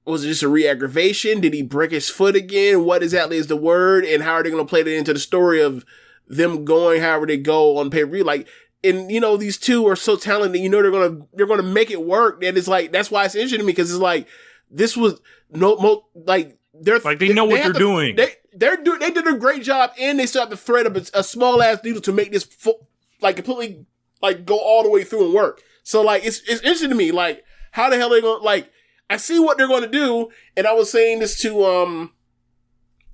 was it just a re-aggravation? Did he break his foot again? What exactly is the word? And how are they going to play that into the story of them going however they go on pay-per-view? Like, and these two are so talented, they're going to make it work. And it's like, that's why it's interesting to me, because it's like, this was they know what they're doing. They did a great job, and they still have to thread up a small ass needle to make this completely like go all the way through and work. So like, it's interesting to me, like, how the hell are they going to, like, I see what they're going to do, and I was saying this to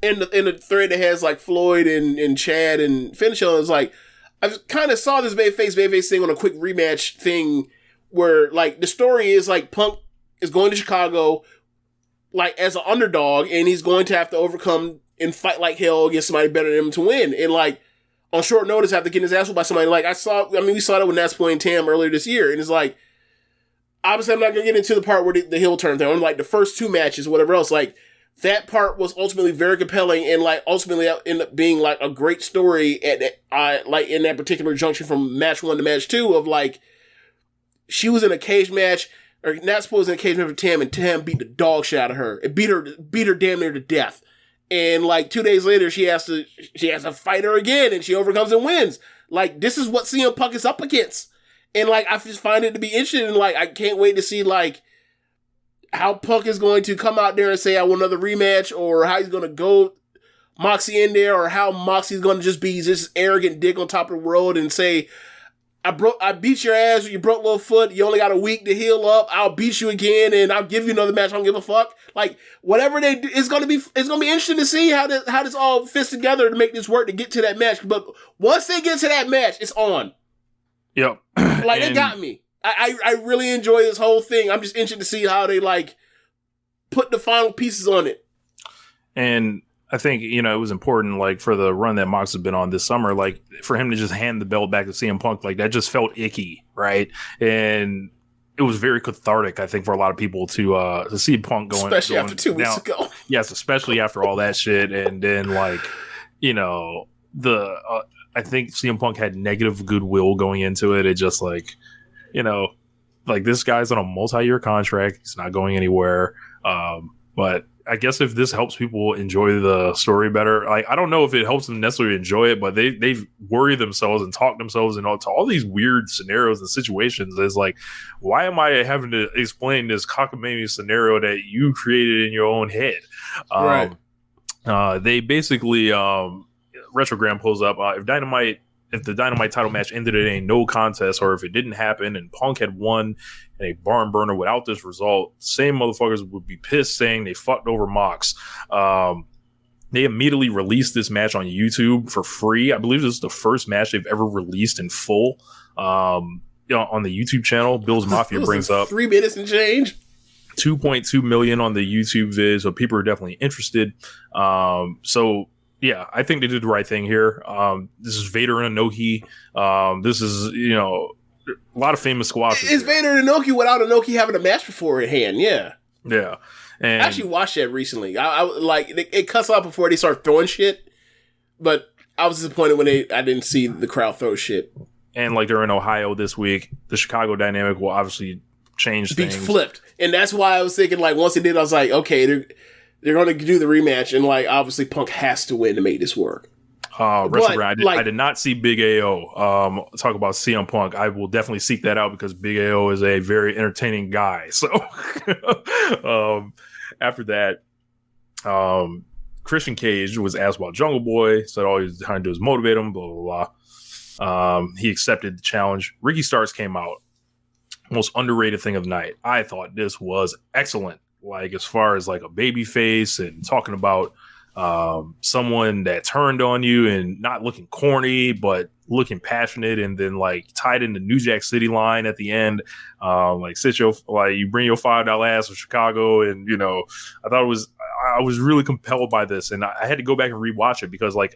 in the thread that has like Floyd and Chad and Finish on. It's like, I kind of saw this babyface thing on a quick rematch thing where like the story is like Punk is going to Chicago like as an underdog, and he's going to have to overcome and fight like hell against somebody better than him to win, and like on short notice after getting his ass whooped by somebody. Like we saw that with Nats playing Tam earlier this year, and it's like, obviously, I'm not going to get into the part where the heel turn thing. I'm like the first two matches, whatever else. Like, that part was ultimately very compelling, and like ultimately ended up being like a great story at like in that particular junction from match 1 to match 2 of like, she was in a cage match, or not supposed in a cage match with Tam, and Tam beat the dog shit out of her. It beat her damn near to death. And like 2 days later, she has to fight her again, and she overcomes and wins. Like, this is what CM Punk is up against. And like, I just find it to be interesting, and like, I can't wait to see like how Punk is going to come out there and say, I want another rematch, or how he's going to go Moxie in there, or how Moxie's going to just be this arrogant dick on top of the world and say, I beat your ass, you broke little foot, you only got a week to heal up, I'll beat you again, and I'll give you another match, I don't give a fuck. Like, whatever they do, it's gonna be interesting to see how this all fits together to make this work to get to that match. But once they get to that match, it's on. Yep. Like, they got me. I really enjoy this whole thing. I'm just interested to see how they like put the final pieces on it. And I think, it was important, like, for the run that Mox has been on this summer, like, for him to just hand the belt back to CM Punk, like, that just felt icky, right? And it was very cathartic, I think, for a lot of people to see Punk going. Especially after 2 weeks ago. Yes, especially after all that shit. And then, like, I think CM Punk had negative goodwill going into it. It just, like, like, this guy's on a multi-year contract. He's not going anywhere. But I guess if this helps people enjoy the story better, like, I don't know if it helps them necessarily enjoy it, but they've worried themselves and talked themselves into all these weird scenarios and situations. It's like, why am I having to explain this cockamamie scenario that you created in your own head? Right. They basically, Retrogram pulls up, if the Dynamite title match ended in a no contest, or if it didn't happen and Punk had won in a barn burner without this result, same motherfuckers would be pissed, saying they fucked over Mox. They immediately released this match on YouTube for free. I believe this is the first match they've ever released in full on the YouTube channel. Bill's Mafia brings up 3 minutes and change. 2.2 million on the YouTube vid, so people are definitely interested. Yeah, I think they did the right thing here. This is Vader and Inoki. This is, a lot of famous squashes. It's Vader and Inoki without Inoki having a match beforehand, yeah. Yeah. And I actually watched that recently. I like, it cuts off before they start throwing shit, but I was disappointed when I didn't see the crowd throw shit. And like, they're in Ohio this week. The Chicago dynamic will obviously change things. Flipped. And that's why I was thinking, like, once they did, I was like, okay, they're going to do the rematch, and like, obviously Punk has to win to make this work. I did not see Big AO talk about CM Punk. I will definitely seek that out because Big AO is a very entertaining guy. So after that, Christian Cage was asked about Jungle Boy, said all he was trying to do is motivate him, blah, blah, blah. He accepted the challenge. Ricky Starks came out. Most underrated thing of the night. I thought this was excellent. Like, as far as like a baby face and talking about someone that turned on you and not looking corny, but looking passionate, and then like tied in the New Jack City line at the end. Like you bring your $5 ass to Chicago. And, you know, I was really compelled by this, and I had to go back and rewatch it because like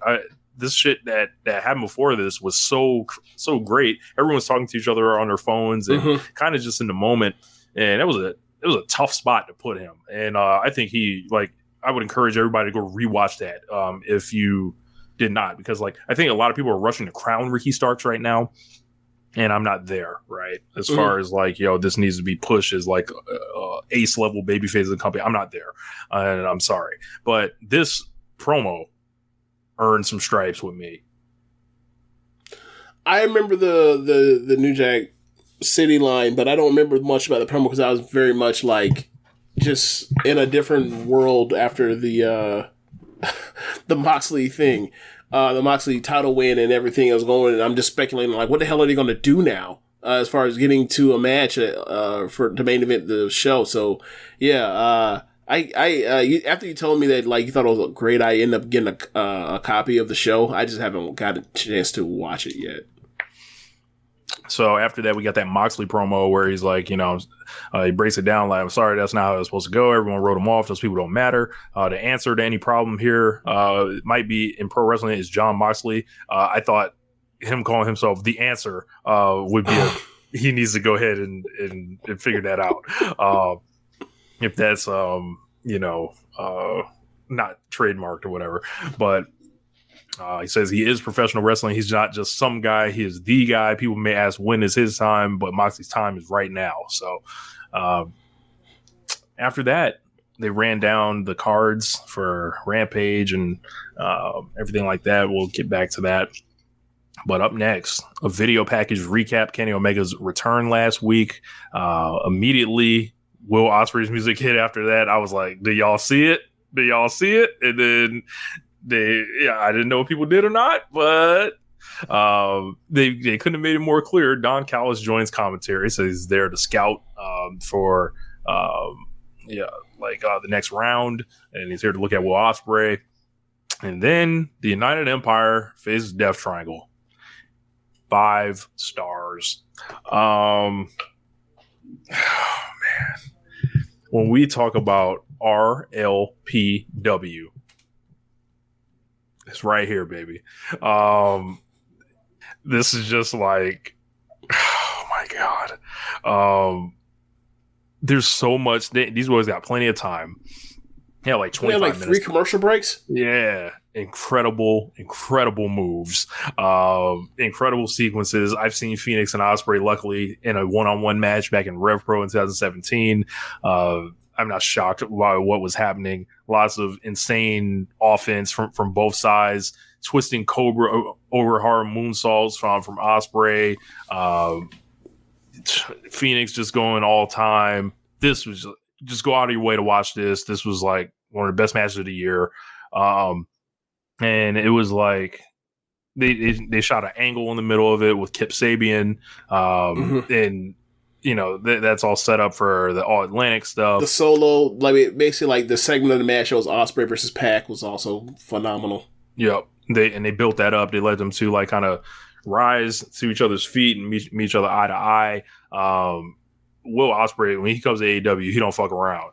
this shit that happened before this was so great. Everyone was talking to each other on their phones and kind of just in the moment. And it was a tough spot to put him. And I think I would encourage everybody to go rewatch that if you did not, because like I think a lot of people are rushing to crown Ricky Starks right now, and I'm not there, right? As far as like, this needs to be pushed as like ace level babyface of the company. I'm not there, and I'm sorry, but this promo earned some stripes with me. I remember the New Jack City line, but I don't remember much about the promo because I was very much like just in a different world after the Moxley thing, the Moxley title win and everything that was going. And I'm just speculating like, what the hell are they going to do now as far as getting to a match for the main event of the show? So yeah, after you told me that like you thought it was great, I ended up getting a copy of the show. I just haven't got a chance to watch it yet. So after that, we got that Moxley promo where he's like, he breaks it down like, I'm sorry, that's not how it was supposed to go. Everyone wrote him off. Those people don't matter. The answer to any problem here it might be in pro wrestling is John Moxley. I thought him calling himself the answer would be he needs to go ahead and figure that out. If that's, not trademarked or whatever. But he says he is professional wrestling. He's not just some guy. He is the guy. People may ask when is his time, but Moxley's time is right now. So after that, they ran down the cards for Rampage and everything like that. We'll get back to that. But up next, a video package recap Kenny Omega's return last week. Immediately, Will Ospreay's music hit after that. I was like, do y'all see it? Do y'all see it? And then I didn't know if people did or not, but they couldn't have made it more clear. Don Callis joins commentary, so he's there to scout for the next round, and he's here to look at Will Ospreay. And then the United Empire faces Death Triangle. 5 stars. Oh man, when we talk about RLPW. It's right here, baby. This is just like, oh my God. There's so much. These boys got plenty of time. Yeah, like 25 minutes. 3 commercial breaks? Yeah. Incredible moves. Incredible sequences. I've seen Phoenix and Ospreay, luckily, in a one-on-one match back in Rev Pro in 2017. I'm not shocked by what was happening. Lots of insane offense from both sides. Twisting Cobra over hard moonsaults from Ospreay. Phoenix just going all time. This was just go out of your way to watch this. This was like one of the best matches of the year. And it was like they shot an angle in the middle of it with Kip Sabian. And that's all set up for the All Atlantic stuff. The solo, basically like the segment of the match shows Ospreay versus Pac was also phenomenal. Yep. They built that up. They led them to like kind of rise to each other's feet and meet each other eye to eye. Will Ospreay, when he comes to AEW, he don't fuck around.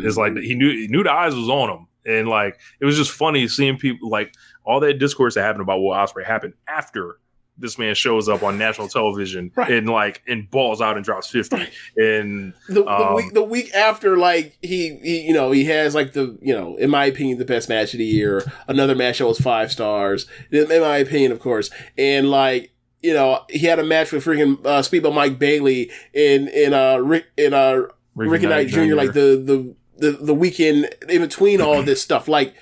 It's like he knew the eyes was on him. And like it was just funny seeing people like all that discourse that happened about Will Ospreay happened after this man shows up on national television and balls out and drops 50. And the week after, like he has like in my opinion, the best match of the year. Another match that was 5 stars, in my opinion, of course. And like, he had a match with freaking Speedball Mike Bailey in Ricky Knight Jr. Like the weekend in between all this stuff. Like,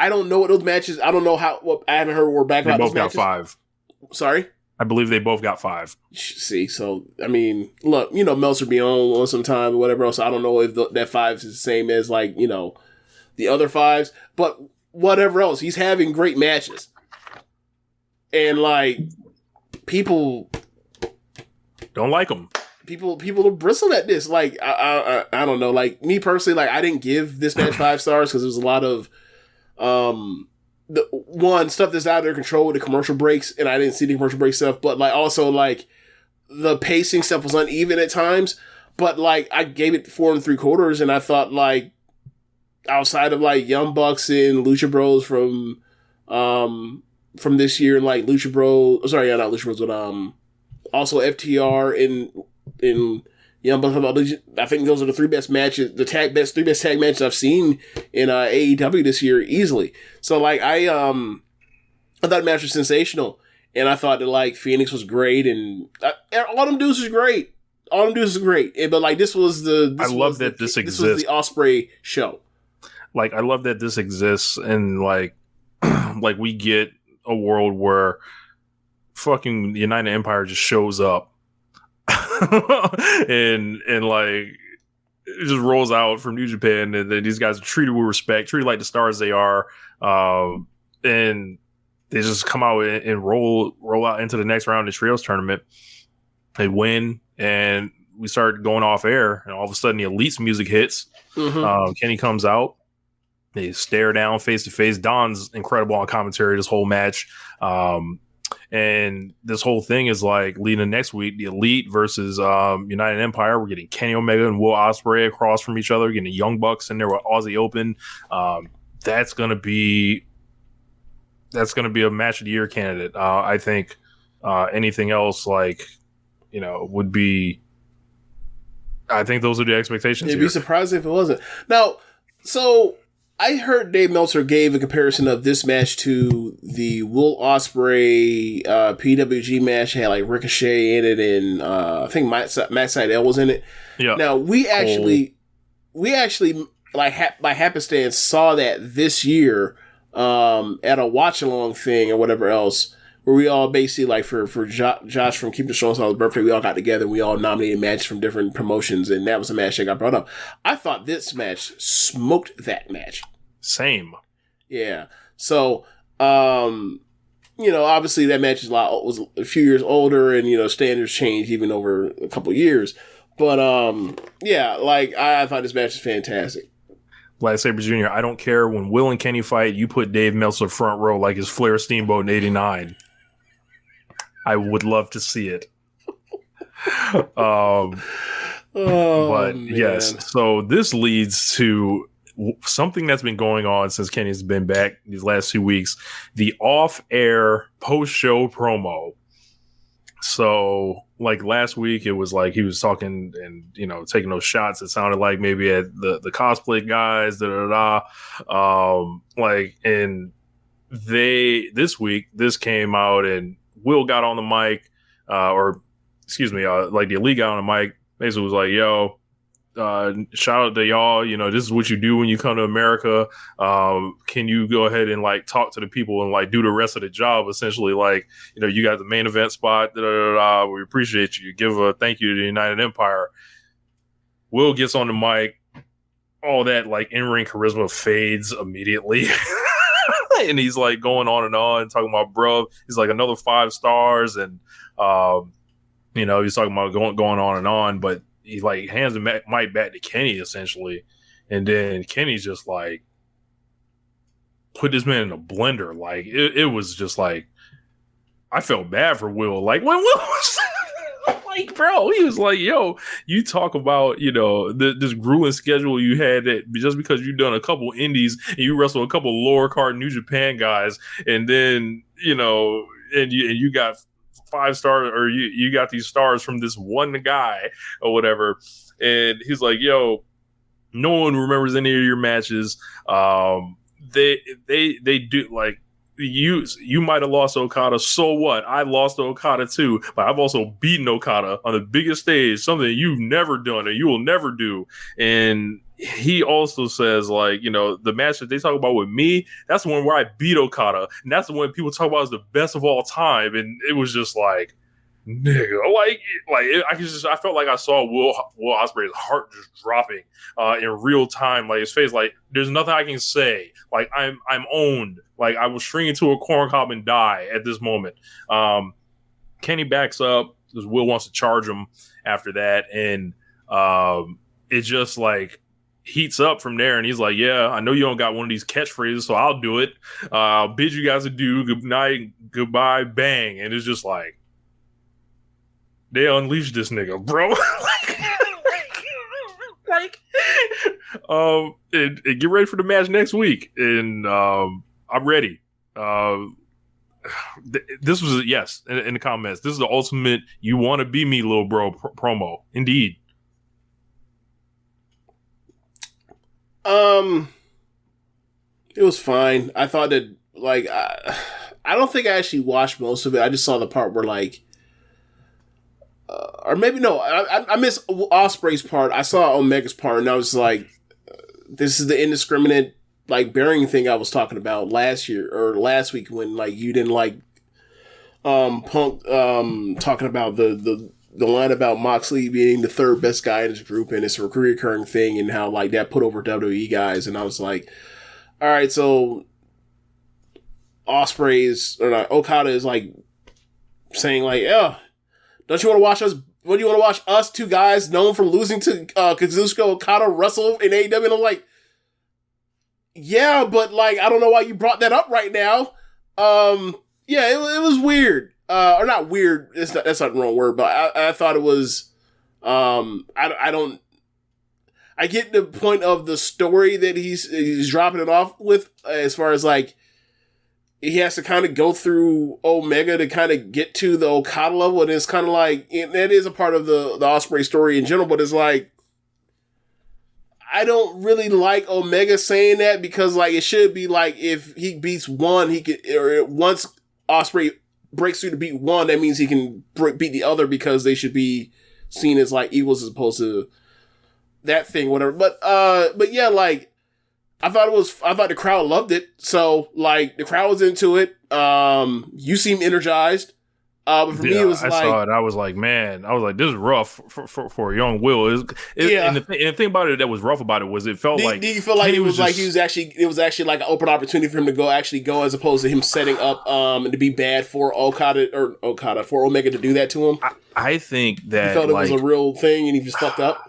I don't know what those matches. I don't know I haven't heard we're back about those matches. They both got 5. Sorry. I believe they both got 5. See, so I mean, look, Meltzer be on some time or whatever else. So I don't know if that 5 is the same as like the other 5s, but whatever else, he's having great matches, and like people don't like him. People are bristling at this. Like I don't know. Like me personally, like I didn't give this match 5 stars because there was a lot of the one stuff that's out of their control with the commercial breaks, and I didn't see the commercial break stuff, but like also like the pacing stuff was uneven at times, but like I gave it 4 3/4, and I thought like outside of like Young Bucks and Lucha Bros from this year, and like Lucha Bros, sorry, yeah, not Lucha Bros, but also FTR in Young Bucks, I think those are the 3 best matches, the 3 best tag matches I've seen in AEW this year easily. So like I thought the match was sensational, and I thought that like Phoenix was great, and all them dudes was great. But like this was the this was the Ospreay show. Like I love that this exists, and like like we get a world where fucking the United Empire just shows up. and like it just rolls out from New Japan, and then these guys are treated with respect, treated like the stars they are, and they just come out and roll out into the next round of the trios tournament. They win, and we start going off air, and all of a sudden the Elite's music hits. Kenny comes out, they stare down face to face. Don's incredible on commentary this whole match. And this whole thing is like leading to next week, the Elite versus United Empire. We're getting Kenny Omega and Will Ospreay across from each other, getting the Young Bucks in there with Aussie Open. That's gonna be a match of the year candidate. I think anything else would be. I think those are the expectations. You'd be surprised if it wasn't. Now, so I heard Dave Meltzer gave a comparison of this match to the Will Ospreay PWG match. It had like Ricochet in it, and I think Matt Sydal was in it. Yeah. Now we actually like by happenstance saw that this year at a watch along thing or whatever else, where we all basically like for Josh from Keepin It Strong Style's birthday, we all got together. We all nominated matches from different promotions, and that was a match that got brought up. I thought this match smoked that match. Same. Yeah. So, obviously that match was a few years older, and, standards changed even over a couple of years. But, yeah, like, I thought this match was fantastic. Vlad Sabre Jr., I don't care when Will and Kenny fight, you put Dave Meltzer front row like his Flair Steamboat in 89. I would love to see it. But, man. Yes, so this leads to something that's been going on since Kenny's been back these last 2 weeks, the off-air post-show promo. So, like last week, it was like he was talking and, taking those shots. It sounded like maybe at the cosplay guys, and this week, this came out and Will got on the mic, like the Elite got on the mic, basically was like, yo, shout out to y'all, this is what you do when you come to America. Can you go ahead and like talk to the people and like do the rest of the job? Essentially, like, you got the main event spot. We appreciate you. Give a thank you to the United Empire. Will gets on the mic. All that like in-ring charisma fades immediately. And he's like going on and on, talking about, bro, he's like another 5 stars. And, he's talking about going on and on, but he like hands the mic back to Kenny essentially, and then Kenny's just like put this man in a blender. Like it was just like I felt bad for Will. Like when Will was like, bro, he was like, yo, you talk about this grueling schedule you had that just because you done a couple indies and you wrestled a couple lower card New Japan guys, and then and you got 5 stars, or you got these stars from this one guy or whatever. And he's like, yo, no one remembers any of your matches. They do, like, you might have lost to Okada. So what? I lost to Okada too, but I've also beaten Okada on the biggest stage, something you've never done and you will never do. And he also says, like, the match that they talk about with me, that's the one where I beat Okada, and that's the one people talk about as the best of all time. And it was just like, nigga, I felt like I saw Will Ospreay's heart just dropping in real time, like his face, like there's nothing I can say, like I'm owned, like I will shrink into a corn cob and die at this moment. Kenny backs up because Will wants to charge him after that, and it just like heats up from there, and he's like, yeah, I know you don't got one of these catchphrases, so I'll do it. I'll bid you guys adieu, good night, goodbye, bang. And it's just like, they unleashed this nigga, bro. And get ready for the match next week. And I'm ready. This was, yes, in the comments, this is the ultimate you want to be me, little bro promo. Indeed. It was fine. I thought that, like, I don't think I actually watched most of it. I just saw the part where, like, or maybe no, I missed Ospreay's part. I saw Omega's part, and I was like, this is the indiscriminate, like, burying thing I was talking about last week when, like, you didn't like Punk talking about the line about Moxley being the third best guy in his group, and it's a recurring thing, and how, like, that put over WWE guys. And I was like, all right, so Okada is like saying, like, yeah, don't you want to watch us? What do you want to watch us two guys known for losing to Kazuchika Okada wrestle in AEW? And I'm like, yeah, but, like, I don't know why you brought that up right now. Yeah, it was weird. Or not weird. That's not the wrong word, but I thought it was. I get the point of the story that he's dropping it off with, as far as, like, he has to kind of go through Omega to kind of get to the Okada level, and it's kind of like, and that is a part of the Ospreay story in general, but it's like, I don't really like Omega saying that, because, like, it should be like, if he beats one, he could, or once Ospreay breaks through to beat one, that means he can beat the other, because they should be seen as, like, equals as opposed to that thing, whatever. But yeah, like, I thought the crowd loved it. So, like, the crowd was into it. You seem energized. But for me, it was I saw it. I was like, man, this is rough for young Will. Yeah. And the thing about it that was rough about it was it felt like. Did you feel like it was actually like an open opportunity for him to go as opposed to him setting up to be bad for for Omega to do that to him? I think that he felt it was a real thing and he just fucked up.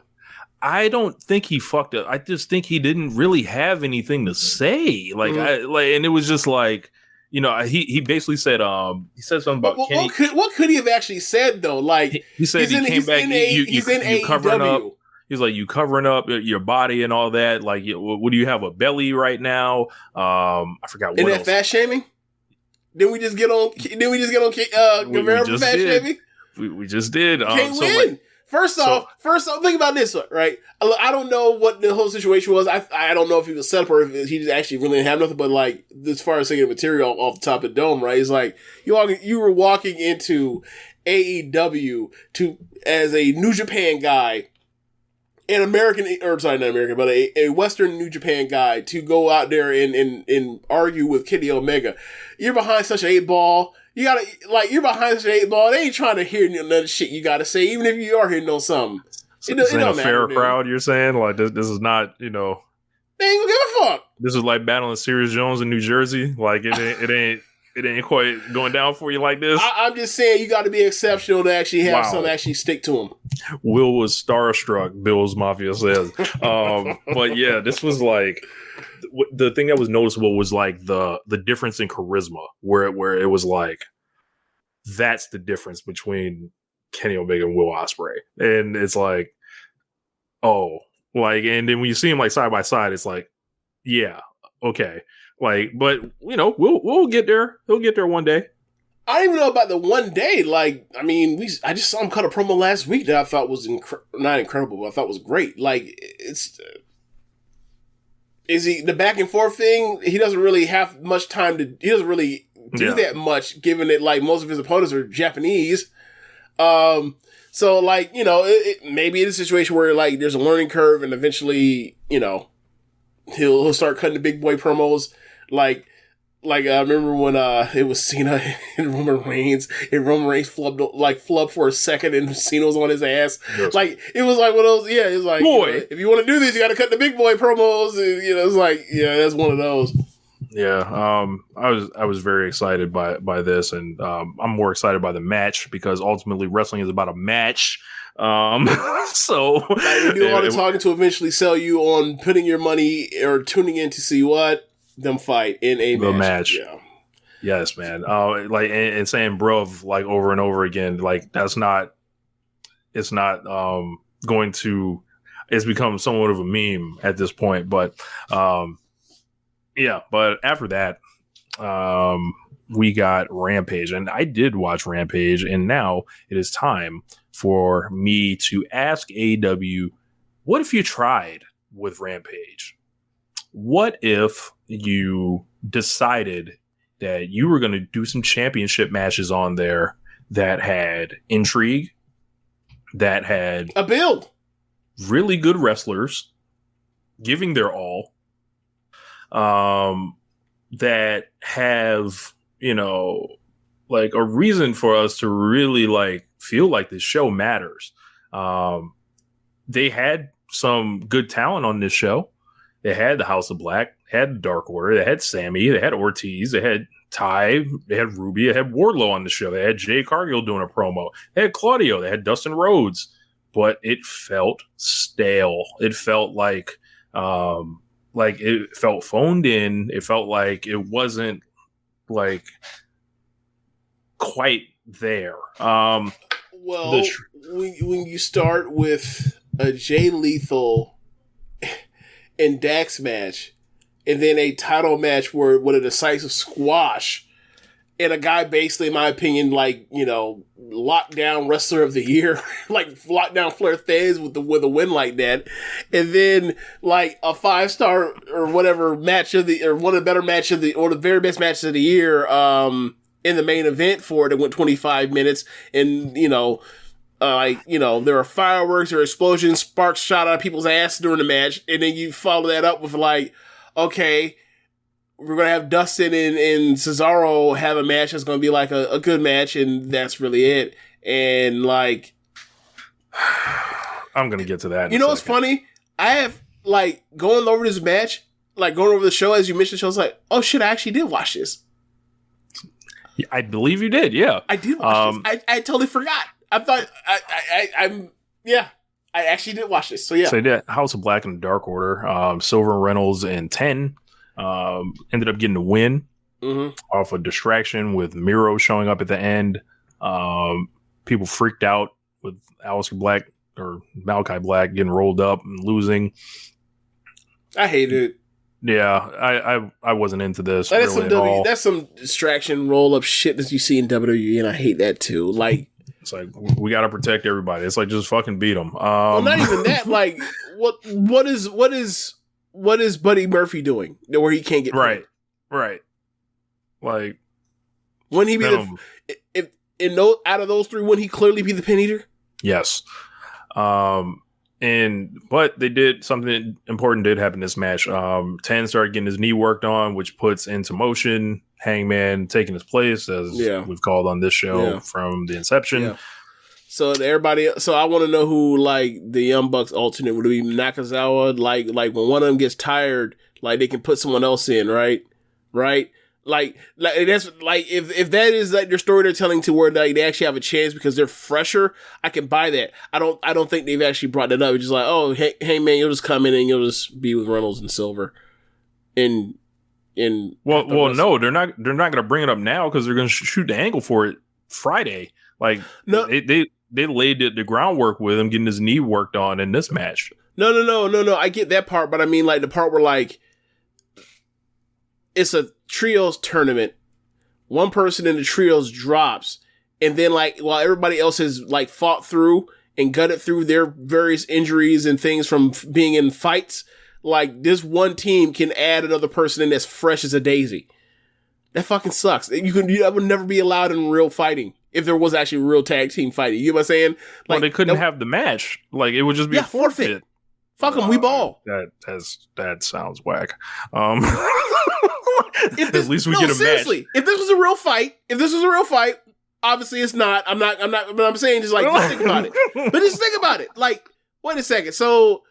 I don't think he fucked up. I just think he didn't really have anything to say. Like, and it was just like, he basically said, he said something about Kenny. What could he have actually said though? Like, he said he came back. You covering up. He's like, you covering up your body and all that. Like, what do you have, a belly right now? I forgot what else. That fat shaming? Didn't we just get on Guevara for fat shaming? We just did. Can't win. Like, First off, think about this, right? I don't know what the whole situation was. I don't know if he was set up or if he just actually really didn't have nothing. But, like, as far as taking the material off the top of the dome, right? It's like you were walking into AEW as a New Japan guy, not American, but a Western New Japan guy, to go out there and argue with Kenny Omega. You're behind such an 8-ball. You gotta, like, you're behind such an 8-ball. They ain't trying to hear none of the shit you gotta say, even if you are hearing something. So this ain't a fair crowd, you're saying? Like, this is not, They ain't gonna give a fuck. This is like battling Sirius Jones in New Jersey. Like, it ain't quite going down for you like this. I'm just saying, you gotta be exceptional to actually have something actually stick to him. Will was starstruck, Bill's Mafia says. But yeah, this was like, the thing that was noticeable was like the difference in charisma, where it was like, that's the difference between Kenny Omega and Will Ospreay. And it's like, oh, like, and then when you see him like side by side, it's like, yeah, okay. Like, but we'll get there. He'll get there one day. I don't even know about the one day. Like, I mean, I just saw him cut a promo last week that I thought was not incredible, but I thought was great. Like, is he the back and forth thing? He doesn't really have much time to. He doesn't really do that much, given that, like, most of his opponents are Japanese. So So, like, you know, maybe it's a situation where, like, there's a learning curve and eventually, you know, he'll start cutting the big boy promos. Like I remember when it was Cena and Roman Reigns flubbed for a second and Cena was on his ass. Yes. Like, it was like one of those, yeah, it's like, boy, you know, if you want to do this, you got to cut the big boy promos. And, you know, it's like, yeah, that's one of those. Yeah, I was very excited by this, and I'm more excited by the match because ultimately wrestling is about a match. So like, we do a lot of talking to eventually sell you on putting your money or tuning in to see what them fight in a match. Yeah. Yes, man. Like and saying bruv like over and over again, like it's not going to. It's become somewhat of a meme at this point, but. Yeah, but after that, we got Rampage, and I did watch Rampage, and now it is time for me to ask AEW, what if you tried with Rampage? What if you decided that you were going to do some championship matches on there that had intrigue, that had a build, really good wrestlers giving their all, that have, you know, like a reason for us to really like feel like this show matters. They had some good talent on this show. They had the House of Black, had the Dark Order, they had Sammy, they had Ortiz, they had Ty, they had Ruby, they had Wardlow on the show, they had Jay Cargill doing a promo, they had Claudio, they had Dustin Rhodes, but it felt stale. It felt like it felt phoned in. It felt like it wasn't like quite there. When you start with a Jay Lethal and Dax match, and then a title match with a decisive squash, and a guy basically, in my opinion, like, you know, lockdown wrestler of the year, like lockdown Flair Thez with a win like that, and then like a 5-star or whatever match of the, or one of the better match of the, or the very best matches of the year, in the main event for it, it went 25 minutes, and you know, there are fireworks, there are explosions, sparks shot out of people's ass during the match, and then you follow that up with like, okay, we're going to have Dustin and Cesaro have a match that's going to be like a good match, and that's really it. And like, I'm going to get to that. You know what's funny? I have like going over this match, like going over the show as you mentioned, the show, I was like, oh shit, I actually did watch this. I believe you did, yeah. I did watch this. I totally forgot. I thought I actually did watch this. So yeah. So they did House of Black and Dark Order, Silver and Reynolds and 10. Ended up getting the win off a distraction with Miro showing up at the end. People freaked out with Aleister Black or Malachi Black getting rolled up and losing. I hated it. Yeah, I wasn't into this. That's really that's some distraction roll up shit that you see in WWE, and I hate that too. Like, it's like we got to protect everybody. It's like just fucking beat them. Well, not even that. Like, what is Buddy Murphy doing where he can't get right? Like, wouldn't he be out of those three? Wouldn't he clearly be the pin eater? Yes. But they did something important did happen in this match. 10 started getting his knee worked on, which puts into motion Hangman taking his place, as we've called on this show from the inception. Yeah. So I want to know who like the Young Bucks alternate would be. Nakazawa. Like when one of them gets tired, like they can put someone else in, right? Like that's like if that is like their story they're telling to where like they actually have a chance because they're fresher, I can buy that. I don't think they've actually brought that up. It's just like, oh, hey man, you'll just come in and you'll just be with Reynolds and Silver. No, they're not going to bring it up now because they're going to shoot the angle for it Friday. Like no, they laid the groundwork with him getting his knee worked on in this match. No. I get that part, but I mean like the part where like it's a trios tournament. One person in the trios drops, and then like while everybody else has like fought through and gutted through their various injuries and things from being in fights, like this one team can add another person in that's fresh as a daisy. That fucking sucks. That would never be allowed in real fighting. if there was actually a real tag team fighting. You know what I'm saying? Like, well, they couldn't have the match. Like, it would just be a forfeit. Fuck them, we ball. That sounds whack. At least we get a seriously, match. If this was a real fight, obviously it's not. I'm not. But I'm saying just think about it. But just think about it. Like, wait a second. So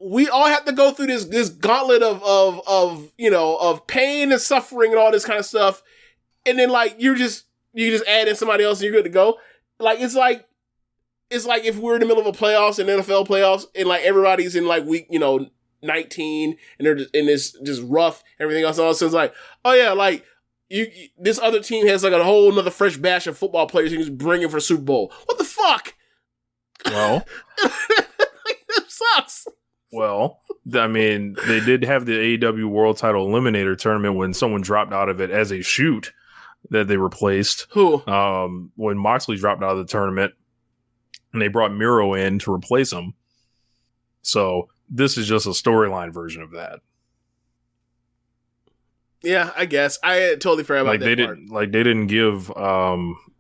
we all have to go through this gauntlet of pain and suffering and all this kind of stuff, and then like you just add in somebody else and you're good to go. Like it's like if we're in the middle of a playoffs and NFL playoffs and like everybody's in like week 19 and they're just in this just rough everything else. And all of a sudden it's like, oh yeah, like this other team has like a whole another fresh batch of football players you can just bring in for Super Bowl. What the fuck? Well, that sucks. Well, I mean, they did have the AEW World Title Eliminator tournament when someone dropped out of it as a shoot that they replaced. Who? When Moxley dropped out of the tournament, and they brought Miro in to replace him. So this is just a storyline version of that. Yeah, I guess I totally forgot about that part. They didn't give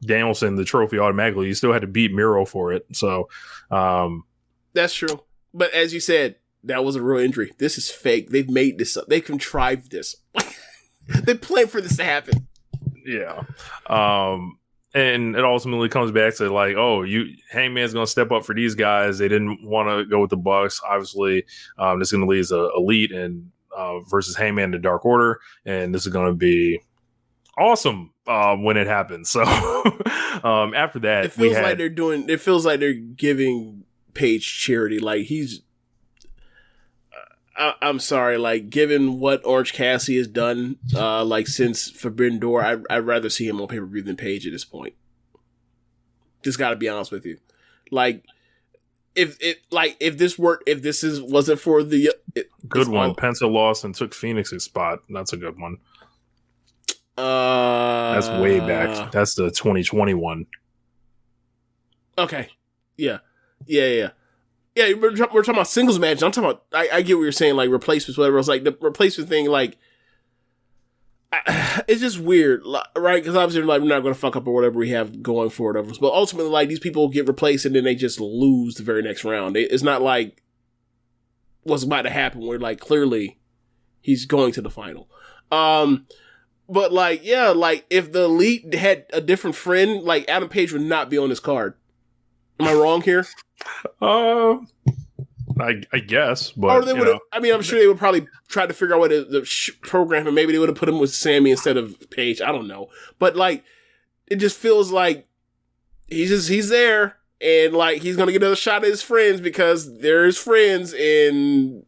Danielson the trophy automatically. You still had to beat Miro for it. So that's true. But as you said, that was a real injury. This is fake. They've made this up. They contrived this. They planned for this to happen. Yeah. And it ultimately comes back to like, oh, Hangman's going to step up for these guys. They didn't want to go with the Bucks. Obviously, this is going to lead as Elite and versus Hangman and the Dark Order. And this is going to be awesome when it happens. So after that, it feels like they're giving Page charity. Like I'm sorry, like given what Orange Cassidy has done, like since Forbidden Door, I'd rather see him on pay-per-view than Page at this point. Just gotta be honest with you. Like if this wasn't for the good one, Penta lost and took Phoenix's spot. That's a good one. That's way back. That's the 2021. Okay. Yeah. Yeah, we're talking about singles matches. I'm talking about, I get what you're saying, like replacements, whatever. It's like the replacement thing, like, it's just weird, right? Because obviously, like, we're not going to fuck up or whatever we have going for it, whatever. But ultimately, like, these people get replaced and then they just lose the very next round. It's not like what's about to happen where, like, clearly he's going to the final. But, like, yeah, like, if the Elite had a different friend, like, Adam Page would not be on this card. Am I wrong here? I guess, but they would. I mean, I'm sure they would probably try to figure out what the program, and maybe they would have put him with Sammy instead of Page. I don't know, but like, it just feels like he's there, and like he's gonna get another shot at his friends because they're his friends, and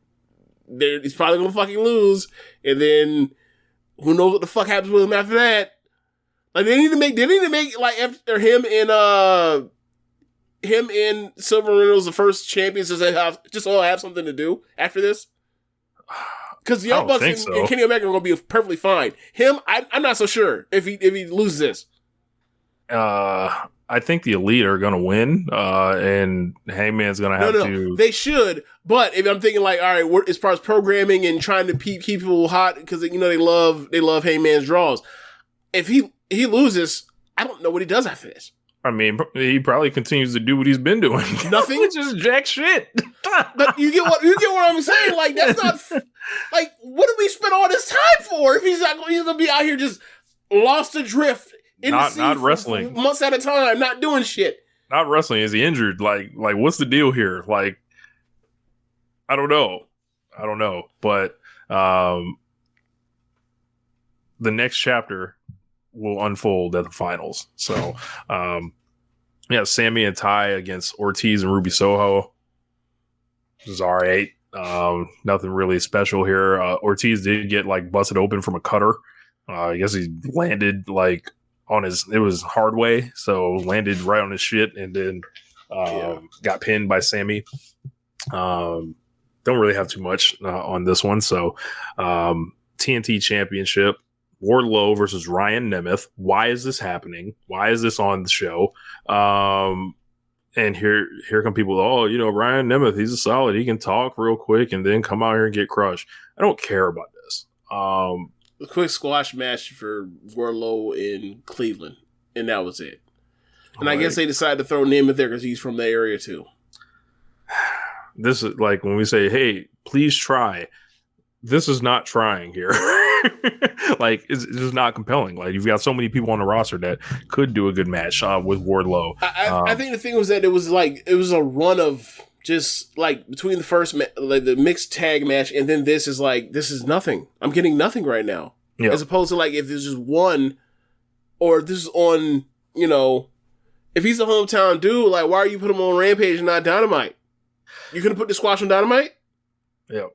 he's probably gonna fucking lose, and then who knows what the fuck happens with him after that? Like they need to make like after him and Silver Reynolds the first champions just all have something to do after this? Because the Young Bucks and Kenny Omega are going to be perfectly fine. Him, I'm not so sure if he loses this. I think the Elite are going to win, and Hangman's going to have to. They should, but if I'm thinking like, all right, as far as programming and trying to keep people hot because they love Hangman's draws. If he loses, I don't know what he does after this. I mean, he probably continues to do what he's been doing. Nothing, just jack shit. But you get what I'm saying. Like that's not like what did we spend all this time for if he's gonna be out here just lost adrift in the sea not wrestling for months at a time, not doing shit. Not wrestling. Is he injured? Like what's the deal here? Like I don't know. But the next chapter will unfold at the finals. So, Sammy and Ty against Ortiz and Ruby Soho. This is all right. Nothing really special here. Ortiz did get like busted open from a cutter. I guess he landed like it was hard way. So landed right on his shit and then got pinned by Sammy. Don't really have too much on this one. So, TNT Championship. Wardlow versus Ryan Nemeth. Why is this happening? Why is this on the show? And here come people. Oh, Ryan Nemeth. He's a solid. He can talk real quick and then come out here and get crushed. I don't care about this. A quick squash match for Wardlow in Cleveland, and that was it. And I guess they decided to throw Nemeth there because he's from the area too. This is like when we say, "Hey, please try." This is not trying here. Like it's just not compelling. Like you've got so many people on the roster that could do a good match with Wardlow. I think the thing was that it was a run of just like between the first the mixed tag match and then this is nothing. I'm getting nothing right now. Yeah. As opposed to like if there's just one, or if this is on, if he's a hometown dude, like why are you putting him on Rampage and not Dynamite? You could have put the squash on Dynamite. Yeah.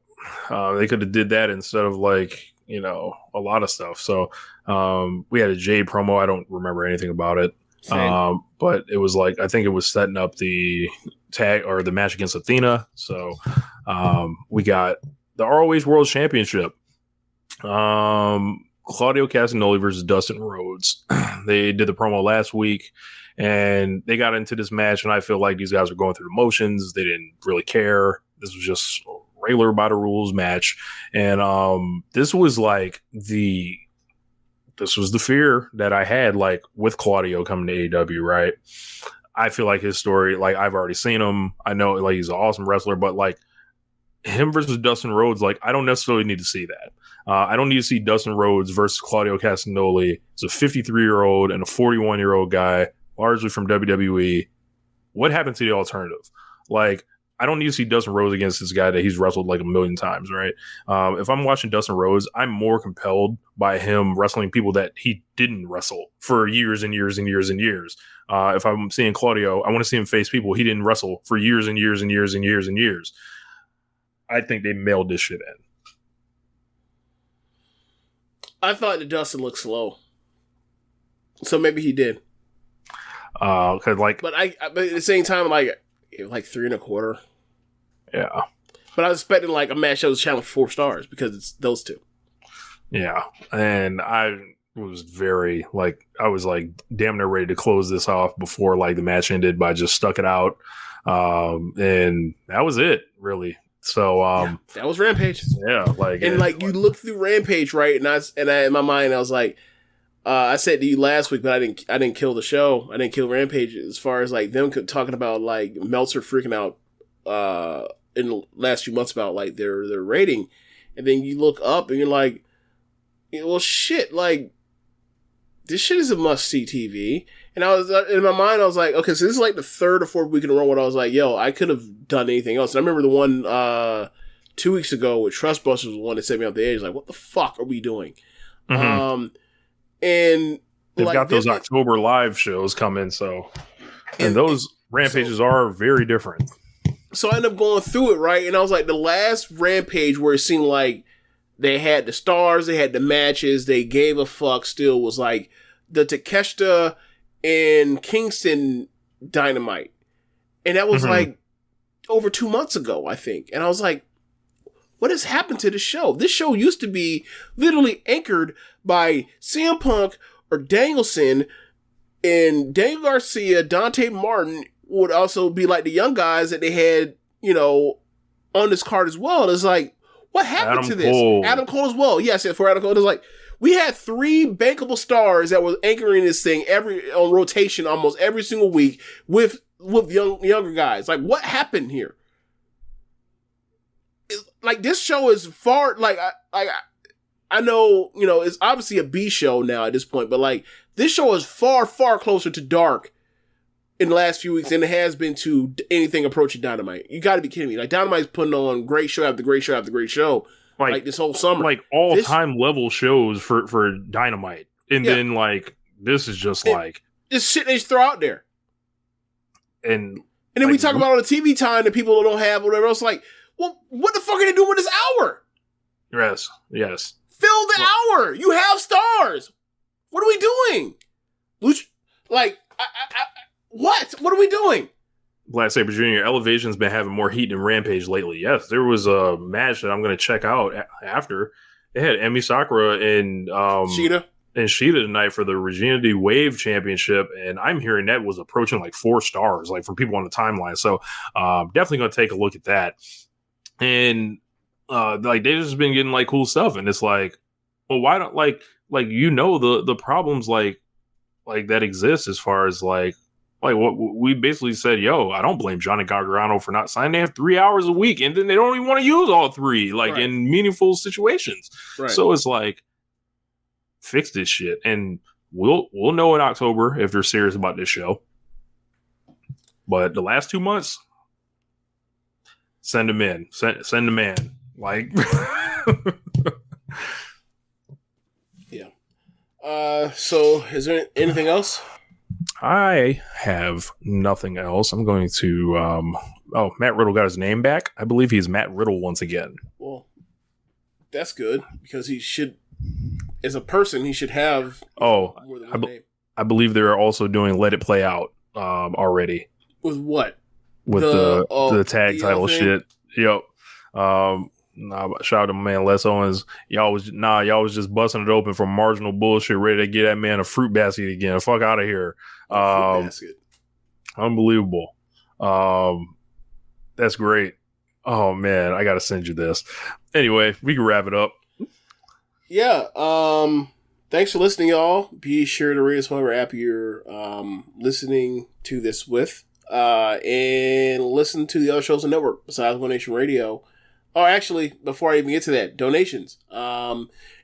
They could have did that instead of like, a lot of stuff. So we had a Jade promo. I don't remember anything about it. But it was like, I think it was setting up the tag or the match against Athena. So we got the ROH World Championship. Claudio Castagnoli versus Dustin Rhodes. They did the promo last week and they got into this match. And I feel like these guys were going through the motions. They didn't really care. This was just regular by the rules match. And this was the fear that I had, like with Claudio coming to AEW, right? I feel like his story, like I've already seen him. I know like he's an awesome wrestler, but like him versus Dustin Rhodes, like I don't necessarily need to see that. I don't need to see Dustin Rhodes versus Claudio Castagnoli. It's a 53-year-old and a 41-year-old guy, largely from WWE. What happened to the alternative? Like, I don't need to see Dustin Rhodes against this guy that he's wrestled like a million times, right? If I'm watching Dustin Rhodes, I'm more compelled by him wrestling people that he didn't wrestle for years and years and years and years. If I'm seeing Claudio, I want to see him face people he didn't wrestle for years and years and years and years and years. I think they mailed this shit in. I thought that Dustin looked slow, so maybe he did. But at the same time, like 3.25. Yeah, but I was expecting like a match that was challenged 4 stars because it's those two. Yeah, and I was damn near ready to close this off before like the match ended, but I just stuck it out, and that was it, really. So that was Rampage. Yeah, you look through Rampage, right? And I in my mind I was like, I said to you last week, but I didn't kill the show. I didn't kill Rampage as far as like them talking about like Meltzer freaking out in the last few months about like their rating, and then you look up and you're like, well, shit, like this shit is a must see TV. And I was in my mind, I was like, okay, so this is like the 3rd or 4th week in a row where I was like, yo, I could have done anything else. And I remember the one 2 weeks ago with Trustbusters was the one that set me off the edge. Like, what the fuck are we doing? Mm-hmm. And they've got those October live shows coming, and those Rampages are very different. So I ended up going through it, right? And I was like, the last Rampage where it seemed like they had the stars, they had the matches, they gave a fuck still was like the Takeshita and Kingston Dynamite. And that was like over 2 months ago, I think. And I was like, what has happened to the show? This show used to be literally anchored by CM Punk or Danielson, and Daniel Garcia, Dante Martin would also be like the young guys that they had, on this card as well. It's like, what happened to this? Cole. Adam Cole as well. Yes, for Adam Cole. It's like, we had 3 bankable stars that were anchoring this thing on rotation almost every single week with younger guys. Like, what happened here? Like, this show is far, I know, it's obviously a B show now at this point, but like, this show is far, far closer to Dark in the last few weeks than it has been to anything approaching Dynamite. You gotta be kidding me. Like, Dynamite's putting on great show after great show after great show. Like this whole summer. Like all-time level shows for Dynamite. And then like, this is just like... This shit they just throw out there. And then we talk about all the TV time that people don't have, whatever else. Like, well, what the fuck are they doing with this hour? Yes. Fill the hour. You have stars. What are we doing? What? What are we doing? Black Sabre Jr. Elevation's been having more heat than Rampage lately. Yes, there was a match that I'm going to check out after. They had Emi Sakura and Shida tonight for the Virginity Wave Championship, and I'm hearing that was approaching like 4 stars, like from people on the timeline. So definitely going to take a look at that. And they've just been getting like cool stuff, and it's like, well, why don't the problems like that exist as far as like Like what we basically said, yo, I don't blame Johnny Gargano for not signing. They have 3 hours a week, and then they don't even want to use all three, like in meaningful situations. Right. So it's like, fix this shit, and we'll know in October if they're serious about this show. But the last 2 months, send them in, send them in, like. Yeah. So is there anything else? I have nothing else. I'm going to Matt Riddle got his name back. I believe he's Matt Riddle once again. Well, that's good because he should, as a person, he should have more than one name. I believe they're also doing Let It Play Out already. With what? With the tag title shit. Yep. Shout out to my man Les Owens. Y'all was just busting it open for marginal bullshit, ready to get that man a fruit basket again. Fuck out of here. Fruit basket. Unbelievable. That's great. Oh man, I gotta send you this. Anyway, we can wrap it up. Yeah. Thanks for listening, y'all. Be sure to rate us whatever app you're listening to this with. And listen to the other shows on the network besides One Nation Radio. Oh, actually, before I even get to that, donations.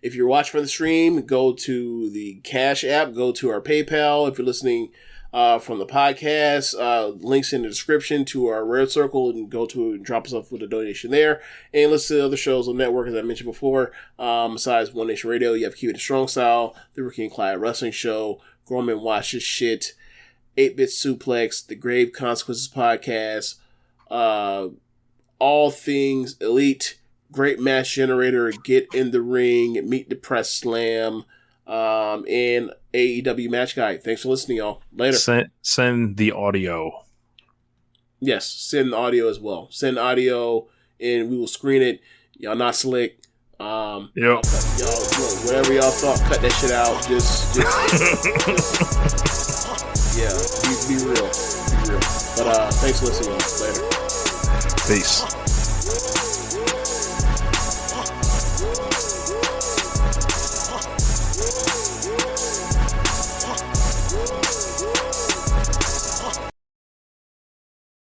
If you're watching from the stream, go to the Cash app, go to our PayPal. If you're listening from the podcast, links in the description to our Red Circle, and go to and drop us off with a donation there. And listen to other shows on the network, as I mentioned before. Besides One Nation Radio, you have Keepin It Strong Style, the Ricky Clive Wrestling Show, Grown Men Watch This Shit, 8-Bit Suplex, the Grave Consequences Podcast, All Things Elite, Great Match Generator, Get in the Ring, Meet the Press Slam, and AEW Match Guide. Thanks for listening, y'all. Later. Send the audio. Yes, send the audio as well. Send audio, and we will screen it. Y'all not slick. Yep. Y'all, look, whatever y'all thought, cut that shit out. Just yeah, be real. Be real. But thanks for listening, y'all. Later. Peace.